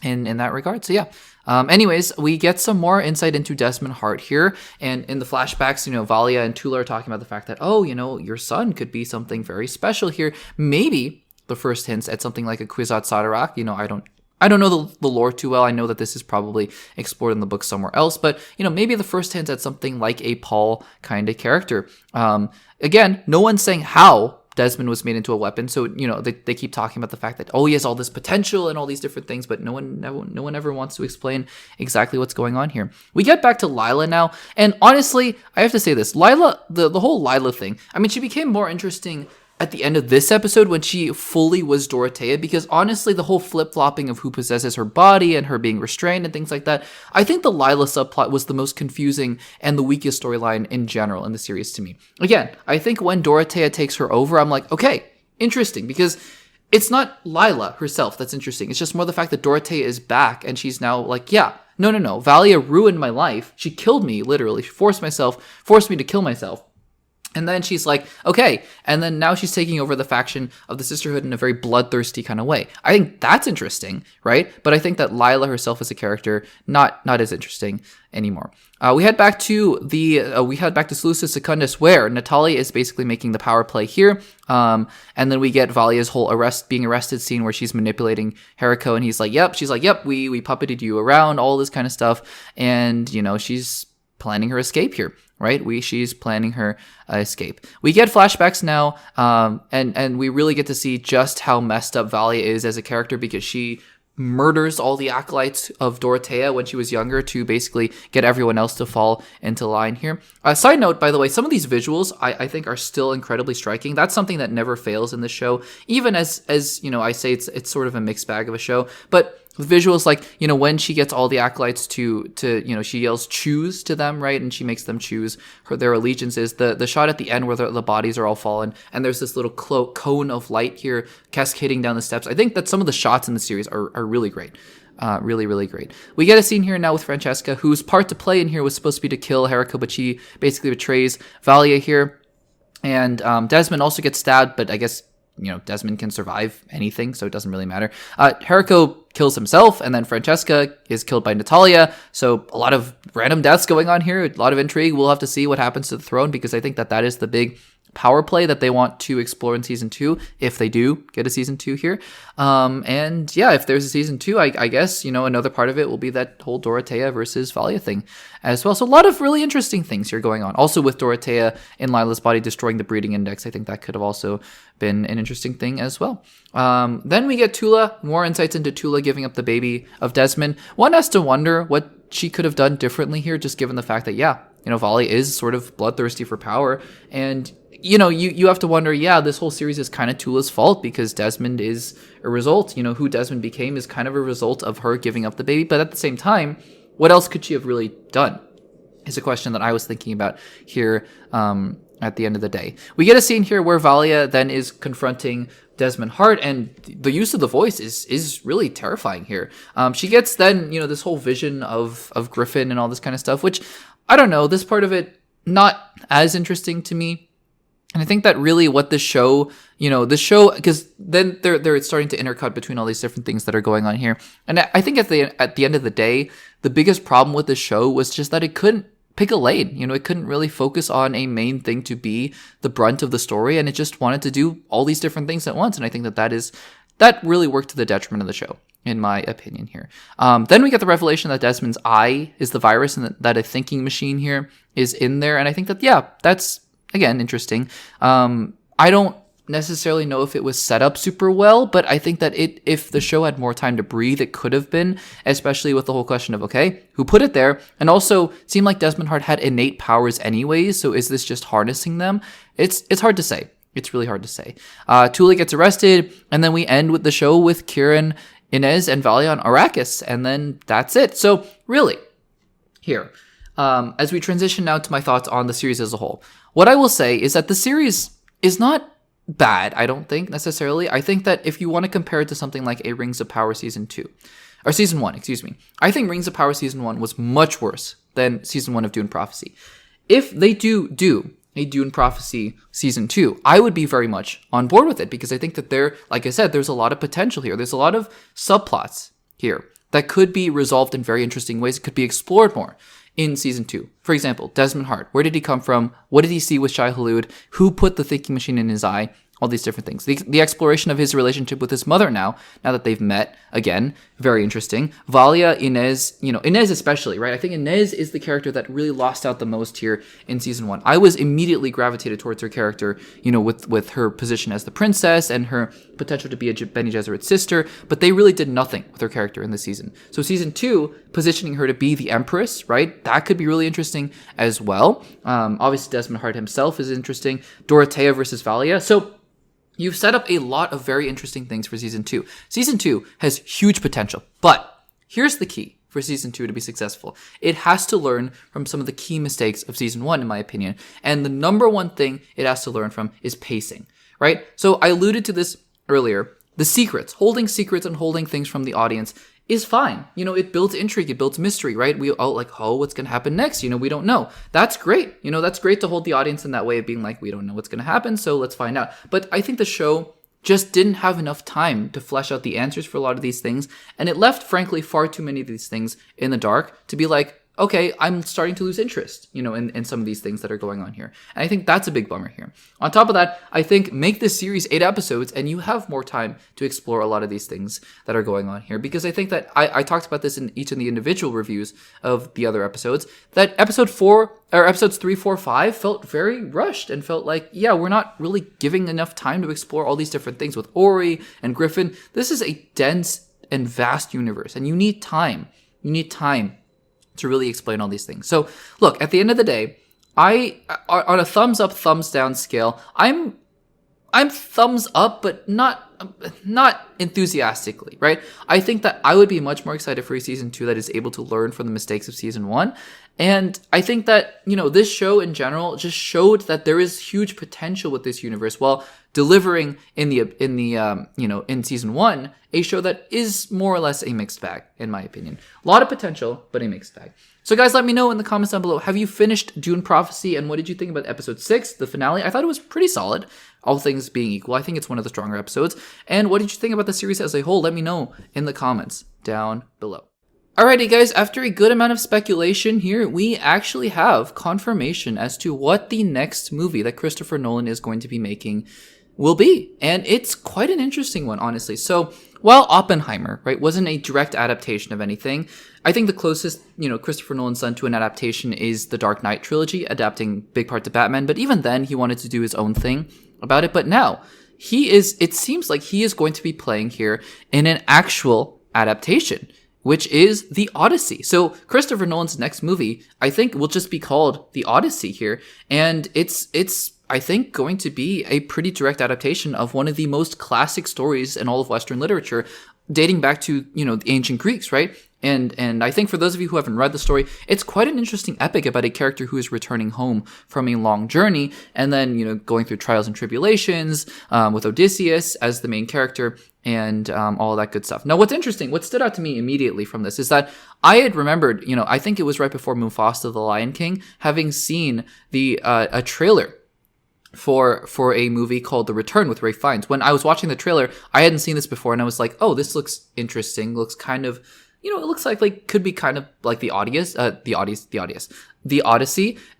In that regard. So yeah. Anyways, we get some more insight into Desmond Hart here. And in the flashbacks, Valia and Tula are talking about the fact that, your son could be something very special here. Maybe the first hints at something like a Kwisatz Haderach. I don't know the lore too well. I know that this is probably explored in the book somewhere else, but maybe the first hints at something like a Paul kind of character. Again, no one's saying how Desmond was made into a weapon, so they keep talking about the fact that he has all this potential and all these different things, but no one ever wants to explain exactly what's going on here. We get back to Lila now, and honestly, I have to say this: Lila, the whole Lila thing. I mean, she became more interesting at the end of this episode when she fully was Dorothea, because honestly, the whole flip-flopping of who possesses her body and her being restrained and things like that, I think the Lila subplot was the most confusing and the weakest storyline in general in the series to me. Again, I think when Dorothea takes her over, I'm like, okay, interesting, because it's not Lila herself that's interesting. It's just more the fact that Dorothea is back and she's now like, yeah, no, Valia ruined my life. She killed me, literally. She forced me to kill myself. And then she's like, okay. And then now she's taking over the faction of the Sisterhood in a very bloodthirsty kind of way. I think that's interesting, right? But I think that Lila herself as a character, not as interesting anymore. We head back to Seleucus Secundus, where Natalia is basically making the power play here. And then we get Valia's whole being arrested scene where she's manipulating Heriko, and she's like, yep, we puppeted you around, all this kind of stuff. And, she's planning her escape here, right? She's planning her escape. We get flashbacks now, and we really get to see just how messed up Valia is as a character, because she murders all the acolytes of Dorothea when she was younger to basically get everyone else to fall into line here. Side note, by the way, some of these visuals I think are still incredibly striking. That's something that never fails in this show, even as I say it's sort of a mixed bag of a show, but the visuals, like, when she gets all the acolytes to she yells choose to them, right? And she makes them choose their allegiances. The shot at the end where the bodies are all fallen, and there's this little cone of light here cascading down the steps. I think that some of the shots in the series are really great. Really, really great. We get a scene here now with Francesca, whose part to play in here was supposed to be to kill Heriko, but she basically betrays Valia here. And Desmond also gets stabbed, but I guess Desmond can survive anything, so it doesn't really matter. Heriko kills himself, and then Francesca is killed by Natalia. So a lot of random deaths going on here, a lot of intrigue. We'll have to see what happens to the throne, because I think that is the big power play that they want to explore in season 2, if they do get a season 2 here. And yeah, if there's a season 2, I guess, another part of it will be that whole Dorothea versus Valia thing as well. So a lot of really interesting things here going on. Also with Dorothea in Lila's body destroying the breeding index, I think that could have also been an interesting thing as well. Then we get Tula, more insights into Tula giving up the baby of Desmond. One has to wonder what she could have done differently here, just given the fact that, Valia is sort of bloodthirsty for power, and you have to wonder, this whole series is kind of Tula's fault, because Desmond is a result. Who Desmond became is kind of a result of her giving up the baby. But at the same time, what else could she have really done is a question that I was thinking about here at the end of the day. We get a scene here where Valia then is confronting Desmond Hart, and the use of the voice is really terrifying here. She gets then, this whole vision of Griffin and all this kind of stuff, which, I don't know, this part of it, not as interesting to me. And I think that really what the show, because then they're starting to intercut between all these different things that are going on here. And I think at the end of the day, the biggest problem with the show was just that it couldn't pick a lane. It couldn't really focus on a main thing to be the brunt of the story, and it just wanted to do all these different things at once. And I think that really worked to the detriment of the show, in my opinion here. Then we get the revelation that Desmond's eye is the virus, and that a thinking machine here is in there. And I think that, yeah, that's, again, interesting. I don't necessarily know if it was set up super well, but I think that if the show had more time to breathe, it could have been, especially with the whole question of, okay, who put it there? And also, it seemed like Desmond Hart had innate powers anyways, so is this just harnessing them? It's hard to say. It's really hard to say. Tula gets arrested, and then we end with the show with Kieran, Inez, and Valia on Arrakis, and then that's it. So, really, here, as we transition now to my thoughts on the series as a whole, what I will say is that the series is not bad, I don't think, necessarily. I think that if you want to compare it to something like a Rings of Power Season 1, excuse me, I think Rings of Power Season 1 was much worse than Season 1 of Dune Prophecy. If they do a Dune Prophecy Season 2, I would be very much on board with it, because I think that like I said, there's a lot of potential here. There's a lot of subplots here that could be resolved in very interesting ways. It could be explored more in Season 2. For example, Desmond Hart. Where did he come from? What did he see with Shai Hulud? Who put the thinking machine in his eye? All these different things. The exploration of his relationship with his mother now that they've met, again, very interesting. Valia, Inez, Inez especially, right? I think Inez is the character that really lost out the most here in Season 1. I was immediately gravitated towards her character, with her position as the princess and her potential to be a Bene Gesserit sister, but they really did nothing with her character in this season. So Season 2, positioning her to be the Empress, right? That could be really interesting as well. Obviously, Desmond Hart himself is interesting. Dorothea versus Valia. So you've set up a lot of very interesting things for Season 2. Season 2 has huge potential, but here's the key for Season 2 to be successful. It has to learn from some of the key mistakes of Season 1, in my opinion, and the number one thing it has to learn from is pacing, right? So I alluded to this earlier. The secrets, holding secrets and holding things from the audience is fine. It builds intrigue, it builds mystery, right? We all like, oh, what's going to happen next? We don't know. That's great. That's great to hold the audience in that way of being like, we don't know what's going to happen, so let's find out. But I think the show just didn't have enough time to flesh out the answers for a lot of these things, and it left, frankly, far too many of these things in the dark to be like, okay, I'm starting to lose interest, in some of these things that are going on here. And I think that's a big bummer here. On top of that, I think make this series 8 episodes and you have more time to explore a lot of these things that are going on here. Because I think that I talked about this in each of the individual reviews of the other episodes, that episodes 3, 4, 5 felt very rushed and felt like, yeah, we're not really giving enough time to explore all these different things with Ori and Griffin. This is a dense and vast universe, and you need time. You need time to really explain all these things. So, look, at the end of the day, on a thumbs up, thumbs down scale, I'm thumbs up, but not enthusiastically, right? I think that I would be much more excited for a Season 2 that is able to learn from the mistakes of Season 1. And I think that, this show in general just showed that there is huge potential with this universe while delivering in Season 1, a show that is more or less a mixed bag, in my opinion. A lot of potential, but a mixed bag. So guys, let me know in the comments down below, have you finished Dune Prophecy, and what did you think about episode 6, the finale? I thought it was pretty solid, all things being equal. I think it's one of the stronger episodes. And what did you think about the series as a whole? Let me know in the comments down below. Alrighty guys, after a good amount of speculation here, we actually have confirmation as to what the next movie that Christopher Nolan is going to be making will be. And it's quite an interesting one, honestly. So while Oppenheimer, right, wasn't a direct adaptation of anything, I think the closest, Christopher Nolan's done to an adaptation is the Dark Knight trilogy, adapting big parts of Batman. But even then, he wanted to do his own thing about it. But now, it seems like he is going to be playing here in an actual adaptation, which is the Odyssey. So Christopher Nolan's next movie, I think, will just be called the Odyssey here. And it's I think, going to be a pretty direct adaptation of one of the most classic stories in all of Western literature, dating back to, the ancient Greeks, right? And I think for those of you who haven't read the story, it's quite an interesting epic about a character who is returning home from a long journey and then, going through trials and tribulations with Odysseus as the main character and all that good stuff. Now, what's interesting, what stood out to me immediately from this is that I had remembered, I think it was right before Mufasa the Lion King, having seen a trailer for a movie called The Return with Ralph Fiennes. When I was watching the trailer, I hadn't seen this before, and I was like, oh, this looks interesting, looks kind of... it looks like could be kind of like the Odyssey.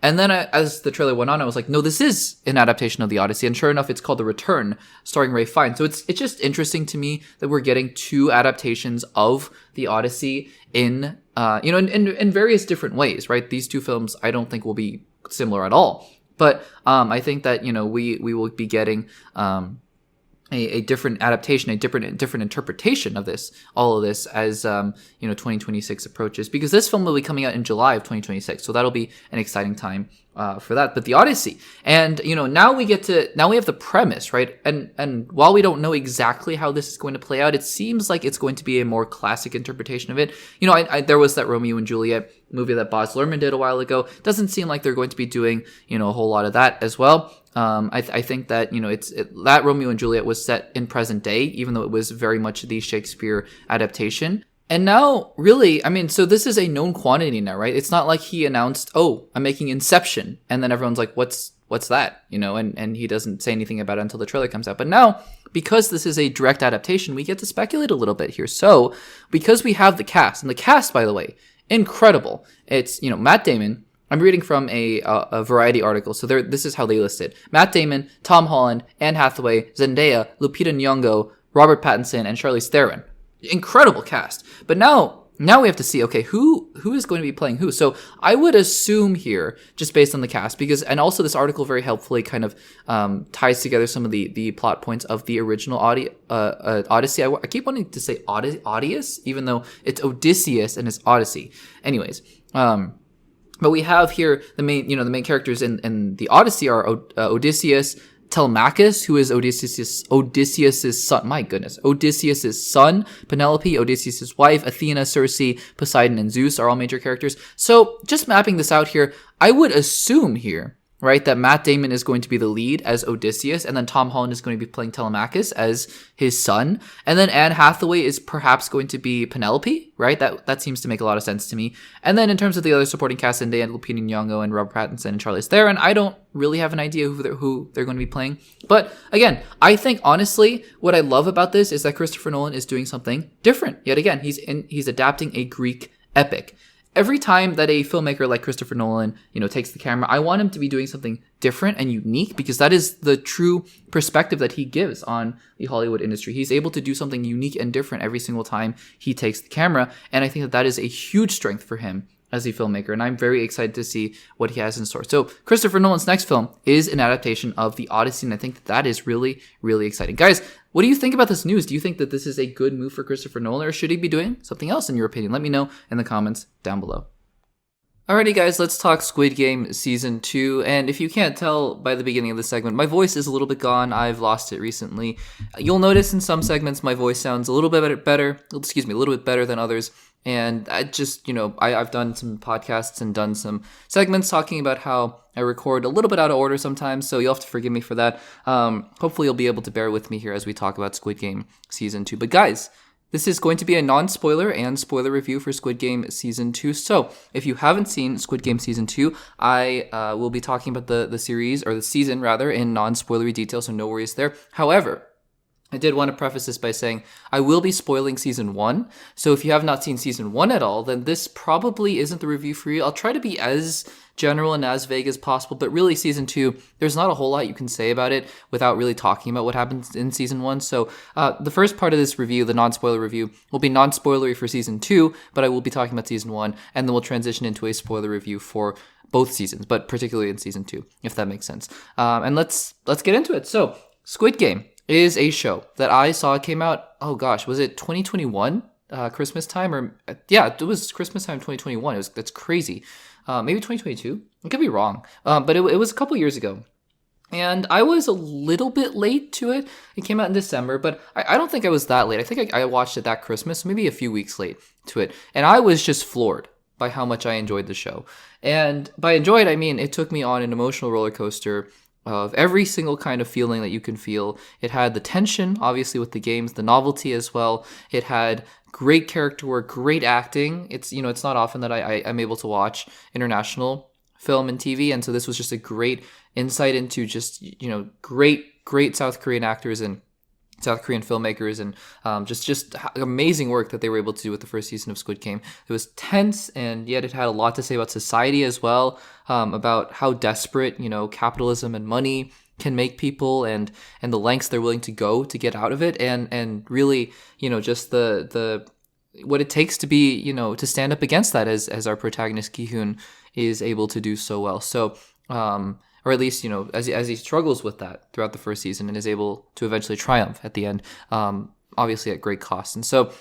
And then as the trailer went on, I was like, no, this is an adaptation of the Odyssey. And sure enough, it's called The Return, starring Ralph Fiennes. So it's just interesting to me that we're getting 2 adaptations of the Odyssey in various different ways, right? These 2 films I don't think will be similar at all. But I think that, we will be getting a different adaptation, a different interpretation of all of this as 2026 approaches, because this film will be coming out in July of 2026, so that'll be an exciting time for that. But the Odyssey, and now we have the premise, right? And while we don't know exactly how this is going to play out, it seems like it's going to be a more classic interpretation of it. There was that Romeo and Juliet movie that Baz Luhrmann did a while ago. Doesn't seem like they're going to be doing a whole lot of that as well. I think that that Romeo and Juliet was set in present day, even though it was very much the Shakespeare adaptation. And now, really, so this is a known quantity now, right? It's not like he announced, oh, I'm making Inception, and then everyone's like, what's that? And he doesn't say anything about it until the trailer comes out. But now, because this is a direct adaptation, we get to speculate a little bit here. So, because we have the cast, and the cast, by the way, incredible. It's, Matt Damon. I'm reading from a Variety article, so this is how they listed: Matt Damon, Tom Holland, Anne Hathaway, Zendaya, Lupita Nyong'o, Robert Pattinson, and Charlize Theron. Incredible cast. But now we have to see, okay, who is going to be playing who? So I would assume here, just based on the cast, and also this article very helpfully kind of ties together some of the plot points of the original Odyssey. I keep wanting to say Odysseus, even though it's Odysseus and it's Odyssey. Anyways, but we have here the main characters in the Odyssey are Odysseus, Telemachus, who is Odysseus's son. My goodness, Odysseus's son, Penelope, Odysseus's wife, Athena, Circe, Poseidon, and Zeus are all major characters. So just mapping this out here, I would assume here, right, that Matt Damon is going to be the lead as Odysseus, and then Tom Holland is going to be playing Telemachus as his son, and then Anne Hathaway is perhaps going to be Penelope, right? That seems to make a lot of sense to me. And then in terms of the other supporting cast, Zendaya, Lupita Nyong'o, and Robert Pattinson and Charlize Theron, I don't really have an idea who they're going to be playing. But again, I think honestly, what I love about this is that Christopher Nolan is doing something different. Yet again, he's adapting a Greek epic. Every time that a filmmaker like Christopher Nolan, takes the camera, I want him to be doing something different and unique, because that is the true perspective that he gives on the Hollywood industry. He's able to do something unique and different every single time he takes the camera, and I think that is a huge strength for him as a filmmaker, and I'm very excited to see what he has in store. So Christopher Nolan's next film is an adaptation of the Odyssey, and I think that is really, really exciting. Guys, what do you think about this news? Do you think that this is a good move for Christopher Nolan, or should he be doing something else in your opinion? Let me know in the comments down below. Alrighty guys, let's talk Squid Game Season 2, and if you can't tell by the beginning of the segment, my voice is a little bit gone. I've lost it recently. You'll notice in some segments my voice sounds a little bit better than others, and I just, I've done some podcasts and done some segments talking about how I record a little bit out of order sometimes, so you'll have to forgive me for that. Hopefully you'll be able to bear with me here as we talk about Squid Game Season 2. But guys, this is going to be a non-spoiler and spoiler review for Squid Game Season 2. So, if you haven't seen Squid Game Season 2, I will be talking about the series, or the season rather, in non-spoilery detail, so no worries there. However, I did want to preface this by saying I will be spoiling Season 1. So if you have not seen Season 1 at all, then this probably isn't the review for you. I'll try to be as general and as vague as possible, but really Season 2, there's not a whole lot you can say about it without really talking about what happens in Season 1. So the first part of this review, the non-spoiler review, will be non-spoilery for Season 2, but I will be talking about Season 1, and then we'll transition into a spoiler review for both seasons, but particularly in Season 2, if that makes sense. And let's get into it. So, Squid Game is a show that I saw came out, oh gosh, was it 2021? Christmas time? Or yeah, it was Christmas time 2021. That's crazy. Maybe 2022? I could be wrong. But it was a couple years ago. And I was a little bit late to it. It came out in December, but I don't think I was that late. I think I watched it that Christmas, maybe a few weeks late to it. And I was just floored by how much I enjoyed the show. And by enjoyed, I mean it took me on an emotional roller coaster of every single kind of feeling that you can feel. It had the tension, obviously, with the games, the novelty as well. It had great character work, great acting. It's not often that I'm able to watch international film and TV, and so this was just a great insight into just great South Korean actors and South Korean filmmakers, and just amazing work that they were able to do with the first season of Squid Game. It was tense, and yet it had a lot to say about society as well, about how desperate capitalism and money can make people, and the lengths they're willing to go to get out of it, and really just the what it takes to be to stand up against that, as our protagonist Gi-hoon is able to do so well. So or at least as he struggles with that throughout the first season and is able to eventually triumph at the end, obviously at great cost. And so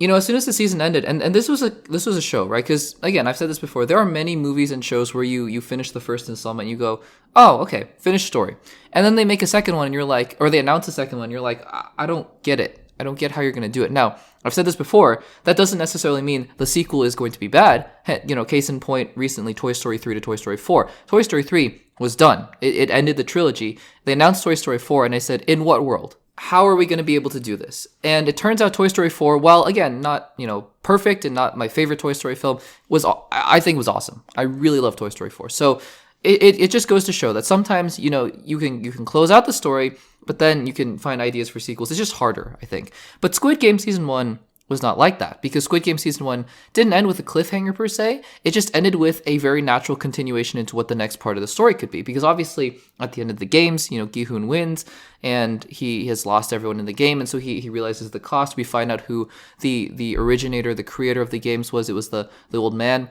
as soon as the season ended, and this was a show, right? Because again, I've said this before, there are many movies and shows where you finish the first installment and you go, oh, okay, finished story, and then they make a second one and you're like, or they announce a second one and you're like, I don't get it. I don't get how you're going to do it. Now, I've said this before, that doesn't necessarily mean the sequel is going to be bad. Case in point, recently, Toy Story 3 to Toy Story 4. Toy Story 3 was done. It ended the trilogy. They announced Toy Story 4, and I said, in what world? How are we going to be able to do this? And it turns out Toy Story 4, while, again, not, perfect and not my favorite Toy Story film, I think was awesome. I really love Toy Story 4. So it just goes to show that sometimes, you can close out the story, but then you can find ideas for sequels. It's just harder, I think. But Squid Game Season 1 was not like that, because Squid Game Season 1 didn't end with a cliffhanger per se. It just ended with a very natural continuation into what the next part of the story could be. Because obviously, at the end of the games, Gi-hoon wins, and he has lost everyone in the game, and so he realizes the cost. We find out who the originator, the creator of the games was. It was the old man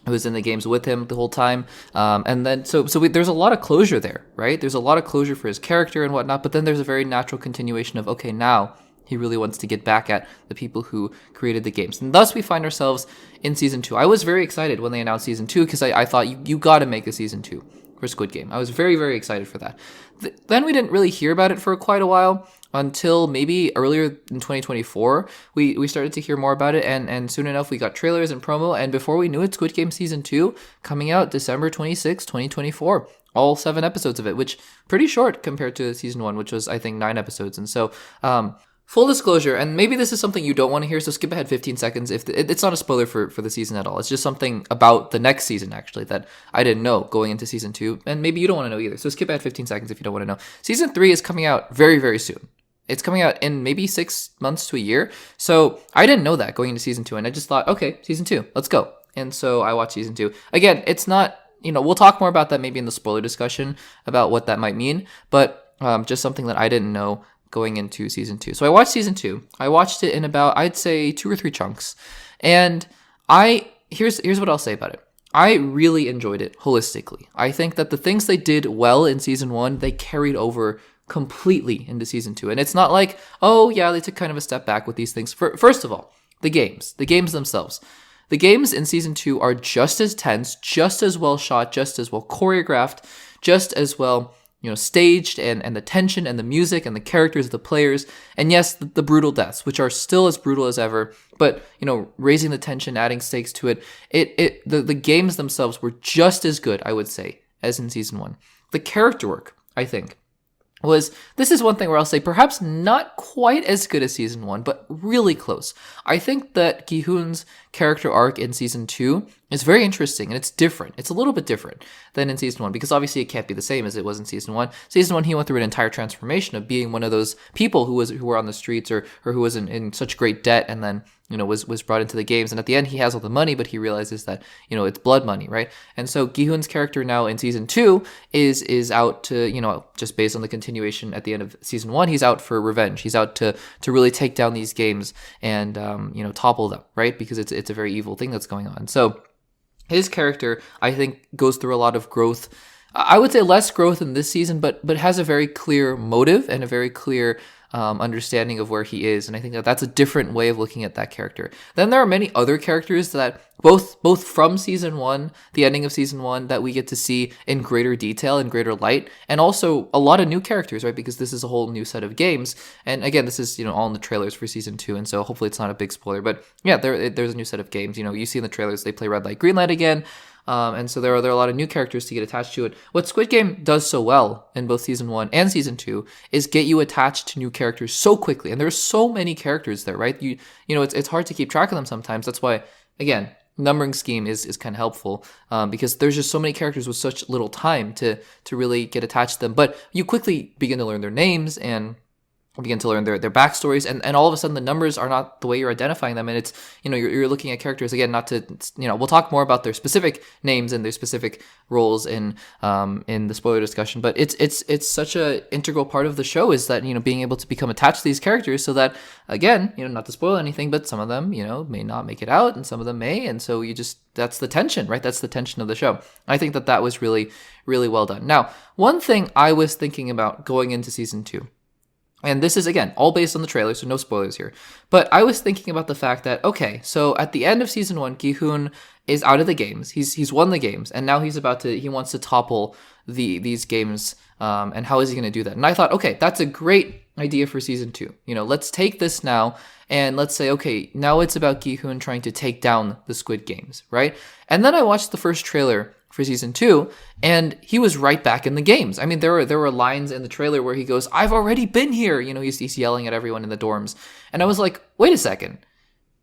who was in the games with him the whole time. And then, there's a lot of closure there, right? There's a lot of closure for his character and whatnot, but then there's a very natural continuation of, okay, now he really wants to get back at the people who created the games. And thus we find ourselves in Season 2. I was very excited when they announced Season 2, because I thought you got to make a Season 2 for Squid Game. I was very, very excited for that. Then we didn't really hear about it for quite a while, until maybe earlier in 2024, we started to hear more about it, and soon enough we got trailers and promo, and before we knew it, Squid Game Season 2 coming out December 26, 2024. All 7 episodes of it, which pretty short compared to Season 1, which was, I think, 9 episodes. And so, full disclosure, and maybe this is something you don't want to hear, so skip ahead 15 seconds. It's not a spoiler for the season at all. It's just something about the next season, actually, that I didn't know going into Season 2, and maybe you don't want to know either. So skip ahead 15 seconds if you don't want to know. Season 3 is coming out very, very soon. It's coming out in maybe 6 months to a year. So I didn't know that going into Season 2, and I just thought, okay, Season 2, let's go. And so I watched Season 2. Again, it's not, we'll talk more about that maybe in the spoiler discussion about what that might mean, but just something that I didn't know going into Season 2. So I watched Season 2. I watched it in about, I'd say, 2 or 3 chunks. And here's what I'll say about it. I really enjoyed it holistically. I think that the things they did well in Season 1, they carried over completely into Season 2. And it's not like, oh yeah, they took kind of a step back with these things. First of all, the games themselves. The games in Season 2 are just as tense, just as well shot, just as well choreographed, just as well staged, and the tension and the music and the characters of the players, and yes, the brutal deaths, which are still as brutal as ever, but raising the tension, adding stakes to it. The games themselves were just as good, I would say, as in Season 1. The character work, I think, this is one thing where I'll say perhaps not quite as good as Season 1, but really close. I think that Gi-hoon's character arc in Season 2 is very interesting, and it's different. It's a little bit different than in Season 1, because obviously it can't be the same as it was in Season 1. Season 1, he went through an entire transformation of being one of those people who were on the streets, or who was in such great debt, and then was brought into the games, and at the end he has all the money, but he realizes that it's blood money, right? And so Gi-hoon's character now in Season 2 is out to just based on the continuation at the end of Season 1, he's out for revenge. He's out to really take down these games and topple them, right? Because it's a very evil thing that's going on. So his character, I think, goes through a lot of growth. I would say less growth in this season, but has a very clear motive and a very clear understanding of where he is, and I think that that's a different way of looking at that character. Then there are many other characters that both from season 1, the ending of season 1, that we get to see in greater detail and greater light, and also a lot of new characters, right? Because this is a whole new set of games, and again, this is all in the trailers for season 2, and so hopefully it's not a big spoiler. But yeah, there's a new set of games. You see in the trailers they play red light, green light again. And so there are a lot of new characters to get attached to it. What Squid Game does so well in both season 1 and season 2 is get you attached to new characters so quickly. And there's so many characters there, right? It's hard to keep track of them sometimes. That's why, again, numbering scheme is kind of helpful, because there's just so many characters with such little time to really get attached to them. But you quickly begin to learn their names and begin to learn their backstories, and all of a sudden the numbers are not the way you're identifying them, and it's you're looking at characters, again, not to we'll talk more about their specific names and their specific roles in the spoiler discussion, but it's such a integral part of the show, is that being able to become attached to these characters, so that, again, not to spoil anything, but some of them may not make it out and some of them may, and so that's the tension, right? That's the tension of the show. I think that was really, really well done. Now, one thing I was thinking about going into season 2, and this is, again, all based on the trailer, so no spoilers here. But I was thinking about the fact that, okay, so at the end of season 1, Gi-hoon is out of the games. He's won the games, and now he wants to topple these games, and how is he going to do that? And I thought, okay, that's a great idea for season 2. Let's take this now, and let's say, okay, now it's about Gi-hoon trying to take down the Squid Games, right? And then I watched the first trailer for season 2, and he was right back in the games. I mean, there were lines in the trailer where he goes, "I've already been here." He's yelling at everyone in the dorms, and I was like, wait a second,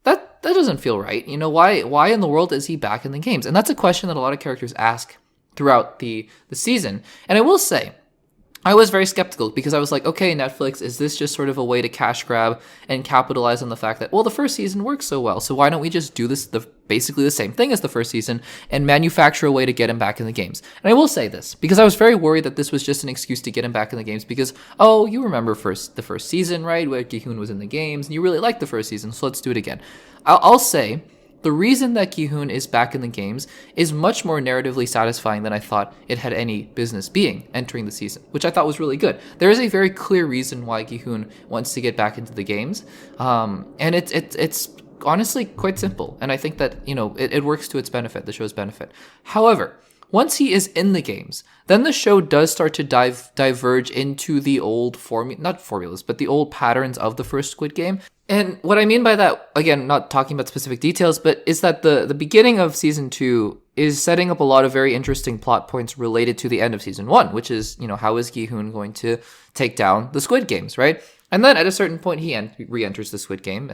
that doesn't feel right. Why in the world is he back in the games? And that's a question that a lot of characters ask throughout the season. And I will say, I was very skeptical, because I was like, okay, Netflix, is this just sort of a way to cash grab and capitalize on the fact that, well, the first season worked so well, so why don't we just do this, basically the same thing as the first season, and manufacture a way to get him back in the games? And I will say this, because I was very worried that this was just an excuse to get him back in the games, because, oh, you remember the first season, right, where Gi-hoon was in the games, and you really liked the first season, so let's do it again. I'll say, the reason that Gi-hoon is back in the games is much more narratively satisfying than I thought it had any business being entering the season, which I thought was really good. There is a very clear reason why Gi-hoon wants to get back into the games, and it's honestly quite simple, and I think that it works to its benefit, the show's benefit. However, once he is in the games, then the show does start to diverge into the old not formulas, but the old patterns of the first Squid Game. And what I mean by that, again, not talking about specific details, but is that the beginning of season 2 is setting up a lot of very interesting plot points related to the end of season 1, which is, how is Gi-hoon going to take down the Squid Games, right? And then at a certain point, he re-enters the Squid Game,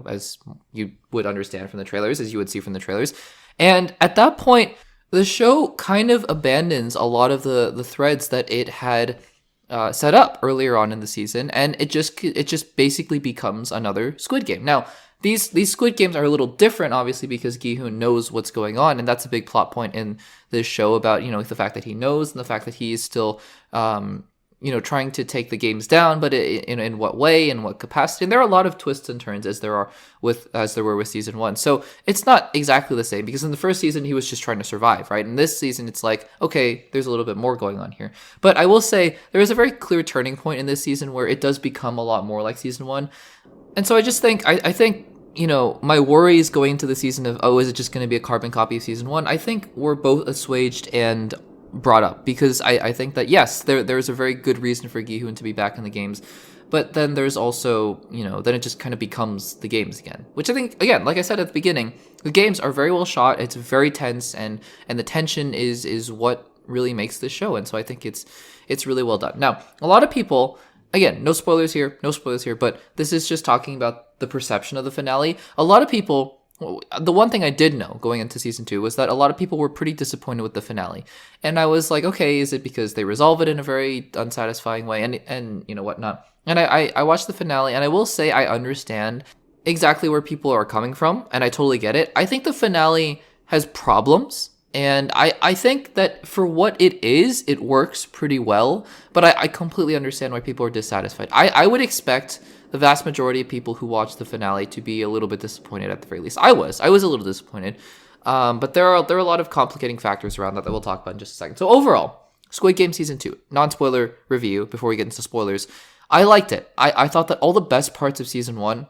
as you would understand from the trailers, as you would see from the trailers. And at that point, the show kind of abandons a lot of the threads that it had set up earlier on in the season, and it just basically becomes another Squid Game. Now, these Squid Games are a little different, obviously, because Gi-hoon knows what's going on, and that's a big plot point in this show about the fact that he knows, and the fact that he is still trying to take the games down, but in what way, in what capacity. And there are a lot of twists and turns as there were with season 1. So it's not exactly the same, because in the first season he was just trying to survive, right? In this season it's like, okay, there's a little bit more going on here. But I will say there is a very clear turning point in this season where it does become a lot more like season 1. And so I just think I think my worries going into the season of, oh, is it just going to be a carbon copy of season 1? I think we're both assuaged and brought up, because I think that, yes, there's a very good reason for Gi-hoon to be back in the games, but then there's also, then it just kind of becomes the games again, which I think, again, like I said at the beginning, the games are very well shot, it's very tense, and the tension is what really makes this show, and so I think it's really well done. Now, a lot of people, again, no spoilers here, but this is just talking about the perception of the finale. A lot of people, the one thing I did know going into season 2 was that a lot of people were pretty disappointed with the finale. And I was like, okay, is it because they resolve it in a very unsatisfying way and whatnot? And I watched the finale, and I will say I understand exactly where people are coming from, and I totally get it. I think the finale has problems, and I think that for what it is, it works pretty well, but I completely understand why people are dissatisfied. I would expect the vast majority of people who watch the finale to be a little bit disappointed at the very least. I was a little disappointed. But there are a lot of complicating factors around that we'll talk about in just a second. So overall, Squid Game Season 2, non-spoiler review before we get into spoilers. I liked it. I thought that all the best parts of season 1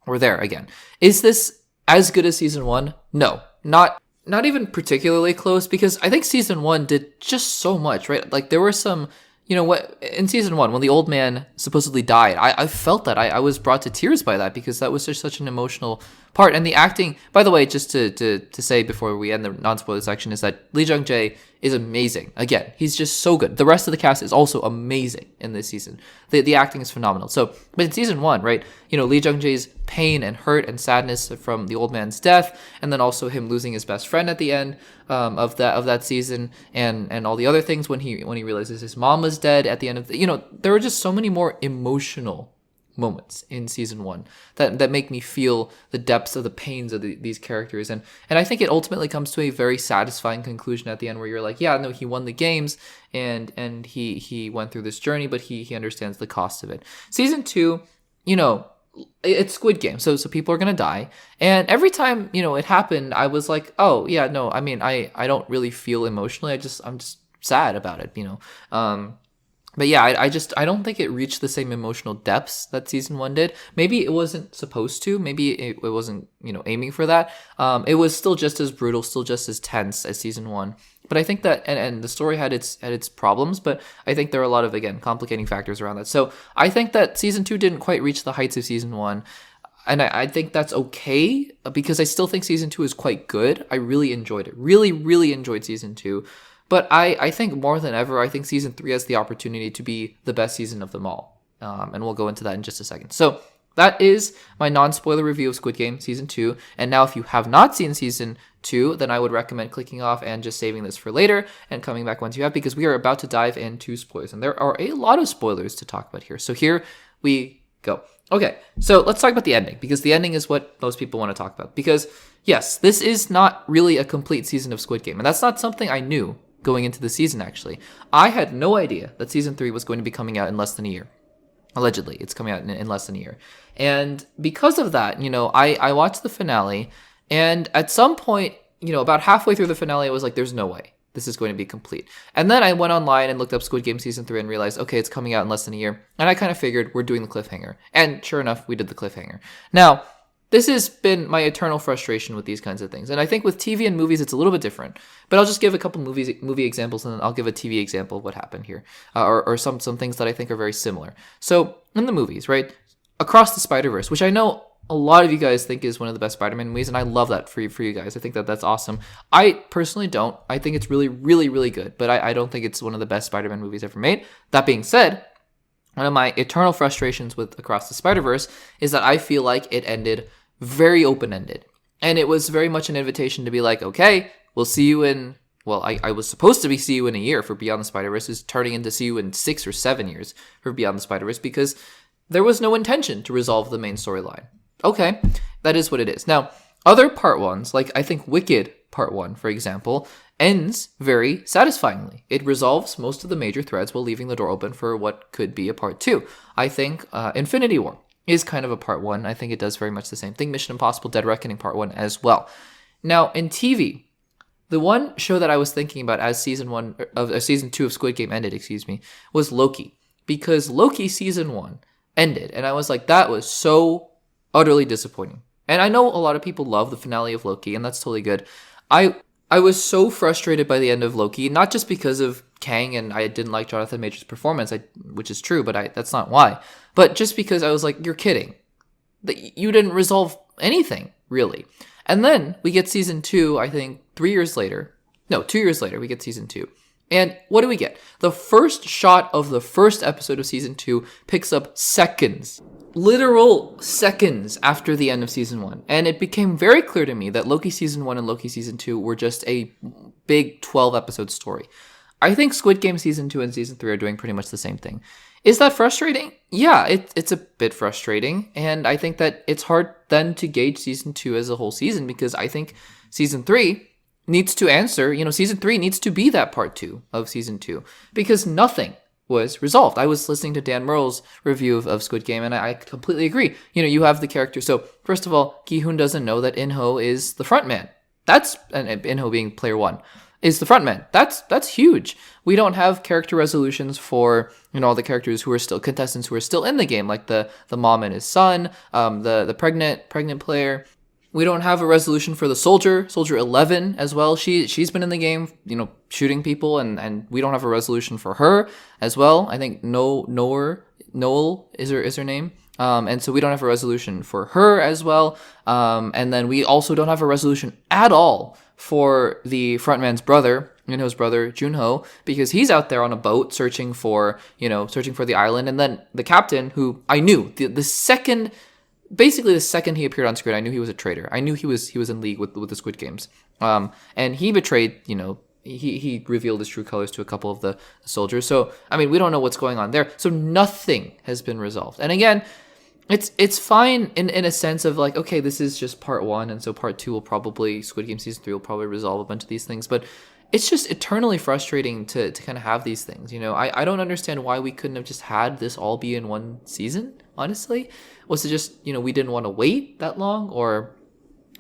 were there again. Is this as good as season 1? No, not even particularly close, because I think season 1 did just so much, right? Like, there were some, what in season 1 when the old man supposedly died, I felt that I was brought to tears by that, because that was just such an emotional part. And the acting, by the way, just to say before we end the non-spoiler section, is that Lee Jung-jae is amazing. Again, he's just so good. The rest of the cast is also amazing in this season. The acting is phenomenal. So, but in season 1, right, Lee Jung-jae's pain and hurt and sadness from the old man's death, and then also him losing his best friend at the end of that season, and all the other things when he realizes his mom was dead at the end of there were just so many more emotional moments in season 1 that make me feel the depths of the pains of these characters, and I think it ultimately comes to a very satisfying conclusion at the end, where you're like, yeah, no, he won the games, and he went through this journey, but he understands the cost of it. Season 2, it's Squid Game, so people are gonna die, and every time it happened, I was like, oh yeah, no, I mean, I don't really feel emotionally, I'm just sad about it, But yeah, I don't think it reached the same emotional depths that season 1 did. Maybe it wasn't supposed to. Maybe it wasn't, aiming for that. It was still just as brutal, still just as tense as season 1. But I think that, and the story had its problems, but I think there are a lot of, again, complicating factors around that. So I think that season 2 didn't quite reach the heights of season 1. And I think that's okay, because I still think season 2 is quite good. I really enjoyed it. Really, really enjoyed season 2. But I think more than ever, I think season 3 has the opportunity to be the best season of them all. And we'll go into that in just a second. So that is my non-spoiler review of Squid Game Season 2. And now if you have not seen Season 2, then I would recommend clicking off and just saving this for later and coming back once you have, because we are about to dive into spoilers. And there are a lot of spoilers to talk about here. So here we go. Okay, so let's talk about the ending, because the ending is what most people want to talk about. Because, yes, this is not really a complete season of Squid Game. And that's not something I knew going into the season, actually. I had no idea that season 3 was going to be coming out in less than a year. Allegedly, it's coming out in less than a year. And because of that, I watched the finale, and at some point, about halfway through the finale, I was like, there's no way this is going to be complete. And then I went online and looked up Squid Game Season 3 and realized, okay, it's coming out in less than a year. And I kind of figured we're doing the cliffhanger. And sure enough, we did the cliffhanger. Now, this has been my eternal frustration with these kinds of things. And I think with TV and movies, it's a little bit different. But I'll just give a couple movie examples, and then I'll give a TV example of what happened here. Or some things that I think are very similar. So, in the movies, right? Across the Spider-Verse, which I know a lot of you guys think is one of the best Spider-Man movies, and I love that for you guys. I think that's awesome. I personally don't. I think it's really, really, really good. But I don't think it's one of the best Spider-Man movies ever made. That being said, one of my eternal frustrations with Across the Spider-Verse is that I feel like it ended very open-ended. And it was very much an invitation to be like, okay, we'll see you in, well, I was supposed to be see you in a year for Beyond the Spider-Verse, is turning into see you in 6 or 7 years for Beyond the Spider-Verse, because there was no intention to resolve the main storyline. Okay, that is what it is. Now, other part ones, like I think Wicked Part 1, for example, ends very satisfyingly. It resolves most of the major threads while leaving the door open for what could be a Part 2. I think Infinity War is kind of a Part 1. I think it does very much the same thing. Mission Impossible Dead Reckoning Part 1 as well. Now, in TV, the one show that I was thinking about as season 2 of Squid Game ended, was Loki. Because Loki season 1 ended, and I was like, that was so utterly disappointing. And I know a lot of people love the finale of Loki, and that's totally good. I was so frustrated by the end of Loki, not just because of Kang and I didn't like Jonathan Majors' performance, which is true, but that's not why. But just because I was like, you're kidding. You didn't resolve anything, really. And then we get season 2, I think 2 years later, we get season 2. And what do we get? The first shot of the first episode of season 2 picks up seconds, literal seconds after the end of season 1. And it became very clear to me that Loki season 1 and Loki season 2 were just a big 12-episode story. I think Squid Game season 2 and season 3 are doing pretty much the same thing. Is that frustrating? Yeah, it's a bit frustrating. And I think that it's hard then to gauge season 2 as a whole season, because I think season 3 needs to answer, season 3 needs to be that part 2 of season 2, because nothing was resolved. I was listening to Dan Murrell's review of Squid Game, and I completely agree. You have the character. So first of all, Gi-hoon doesn't know that In-ho is the front man. That's, and In-ho being player 1. is the frontman. That's huge. We don't have character resolutions for, all the characters who are still contestants who are still in the game, like the mom and his son, the pregnant player. We don't have a resolution for the soldier 11 as well. She's been in the game, shooting people, and we don't have a resolution for her as well. I think Noel is her name. And so we don't have a resolution for her as well. And then we also don't have a resolution at all for the frontman's brother, Minho's brother, Junho, because he's out there on a boat searching for the island. And then the captain, who I knew the second he appeared on screen, I knew he was a traitor. I knew he was in league with the Squid Games. And he betrayed, he revealed his true colors to a couple of the soldiers. So, we don't know what's going on there. So nothing has been resolved. And again, it's fine in a sense of like, okay, this is just part 1, and so part 2 Squid Game Season 3 will probably resolve a bunch of these things, but it's just eternally frustrating to kind of have these things, I don't understand why we couldn't have just had this all be in one season, honestly. Was it just, we didn't want to wait that long, or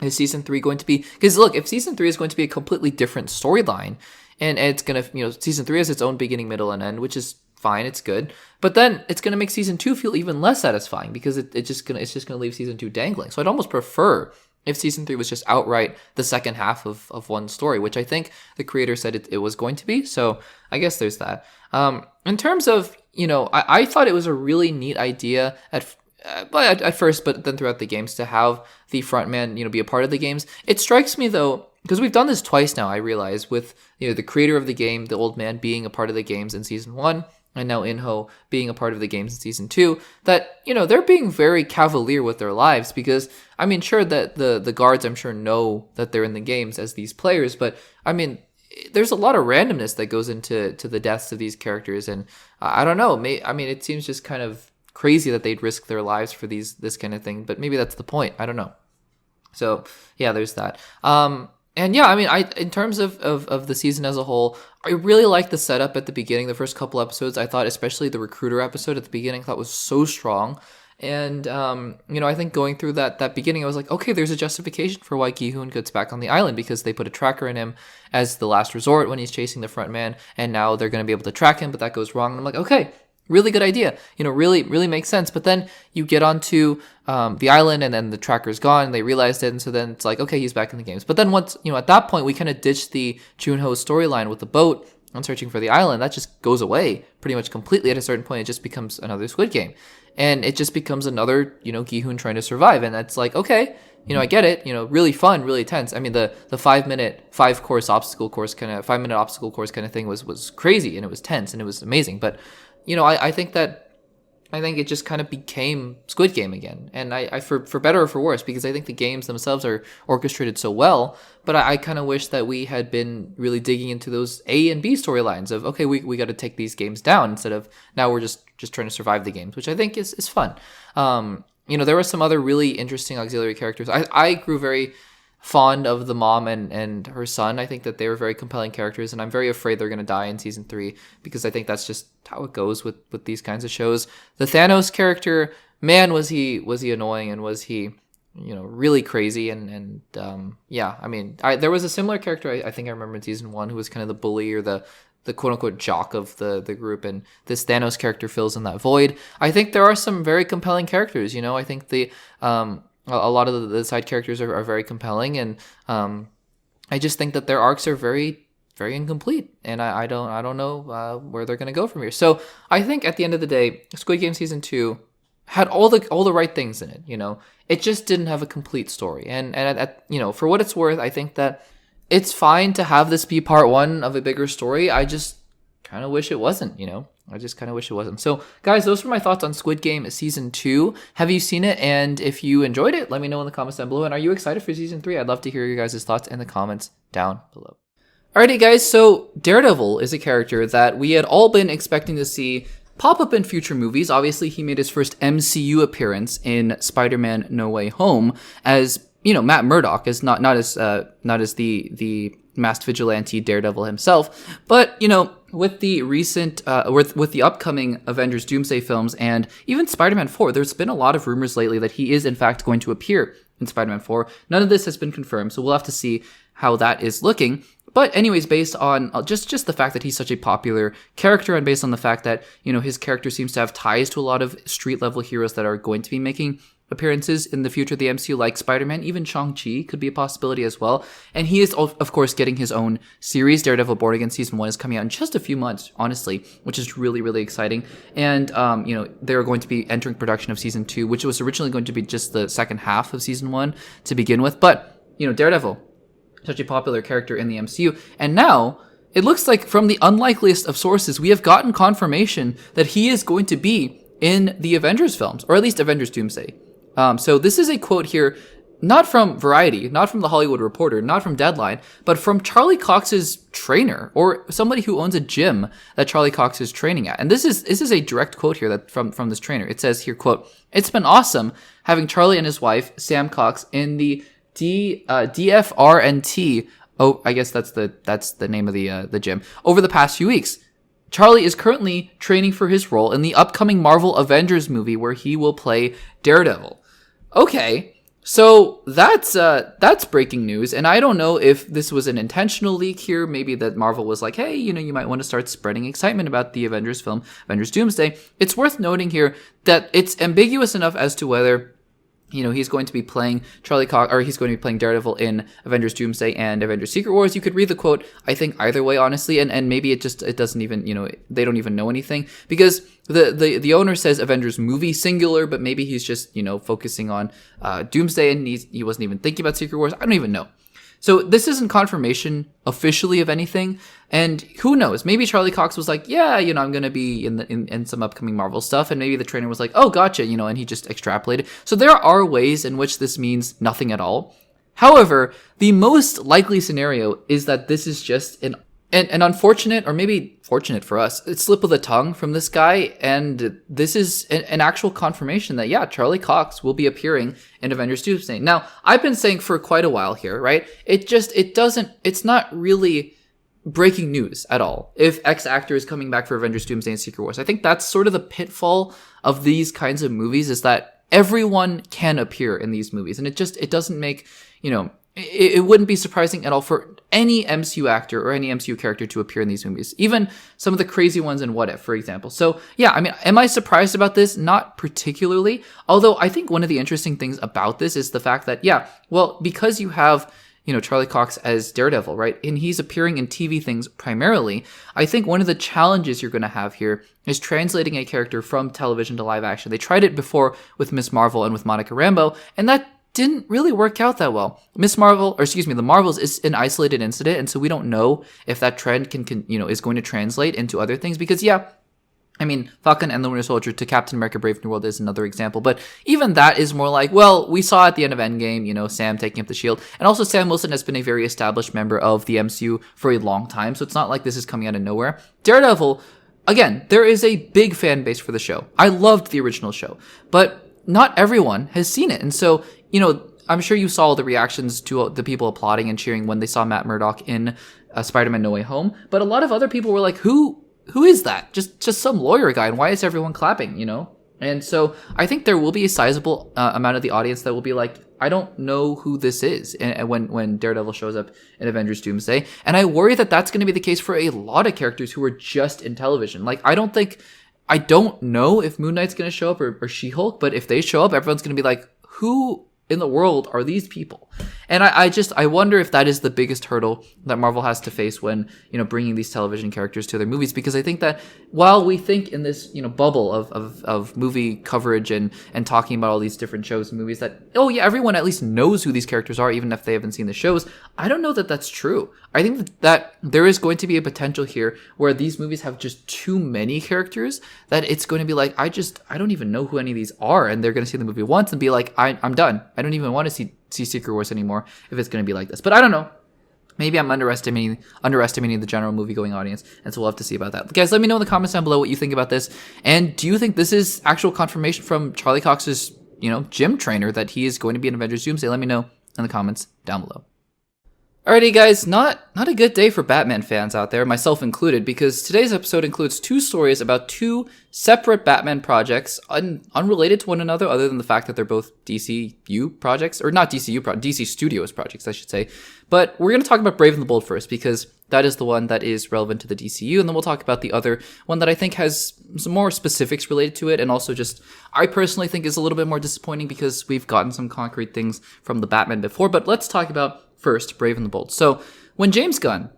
is Season 3 going to be, because look, if Season 3 is going to be a completely different storyline, and it's going to, Season 3 has its own beginning, middle, and end, which is fine, it's good, but then it's going to make Season 2 feel even less satisfying, because it's just going to leave Season 2 dangling. So I'd almost prefer if Season 3 was just outright the second half of one story, which I think the creator said it was going to be. So I guess there's that. In terms of, I thought it was a really neat idea at first, but then throughout the games, to have the frontman, be a part of the games. It strikes me though, because we've done this twice now, I realize, with, the creator of the game, the old man, being a part of the games in Season 1, and now Inho being a part of the games in Season 2, that, they're being very cavalier with their lives, because, sure that the guards, I'm sure, know that they're in the games as these players, but, there's a lot of randomness that goes into the deaths of these characters, and I don't know, it seems just kind of crazy that they'd risk their lives for this kind of thing, but maybe that's the point, I don't know. So, yeah, there's that. And yeah, in terms of the season as a whole, I really liked the setup at the beginning. The first couple episodes, I thought, especially the recruiter episode at the beginning, I thought was so strong. And, I think going through that beginning, I was like, okay, there's a justification for why Gi-hoon gets back on the island, because they put a tracker in him as the last resort when he's chasing the front man, and now they're going to be able to track him, but that goes wrong. And I'm like, okay, really good idea, really makes sense. But then you get onto the island, and then the tracker's gone, and they realized it, and so then it's like, okay, he's back in the games. But then once, at that point, we kind of ditched the Junho storyline with the boat and searching for the island. That just goes away pretty much completely. At a certain point, it just becomes another Squid Game, and it just becomes another, Gi-hoon trying to survive. And that's like, okay, I get it, really fun, really tense. The 5-minute, 5-course obstacle course kind of, 5-minute obstacle course kind of thing was crazy, and it was tense, and it was amazing. But I think it just kind of became Squid Game again. And I for better or for worse, because I think the games themselves are orchestrated so well, but I kind of wish that we had been really digging into those A and B storylines of, okay, we got to take these games down, instead of now we're just trying to survive the games, which I think is fun. There were some other really interesting auxiliary characters. I grew very fond of the mom and her son. I think that they were very compelling characters, and I'm very afraid they're going to die in Season 3, because I think that's just how it goes with these kinds of shows. The Thanos character, man, was he annoying, and was he, really crazy, and there was a similar character I think I remember in Season 1 who was kind of the bully, or the quote-unquote jock of the group, and this Thanos character fills in that void. I think there are some very compelling characters, I think a lot of the side characters are very compelling, and I just think that their arcs are very, very incomplete, and I don't know where they're going to go from here. So I think at the end of the day, Squid Game Season 2 had all the right things in it. It just didn't have a complete story, and for what it's worth, I think that it's fine to have this be part 1 of a bigger story. I just kind of wish it wasn't. I just kind of wish it wasn't. So, guys, those were my thoughts on Squid Game Season 2. Have you seen it? And if you enjoyed it, let me know in the comments down below. And are you excited for Season 3? I'd love to hear your guys' thoughts in the comments down below. Alrighty, guys. So, Daredevil is a character that we had all been expecting to see pop up in future movies. Obviously, he made his first MCU appearance in Spider-Man No Way Home as, Matt Murdock, as not as the masked vigilante Daredevil himself, but with the recent with the upcoming Avengers Doomsday films, and even Spider-Man 4, there's been a lot of rumors lately that he is in fact going to appear in Spider-Man 4. None of this has been confirmed, so we'll have to see how that is looking. But anyways, based on just the fact that he's such a popular character, and based on the fact that, you know, his character seems to have ties to a lot of street level heroes that are going to be making appearances in the future of the MCU, like Spider-Man, even Shang-Chi could be a possibility as well. And he is, of course, getting his own series. Daredevil Born Again Season 1 is coming out in just a few months, honestly, which is really, really exciting. And, you know, they're going to be entering production of Season 2, which was originally going to be just the second half of Season 1 to begin with. But, you know, Daredevil, such a popular character in the MCU. And now, it looks like from the unlikeliest of sources, we have gotten confirmation that he is going to be in the Avengers films, or at least Avengers Doomsday. So this is a quote here, not from Variety, not from The Hollywood Reporter, not from Deadline, but from Charlie Cox's trainer, or somebody who owns a gym that Charlie Cox is training at. And this is a direct quote here that from this trainer. It says here, quote, "It's been awesome having Charlie and his wife, Sam Cox, in the DFRNT." Oh, I guess that's the name of the gym. "Over the past few weeks. Charlie is currently training for his role in the upcoming Marvel Avengers movie where he will play Daredevil." Okay, so that's breaking news, and I don't know if this was an intentional leak here. Maybe that Marvel was like, hey, you know, you might want to start spreading excitement about the Avengers film, Avengers Doomsday. It's worth noting here that it's ambiguous enough as to whether, you know, he's going to be playing Charlie Cox, or he's going to be playing Daredevil in Avengers Doomsday and Avengers Secret Wars. You could read the quote, I think, either way, honestly, and maybe it doesn't even, you know, they don't even know anything, because the owner says Avengers movie singular, but maybe he's just, you know, focusing on Doomsday, and he wasn't even thinking about Secret Wars. I don't even know. So this isn't confirmation officially of anything, and who knows? Maybe Charlie Cox was like, yeah, you know, I'm going to be in some upcoming Marvel stuff, and maybe the trainer was like, oh, gotcha, you know, and he just extrapolated. So there are ways in which this means nothing at all. However, the most likely scenario is that this is just an unfortunate, or maybe fortunate for us, it's slip of the tongue from this guy, and this is an actual confirmation that, yeah, Charlie Cox will be appearing in Avengers Doomsday. Now, I've been saying for quite a while here, right? It's not really breaking news at all if X actor is coming back for Avengers Doomsday and Secret Wars. I think that's sort of the pitfall of these kinds of movies, is that everyone can appear in these movies, and it doesn't make, you know, it wouldn't be surprising at all for any MCU actor or any MCU character to appear in these movies, even some of the crazy ones in What If, for example. So yeah, I mean, am I surprised about this? Not particularly. Although I think one of the interesting things about this is the fact that, yeah, well, because you have, you know, Charlie Cox as Daredevil, right? And he's appearing in TV things primarily. I think one of the challenges you're going to have here is translating a character from television to live action. They tried it before with Miss Marvel and with Monica Rambeau, and that didn't really work out that well. The Marvels is an isolated incident, and so we don't know if that trend can you know, is going to translate into other things, because yeah, I mean, Falcon and the Winter Soldier to Captain America Brave New World is another example, but even that is more like, well, we saw at the end of Endgame, you know, Sam taking up the shield, and also Sam Wilson has been a very established member of the MCU for a long time, so it's not like this is coming out of nowhere. Daredevil, again, there is a big fan base for the show. I loved the original show, but not everyone has seen it, and so, you know, I'm sure you saw the reactions to the people applauding and cheering when they saw Matt Murdock in Spider-Man No Way Home, but a lot of other people were like, who is that? Just some lawyer guy, and why is everyone clapping, you know? And so I think there will be a sizable amount of the audience that will be like, I don't know who this is, and when Daredevil shows up in Avengers Doomsday. And I worry that that's going to be the case for a lot of characters who are just in television. Like, I don't know if Moon Knight's going to show up or She-Hulk, but if they show up, everyone's going to be like, who in the world are these people? And I wonder if that is the biggest hurdle that Marvel has to face when, you know, bringing these television characters to their movies, because I think that while we think in this, you know, bubble of movie coverage and talking about all these different shows and movies that, oh yeah, everyone at least knows who these characters are, even if they haven't seen the shows, I don't know that that's true. I think that there is going to be a potential here where these movies have just too many characters that it's going to be like, I don't even know who any of these are, and they're going to see the movie once and be like, I'm done. I don't even want to see Secret Wars anymore if it's going to be like this. But I don't know. Maybe I'm underestimating the general movie-going audience, and so we'll have to see about that. Guys, let me know in the comments down below what you think about this, and do you think this is actual confirmation from Charlie Cox's, you know, gym trainer that he is going to be in Avengers Doomsday? Let me know in the comments down below. Alrighty guys, not a good day for Batman fans out there, myself included, because today's episode includes two stories about two separate Batman projects, unrelated to one another other than the fact that they're both DCU projects, or not DC Studios projects, I should say. But we're going to talk about Brave and the Bold first, because that is the one that is relevant to the DCU, and then we'll talk about the other one that I think has some more specifics related to it, and also just, I personally think is a little bit more disappointing because we've gotten some concrete things from the Batman before. But let's talk about first, Brave and the Bold. So when James Gunn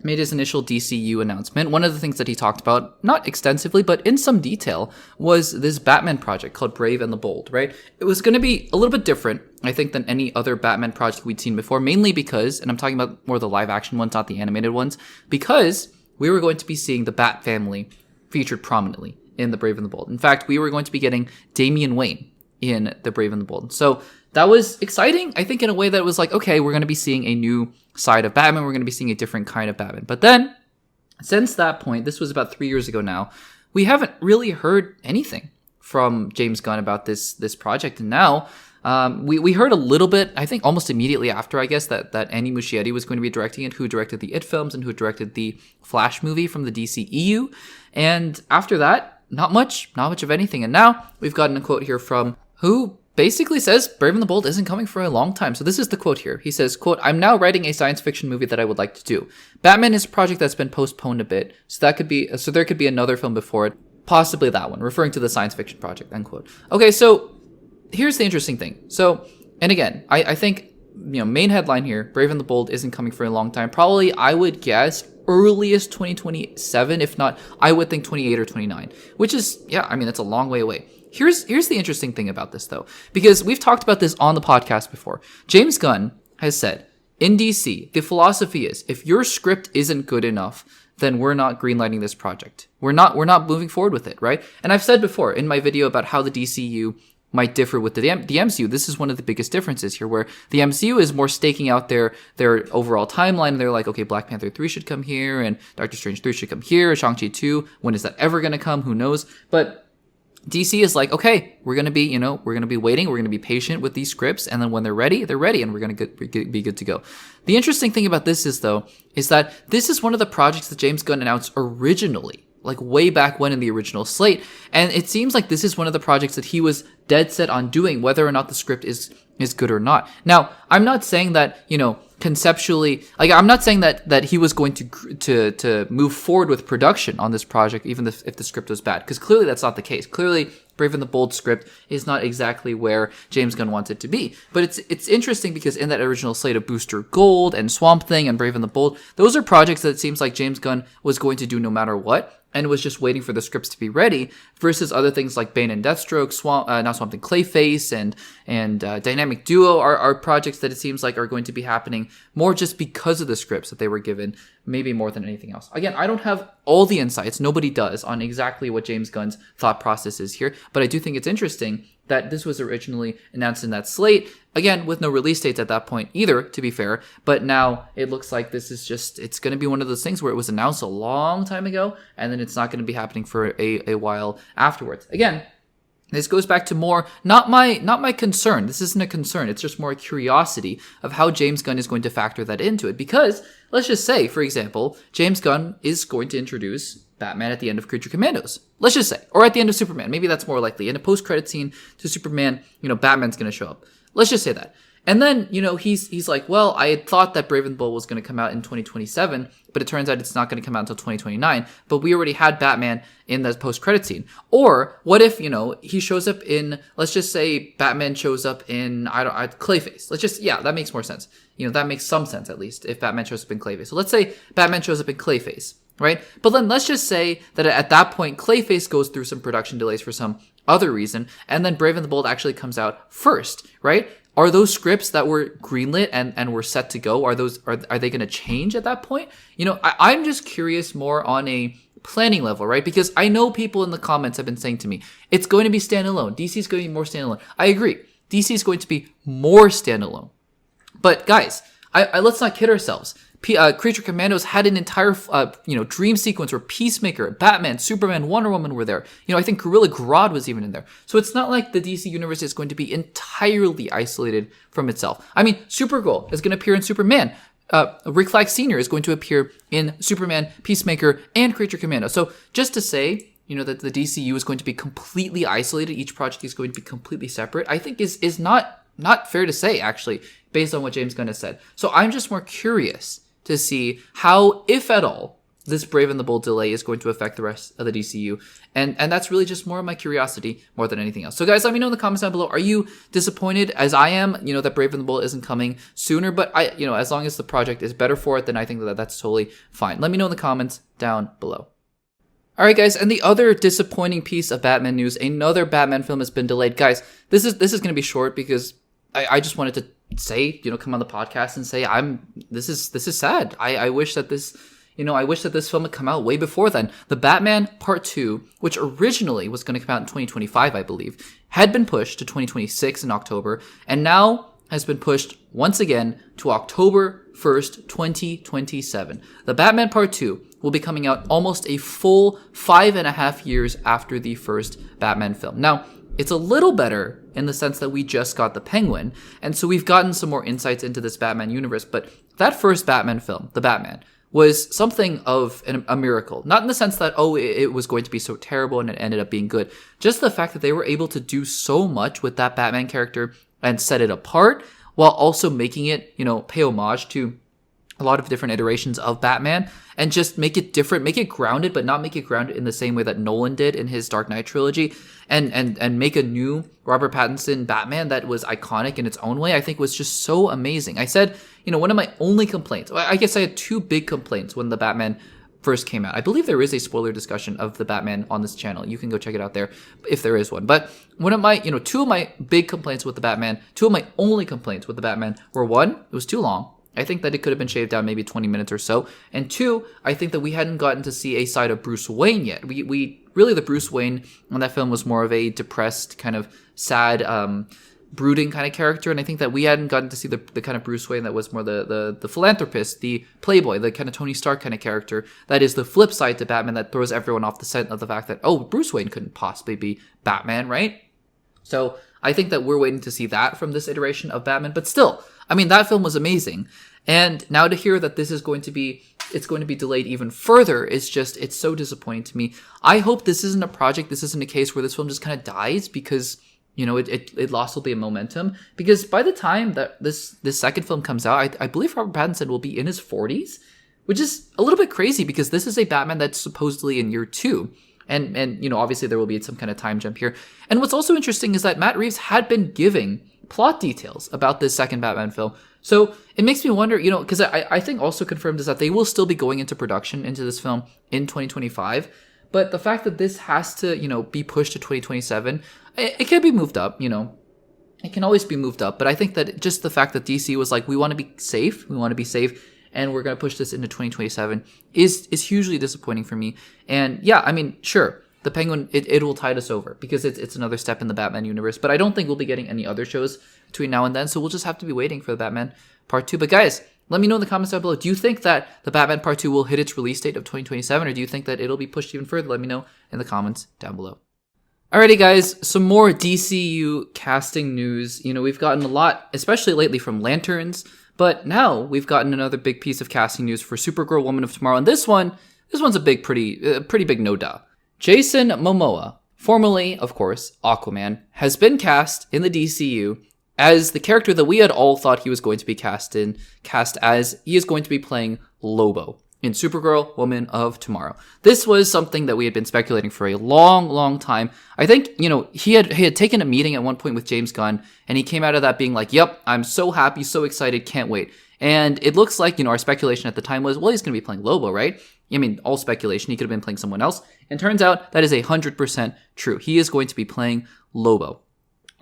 made his initial DCU announcement, one of the things that he talked about, not extensively, but in some detail, was this Batman project called Brave and the Bold, right? It was going to be a little bit different, I think, than any other Batman project we'd seen before, mainly because, and I'm talking about more the live action ones, not the animated ones, because we were going to be seeing the Bat family featured prominently in the Brave and the Bold. In fact, we were going to be getting Damian Wayne in the Brave and the Bold. So that was exciting, I think, in a way that was like, okay, we're going to be seeing a new side of Batman. We're going to be seeing a different kind of Batman. But then, since that point, this was about 3 years ago now, we haven't really heard anything from James Gunn about this project. And now, we heard a little bit, I think almost immediately after, I guess, that Andy Muschietti was going to be directing it, who directed the It films and who directed the Flash movie from the DCEU. And after that, not much of anything. And now, we've gotten a quote here from who basically says Brave and the Bold isn't coming for a long time. So this is the quote here. He says, quote, "I'm now writing a science fiction movie that I would like to do. Batman is a project that's been postponed a bit, so there could be another film before it, possibly that one," referring to the science fiction project, end quote. Okay, so here's the interesting thing. So, and again, I think, main headline here, Brave and the Bold isn't coming for a long time. Probably, I would guess, earliest 2027, if not, I would think 28 or 29, which is, that's a long way away. Here's the interesting thing about this, though, because we've talked about this on the podcast before. James Gunn has said, in DC, the philosophy is, if your script isn't good enough, then we're not greenlighting this project. We're not moving forward with it, right? And I've said before in my video about how the DCU might differ with the MCU. This is one of the biggest differences here, where the MCU is more staking out their overall timeline. They're like, okay, Black Panther 3 should come here, and Doctor Strange 3 should come here, Shang-Chi 2, when is that ever going to come? Who knows? But DC is like, okay, we're going to be, we're going to be waiting. We're going to be patient with these scripts. And then when they're ready, and we're going to be good to go. The interesting thing about this is that this is one of the projects that James Gunn announced originally, like way back when in the original slate. And it seems like this is one of the projects that he was dead set on doing, whether or not the script is good or not. Now, I'm not saying that, conceptually, like, I'm not saying that he was going to move forward with production on this project, even if the script was bad, because clearly that's not the case. Clearly, Brave and the Bold script is not exactly where James Gunn wants it to be. But it's interesting because in that original slate of Booster Gold and Swamp Thing and Brave and the Bold, those are projects that it seems like James Gunn was going to do no matter what, and was just waiting for the scripts to be ready, versus other things like Bane and Deathstroke, Swamp Thing, Clayface, and Dynamic Duo are projects that it seems like are going to be happening more just because of the scripts that they were given, maybe more than anything else. Again, I don't have all the insights, nobody does, on exactly what James Gunn's thought process is here, but I do think it's interesting that this was originally announced in that slate, again, with no release dates at that point either, to be fair, but now it looks like this is just, it's going to be one of those things where it was announced a long time ago, and then it's not going to be happening for a while afterwards. Again, this goes back to more, not my concern. This isn't a concern. It's just more a curiosity of how James Gunn is going to factor that into it. Because, let's just say, for example, James Gunn is going to introduce Batman at the end of Creature Commandos. Let's just say. Or at the end of Superman. Maybe that's more likely. In a post-credit scene to Superman, Batman's going to show up. Let's just say that. And then, he's like, well, I had thought that Brave and the Bold was going to come out in 2027, but it turns out it's not going to come out until 2029. But we already had Batman in the post-credit scene. Or what if, he shows up in, let's just say Batman shows up in, Clayface. That makes more sense. That makes some sense, at least, if Batman shows up in Clayface. So let's say Batman shows up in Clayface, right? But then let's just say that at that point, Clayface goes through some production delays for some other reason, and then Brave and the Bold actually comes out first, right? Are those scripts that were greenlit and were set to go, are they going to change at that point? I'm just curious more on a planning level, right? Because I know people in the comments have been saying to me, it's going to be standalone. DC is going to be more standalone. I agree. DC is going to be more standalone. But guys, let's not kid ourselves. Creature Commandos had an entire, dream sequence where Peacemaker, Batman, Superman, Wonder Woman were there. I think Gorilla Grodd was even in there. So it's not like the DC universe is going to be entirely isolated from itself. I mean, Supergirl is going to appear in Superman. Rick Flag Sr. is going to appear in Superman, Peacemaker, and Creature Commando. So just to say, that the DCU is going to be completely isolated, each project is going to be completely separate, I think is not fair to say, actually, based on what James Gunn has said. So I'm just more curious to see how, if at all, this Brave and the Bold delay is going to affect the rest of the DCU. And that's really just more of my curiosity more than anything else. So guys, let me know in the comments down below. Are you disappointed as I am, that Brave and the Bold isn't coming sooner? But as long as the project is better for it, then I think that's totally fine. Let me know in the comments down below. All right, guys, and the other disappointing piece of Batman news, another Batman film has been delayed. Guys, this is going to be short because I just wanted to say, come on the podcast and say this is sad. I wish that this, I wish that this film had come out way before then. The Batman Part 2, which originally was going to come out in 2025, I believe, had been pushed to 2026 in October, and now has been pushed once again to October 1st, 2027. The Batman Part 2 will be coming out almost a full 5.5 years after the first Batman film. Now, it's a little better in the sense that we just got the Penguin, and so we've gotten some more insights into this Batman universe, but that first Batman film, The Batman, was something of a miracle. Not in the sense that, it was going to be so terrible and it ended up being good. Just the fact that they were able to do so much with that Batman character and set it apart, while also making it, pay homage to a lot of different iterations of Batman, and just make it different, make it grounded, but not make it grounded in the same way that Nolan did in his Dark Knight trilogy, and make a new Robert Pattinson Batman that was iconic in its own way, I think was just so amazing. I said, one of my only complaints, I guess I had two big complaints when the Batman first came out. I believe there is a spoiler discussion of the Batman on this channel. You can go check it out there if there is one. But one of my, two of my big complaints with the Batman, two of my only complaints with the Batman were, one, it was too long. I think that it could have been shaved down maybe 20 minutes or so. And two, I think that we hadn't gotten to see a side of Bruce Wayne yet. We really, the Bruce Wayne on that film was more of a depressed, kind of sad, brooding kind of character. And I think that we hadn't gotten to see the kind of Bruce Wayne that was more the philanthropist, the playboy, the kind of Tony Stark kind of character. That is the flip side to Batman that throws everyone off the scent of the fact that, Bruce Wayne couldn't possibly be Batman, right? So I think that we're waiting to see that from this iteration of Batman. But still, that film was amazing. And now to hear that this is going to be delayed even further is just, it's so disappointing to me. I hope this isn't a project, this isn't a case where this film just kind of dies because, it lost all the momentum. Because by the time that this second film comes out, I believe Robert Pattinson will be in his 40s, which is a little bit crazy because this is a Batman that's supposedly in year 2. And obviously there will be some kind of time jump here. And what's also interesting is that Matt Reeves had been giving plot details about this second Batman film. So it makes me wonder, because I think also confirmed is that they will still be going into production into this film in 2025. But the fact that this has to, be pushed to 2027, it can be moved up, It can always be moved up. But I think that just the fact that DC was like, we want to be safe, and we're going to push this into 2027 is hugely disappointing for me. And yeah, sure, the Penguin, it will tide us over because it's another step in the Batman universe. But I don't think we'll be getting any other shows between now and then. So we'll just have to be waiting for the Batman Part 2. But guys, let me know in the comments down below. Do you think that the Batman Part 2 will hit its release date of 2027? Or do you think that it'll be pushed even further? Let me know in the comments down below. Alrighty guys, some more DCU casting news. We've gotten a lot, especially lately from Lanterns. But now we've gotten another big piece of casting news for Supergirl, Woman of Tomorrow. And this one's a pretty big no-duh. Jason Momoa, formerly, of course, Aquaman, has been cast in the DCU as the character that we had all thought he was going to be cast as. He is going to be playing Lobo in Supergirl, Woman of Tomorrow. This was something that we had been speculating for a long, long time. I think, he had taken a meeting at one point with James Gunn, and he came out of that being like, yep, I'm so happy, so excited, can't wait. And it looks like, our speculation at the time was, well, he's going to be playing Lobo, right? All speculation, he could have been playing someone else. And turns out that is 100% true. He is going to be playing Lobo.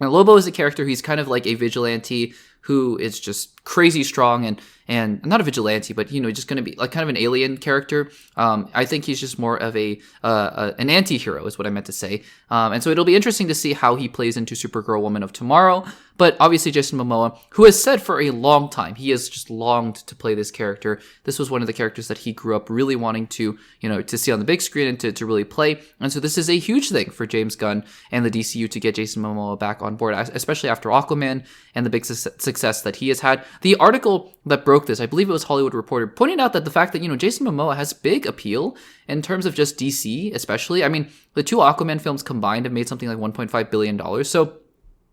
Now, Lobo is a character who's kind of like a vigilante who is just crazy strong and not a vigilante, but, just going to be like kind of an alien character. I think he's just more of an anti-hero is what I meant to say. And so it'll be interesting to see how he plays into Supergirl, Woman of Tomorrow. But obviously Jason Momoa, who has said for a long time, he has just longed to play this character. This was one of the characters that he grew up really wanting to, to see on the big screen and to really play. And so this is a huge thing for James Gunn and the DCU to get Jason Momoa back on board, especially after Aquaman and the big success success that he has had. The article that broke this, I believe it was Hollywood Reporter, pointed out that the fact that, Jason Momoa has big appeal in terms of just DC, especially. I mean, the 2 Aquaman films combined have made something like $1.5 billion. So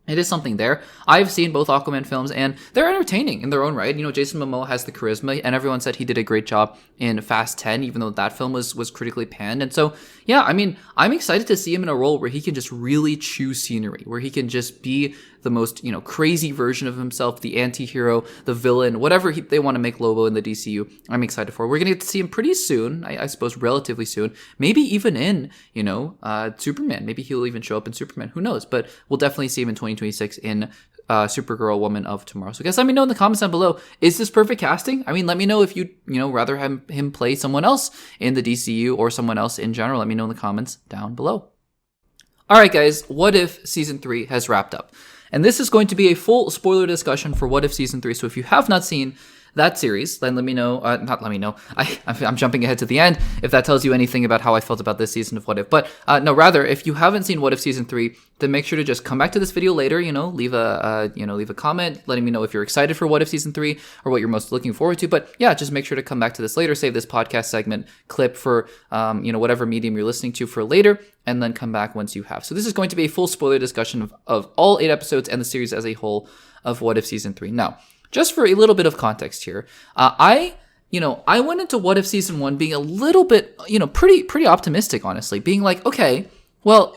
it is something there. I've seen both Aquaman films, and they're entertaining in their own right. Jason Momoa has the charisma, and everyone said he did a great job in Fast 10, even though that film was critically panned. And so, yeah, I mean, I'm excited to see him in a role where he can just really chew scenery, where he can just be the most, crazy version of himself, the anti-hero, the villain, whatever they want to make Lobo in the DCU. I'm excited for. We're going to get to see him pretty soon, I suppose relatively soon, maybe even in, Superman. Maybe he'll even show up in Superman. Who knows? But we'll definitely see him in 2026 in Supergirl, Woman of Tomorrow. So I guess let me know in the comments down below, is this perfect casting? I mean, let me know if you'd, rather have him play someone else in the DCU or someone else in general. Let me know in the comments down below. All right, guys, What If Season 3 has wrapped up. And this is going to be a full spoiler discussion for What If Season 3. So if you have not seen that series, then let me know. Not let me know. I'm jumping ahead to the end if that tells you anything about how I felt about this season of What If. But no, rather, if you haven't seen What If Season 3, then make sure to just come back to this video later, leave a comment letting me know if you're excited for What If Season 3 or what you're most looking forward to. But yeah, just make sure to come back to this later, save this podcast segment clip for, whatever medium you're listening to for later, and then come back once you have. So this is going to be a full spoiler discussion of all 8 episodes and the series as a whole of What If Season 3. Now, just for a little bit of context here, I went into What If Season 1 being a little bit, pretty optimistic, honestly, being like, okay, well,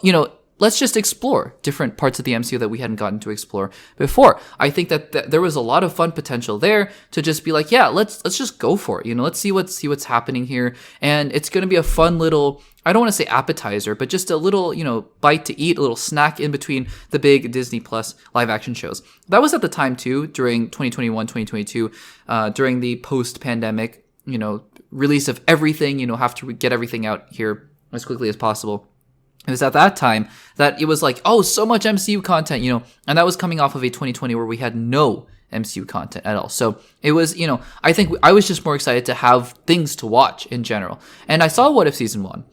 let's just explore different parts of the MCU that we hadn't gotten to explore before. I think that there was a lot of fun potential there to just be like, yeah, let's just go for it. Let's see what's happening here, and it's going to be a fun little, I don't want to say appetizer, but just a little, bite to eat, a little snack in between the big Disney Plus live action shows. That was at the time too, during 2021, 2022, during the post-pandemic, release of everything, have to get everything out here as quickly as possible. It was at that time that it was like, oh, so much MCU content, and that was coming off of a 2020 where we had no MCU content at all. So it was, I think I was just more excited to have things to watch in general. And I saw What If Season 1,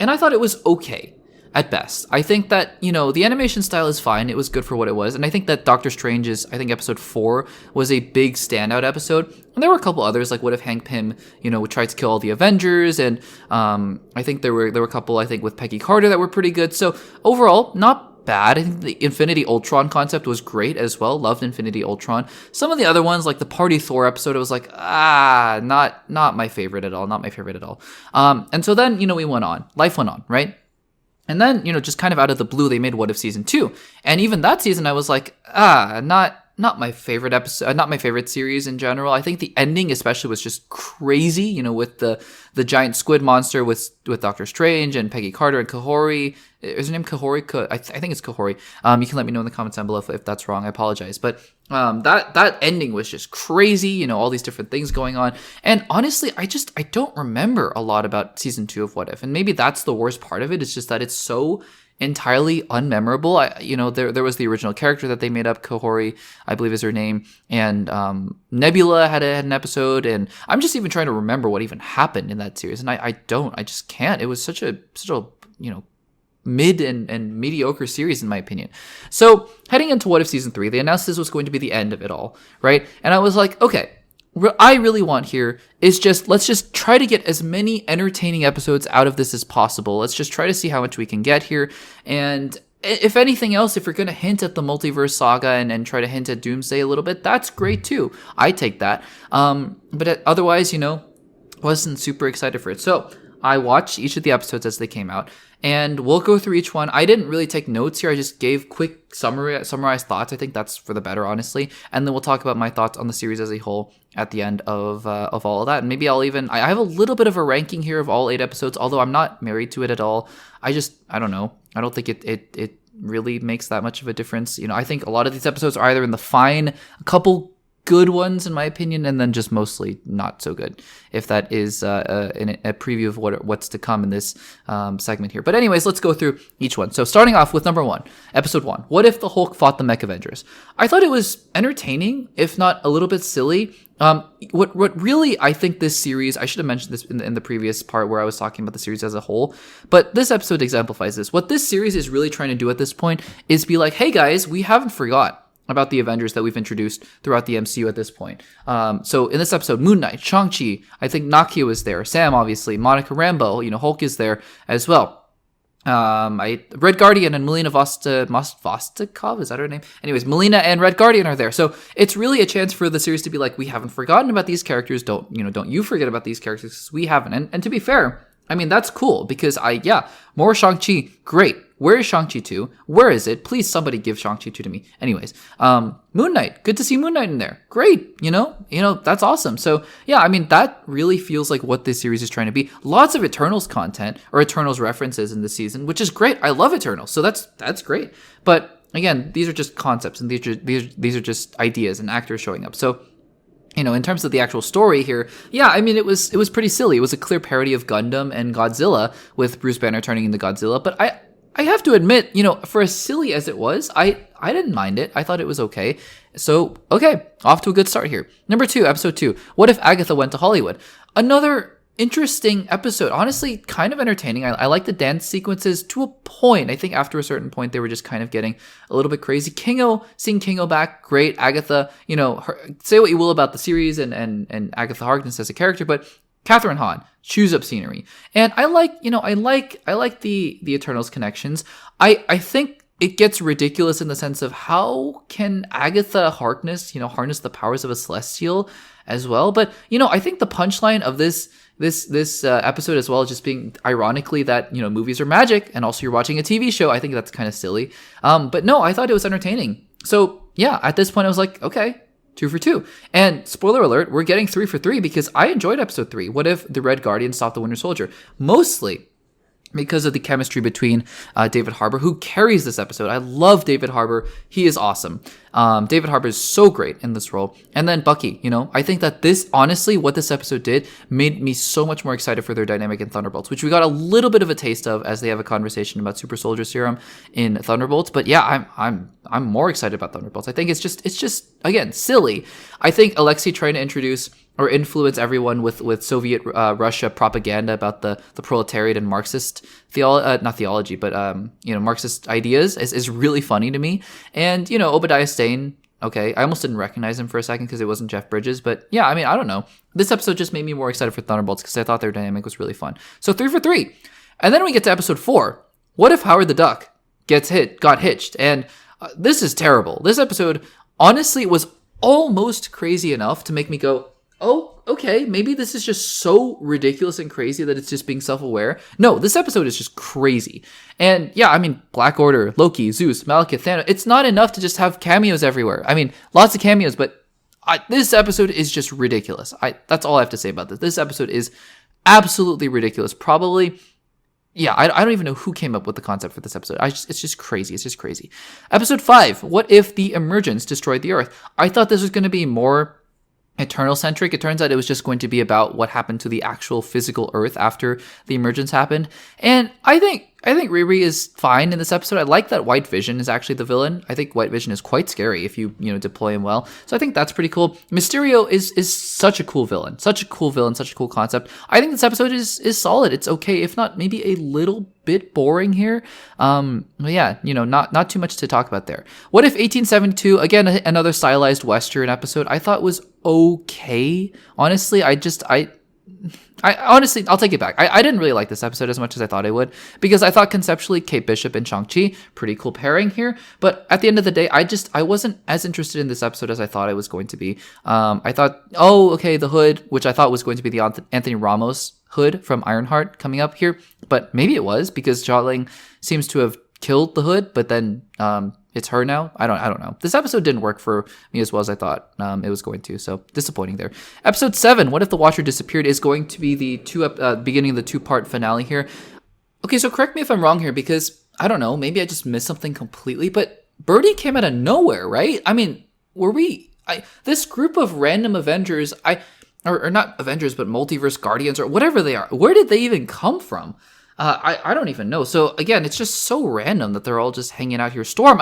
and I thought it was okay at best. I think that, the animation style is fine. It was good for what it was. And I think that Doctor Strange's, episode 4 was a big standout episode. And there were a couple others, like What If Hank Pym, tried to kill all the Avengers. And I think there were a couple, with Peggy Carter that were pretty good. So overall, not bad. I think the Infinity Ultron concept was great as well. Loved Infinity Ultron. Some of the other ones, like the Party Thor episode, it was like, not my favorite at all. Not my favorite at all. And so then, we went on. Life went on, right? And then, just kind of out of the blue, they made What If Season 2. And even that season, I was like, not my favorite episode, not my favorite series in general. I think the ending especially was just crazy, with the giant squid monster with Doctor Strange and Peggy Carter and Kahori. Is her name Kahori? I think it's Kahori. You can let me know in the comments down below if that's wrong. I apologize. But that ending was just crazy, all these different things going on. And honestly, I don't remember a lot about Season 2 of What If. And maybe that's the worst part of it. It's just that it's so entirely unmemorable. There was the original character that they made up, Kahori, I believe is her name, and Nebula had an episode, and I'm just even trying to remember what even happened in that series, and I just can't. It was such a mid and mediocre series in my opinion. So heading into What If Season 3, they announced this was going to be the end of it all, right? And I was like, okay, what I really want here is let's just try to get as many entertaining episodes out of this as possible. Let's just try to see how much we can get here. And if anything else, if you're going to hint at the multiverse saga and try to hint at Doomsday a little bit, that's great too. I take that. But otherwise, wasn't super excited for it. So I watched each of the episodes as they came out, and we'll go through each one. I didn't really take notes here. I just gave quick summarized thoughts. I think that's for the better, honestly. And then we'll talk about my thoughts on the series as a whole at the end of all of that. And maybe I have a little bit of a ranking here of all 8 episodes, although I'm not married to it at all. I don't know. I don't think it really makes that much of a difference. I think a lot of these episodes are either in the fine, a couple good ones in my opinion, and then just mostly not so good, if that is a preview of what's to come in this segment here. But anyways, let's go through each one. So starting off with number 1, episode 1, What If the Hulk Fought the Mech Avengers? I thought it was entertaining, if not a little bit silly. What really, I think this series, I should have mentioned this in the previous part where I was talking about the series as a whole, but this episode exemplifies this. What this series is really trying to do at this point is be like, hey guys, we haven't forgot. about the Avengers that we've introduced throughout the MCU at this point. So in this episode, Moon Knight, Shang-Chi, I think Nakia was there, Sam obviously, Monica Rambeau, Hulk is there as well. Red Guardian and Melina Vostokov, is that her name? Anyways, Melina and Red Guardian are there. So it's really a chance for the series to be like, we haven't forgotten about these characters. Don't you forget about these characters, because we haven't. And to be fair, I mean, that's cool, because more Shang-Chi, great. Where is Shang-Chi 2? Where is it? Please, somebody give Shang-Chi 2 to me. Anyways, Moon Knight, good to see Moon Knight in there. Great, that's awesome. So, yeah, I mean, that really feels like what this series is trying to be. Lots of Eternals content, or Eternals references in this season, which is great. I love Eternals, so that's great. But, again, these are just concepts, and these are just ideas and actors showing up. So, in terms of the actual story here, I mean, it was pretty silly. It was a clear parody of Gundam and Godzilla, with Bruce Banner turning into Godzilla. But I have to admit, for as silly as it was, I didn't mind it. I thought it was okay. So, okay, off to a good start here. Number 2, episode 2. What if Agatha went to Hollywood? Another interesting episode. Honestly, kind of entertaining. I like the dance sequences to a point. I think after a certain point, they were just kind of getting a little bit crazy. Seeing Kingo back, great. Agatha, say what you will about the series and Agatha Harkness as a character, but Catherine Hahn chews up scenery. And I like the Eternals connections. I think it gets ridiculous in the sense of how can Agatha Harkness, harness the powers of a Celestial as well. But, I think the punchline of this episode as well, just being ironically that, movies are magic and also you're watching a TV show. I think that's kind of silly. But no, I thought it was entertaining. So yeah, at this point I was like, okay, 2 for 2. And spoiler alert, we're getting 3 for 3 because I enjoyed episode 3. What if the Red Guardian stopped the Winter Soldier? Mostly because of the chemistry between David Harbour, who carries this episode. I love David Harbour. He is awesome. David Harbour is so great in this role. And then Bucky, I think that this, honestly, what this episode did made me so much more excited for their dynamic in Thunderbolts, which we got a little bit of a taste of as they have a conversation about Super Soldier Serum in Thunderbolts. But yeah, I'm more excited about Thunderbolts. I think it's just again, silly. I think Alexei trying to introduce or influence everyone with Soviet Russia propaganda about the proletariat and Marxist not theology, but Marxist ideas is really funny to me. And Obadiah Stane, okay, I almost didn't recognize him for a second because it wasn't Jeff Bridges, but yeah, I mean, I don't know. This episode just made me more excited for Thunderbolts because I thought their dynamic was really fun. So 3 for 3, and then we get to episode 4. What if Howard the Duck got hitched? And this is terrible. This episode honestly was almost crazy enough to make me go, oh, okay, maybe this is just so ridiculous and crazy that it's just being self-aware. No, this episode is just crazy. And yeah, I mean, Black Order, Loki, Zeus, Malekith, Thanos, it's not enough to just have cameos everywhere. I mean, lots of cameos, but this episode is just ridiculous. That's all I have to say about this. This episode is absolutely ridiculous. Probably, yeah, I don't even know who came up with the concept for this episode. It's just crazy. It's just crazy. Episode 5, what if the Emergence destroyed the Earth? I thought this was going to be more Eternal-centric. It turns out it was just going to be about what happened to the actual physical Earth after the emergence happened. And I think Riri is fine in this episode. I like that White Vision is actually the villain. I think White Vision is quite scary if you deploy him well. So I think that's pretty cool. Mysterio is such a cool villain. Such a cool villain, such a cool concept. I think this episode is solid. It's okay, if not maybe a little bit boring here. But yeah, not too much to talk about there. What if 1872, again, another stylized Western episode, I thought was okay. Honestly, honestly, I'll take it back. I didn't really like this episode as much as I thought I would, because I thought conceptually Kate Bishop and Shang-Chi, pretty cool pairing here. But at the end of the day, I wasn't as interested in this episode as I thought I was going to be. I thought, oh, okay, the Hood, which I thought was going to be the Anthony Ramos Hood from Ironheart coming up here. But maybe it was, because Xiaoling seems to have killed the Hood, but then it's her now. I don't know. This episode didn't work for me as well as I thought it was going to. So disappointing there. Episode 7, What If the Watcher Disappeared, is going to be the beginning of the 2-part finale here. Okay, so correct me if I'm wrong here, because I don't know, maybe I just missed something completely, but Birdie came out of nowhere, right? I mean, this group of random Avengers, or not Avengers, but Multiverse Guardians or whatever they are, where did they even come from? I don't even know. So again, it's just so random that they're all just hanging out here. Storm,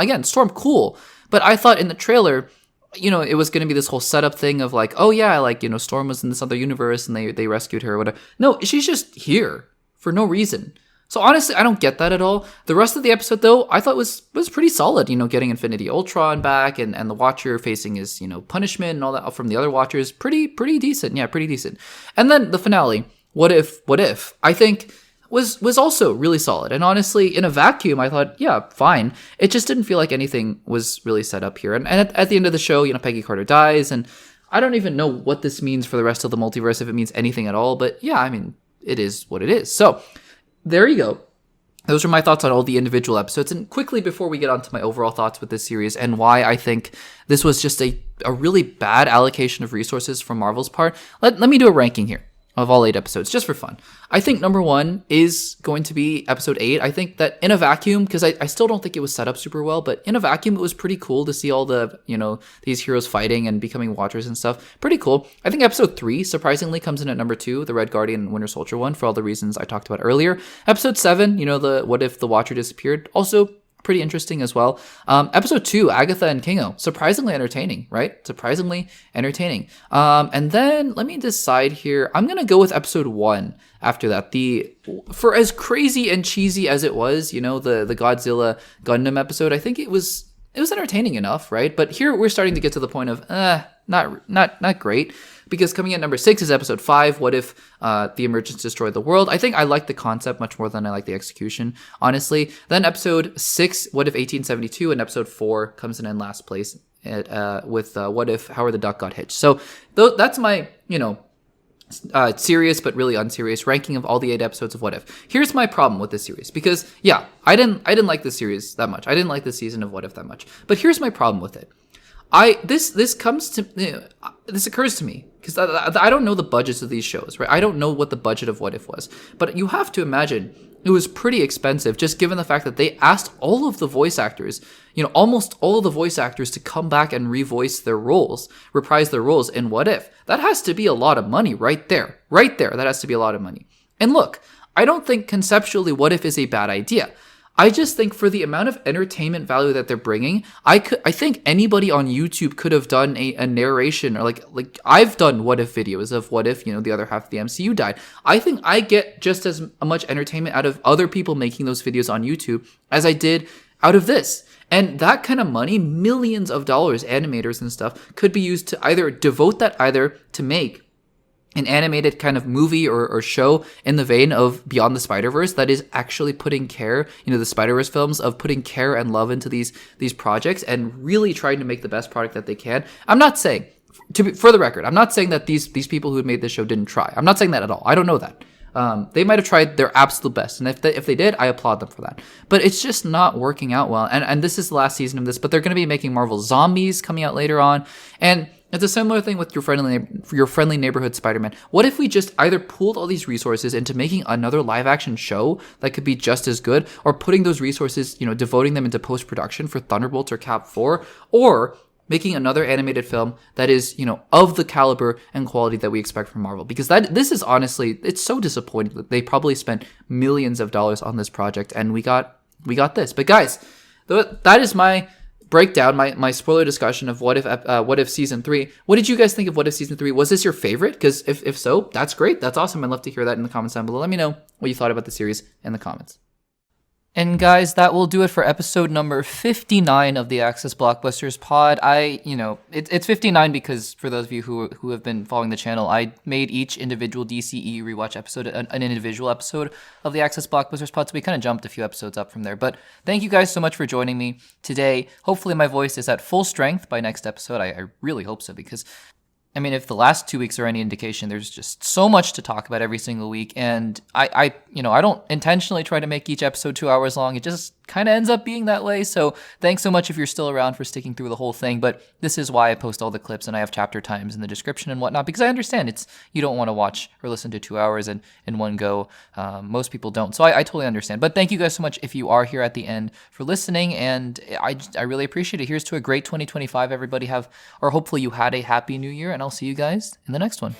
cool. But I thought in the trailer, it was going to be this whole setup thing of like, oh yeah, like, Storm was in this other universe and they rescued her or whatever. No, she's just here for no reason. So honestly, I don't get that at all. The rest of the episode, though, I thought was pretty solid. Getting Infinity Ultron back and the Watcher facing his punishment and all that from the other Watchers, pretty decent. Yeah, pretty decent. And then the finale, what if? I think was also really solid. And honestly, in a vacuum, I thought, yeah, fine. It just didn't feel like anything was really set up here. And at the end of the show, Peggy Carter dies, and I don't even know what this means for the rest of the multiverse, if it means anything at all. But yeah, I mean, it is what it is. So there you go. Those are my thoughts on all the individual episodes. And quickly, before we get on to my overall thoughts with this series and why I think this was just a really bad allocation of resources from Marvel's part, let me do a ranking here of all 8 episodes, just for fun. I think number 1 is going to be episode 8. I think that in a vacuum, because I still don't think it was set up super well, but in a vacuum, it was pretty cool to see all the, these heroes fighting and becoming Watchers and stuff. Pretty cool. I think episode 3, surprisingly, comes in at number 2, the Red Guardian and Winter Soldier one, for all the reasons I talked about earlier. Episode 7, the what if the Watcher disappeared, also pretty interesting as well. Episode 2, Agatha and Kingo, surprisingly entertaining, right? Surprisingly entertaining. And then let me decide here. I'm gonna go with episode 1 after that. For as crazy and cheesy as it was, the Godzilla Gundam episode, I think it was entertaining enough, right? But here we're starting to get to the point of not great. Because coming in at number 6 is episode 5, What If the Emergence Destroyed the World? I think I like the concept much more than I like the execution, honestly. Then episode 6, What If 1872? And episode 4 comes in last place with What If Howard the Duck Got Hitched? So that's my, serious but really unserious ranking of all the 8 episodes of What If. Here's my problem with this series, because yeah, I didn't like this series that much. I didn't like the season of What If that much. But here's my problem with it. This occurs to me because I don't know the budgets of these shows, right? I don't know what the budget of What If was, but you have to imagine it was pretty expensive, just given the fact that they asked all of the voice actors, almost all of the voice actors, to come back and reprise their roles in What If. That has to be a lot of money right there. That has to be a lot of money. And look, I don't think conceptually What If is a bad idea. I just think for the amount of entertainment value that they're bringing, I think anybody on YouTube could have done a narration, or like I've done What If videos of what if, the other half of the MCU died. I think I get just as much entertainment out of other people making those videos on YouTube as I did out of this. And that kind of money, millions of dollars, animators and stuff, could be used to either devote that to make an animated kind of movie or show in the vein of Beyond the Spider-Verse that is actually putting care, the Spider-Verse films, of putting care and love into these projects and really trying to make the best product that they can. I'm not saying, for the record, I'm not saying that these people who made this show didn't try. I'm not saying that at all. I don't know that. They might have tried their absolute best, and if they did, I applaud them for that. But it's just not working out well. And this is the last season of this, but they're going to be making Marvel Zombies coming out later on, and it's a similar thing with your friendly neighborhood Spider-Man. What if we just either pooled all these resources into making another live-action show that could be just as good, or putting those resources, devoting them into post-production for Thunderbolts or Cap 4, or making another animated film that is, of the caliber and quality that we expect from Marvel. Because this is honestly, it's so disappointing that they probably spent millions of dollars on this project, and we got this. But guys, that is my breakdown, my spoiler discussion of What If Season 3. What did you guys think of What If Season 3? Was this your favorite? Because if so, that's great. That's awesome. I'd love to hear that in the comments down below. Let me know what you thought about the series in the comments. And guys, that will do it for episode number 59 of the Access Blockbusters pod. It's 59 because for those of you who have been following the channel, I made each individual DCE rewatch episode an individual episode of the Access Blockbusters pod, so we kind of jumped a few episodes up from there. But thank you guys so much for joining me today. Hopefully my voice is at full strength by next episode. I really hope so, because if the last 2 weeks are any indication, there's just so much to talk about every single week. And I don't intentionally try to make each episode 2 hours long. It just kind of ends up being that way. So thanks so much if you're still around for sticking through the whole thing. But this is why I post all the clips and I have chapter times in the description and whatnot, because I understand you don't want to watch or listen to 2 hours in one go. Most people don't. So I totally understand. But thank you guys so much if you are here at the end for listening. And I really appreciate it. Here's to a great 2025. Everybody hopefully you had a happy new year, and I'll see you guys in the next one.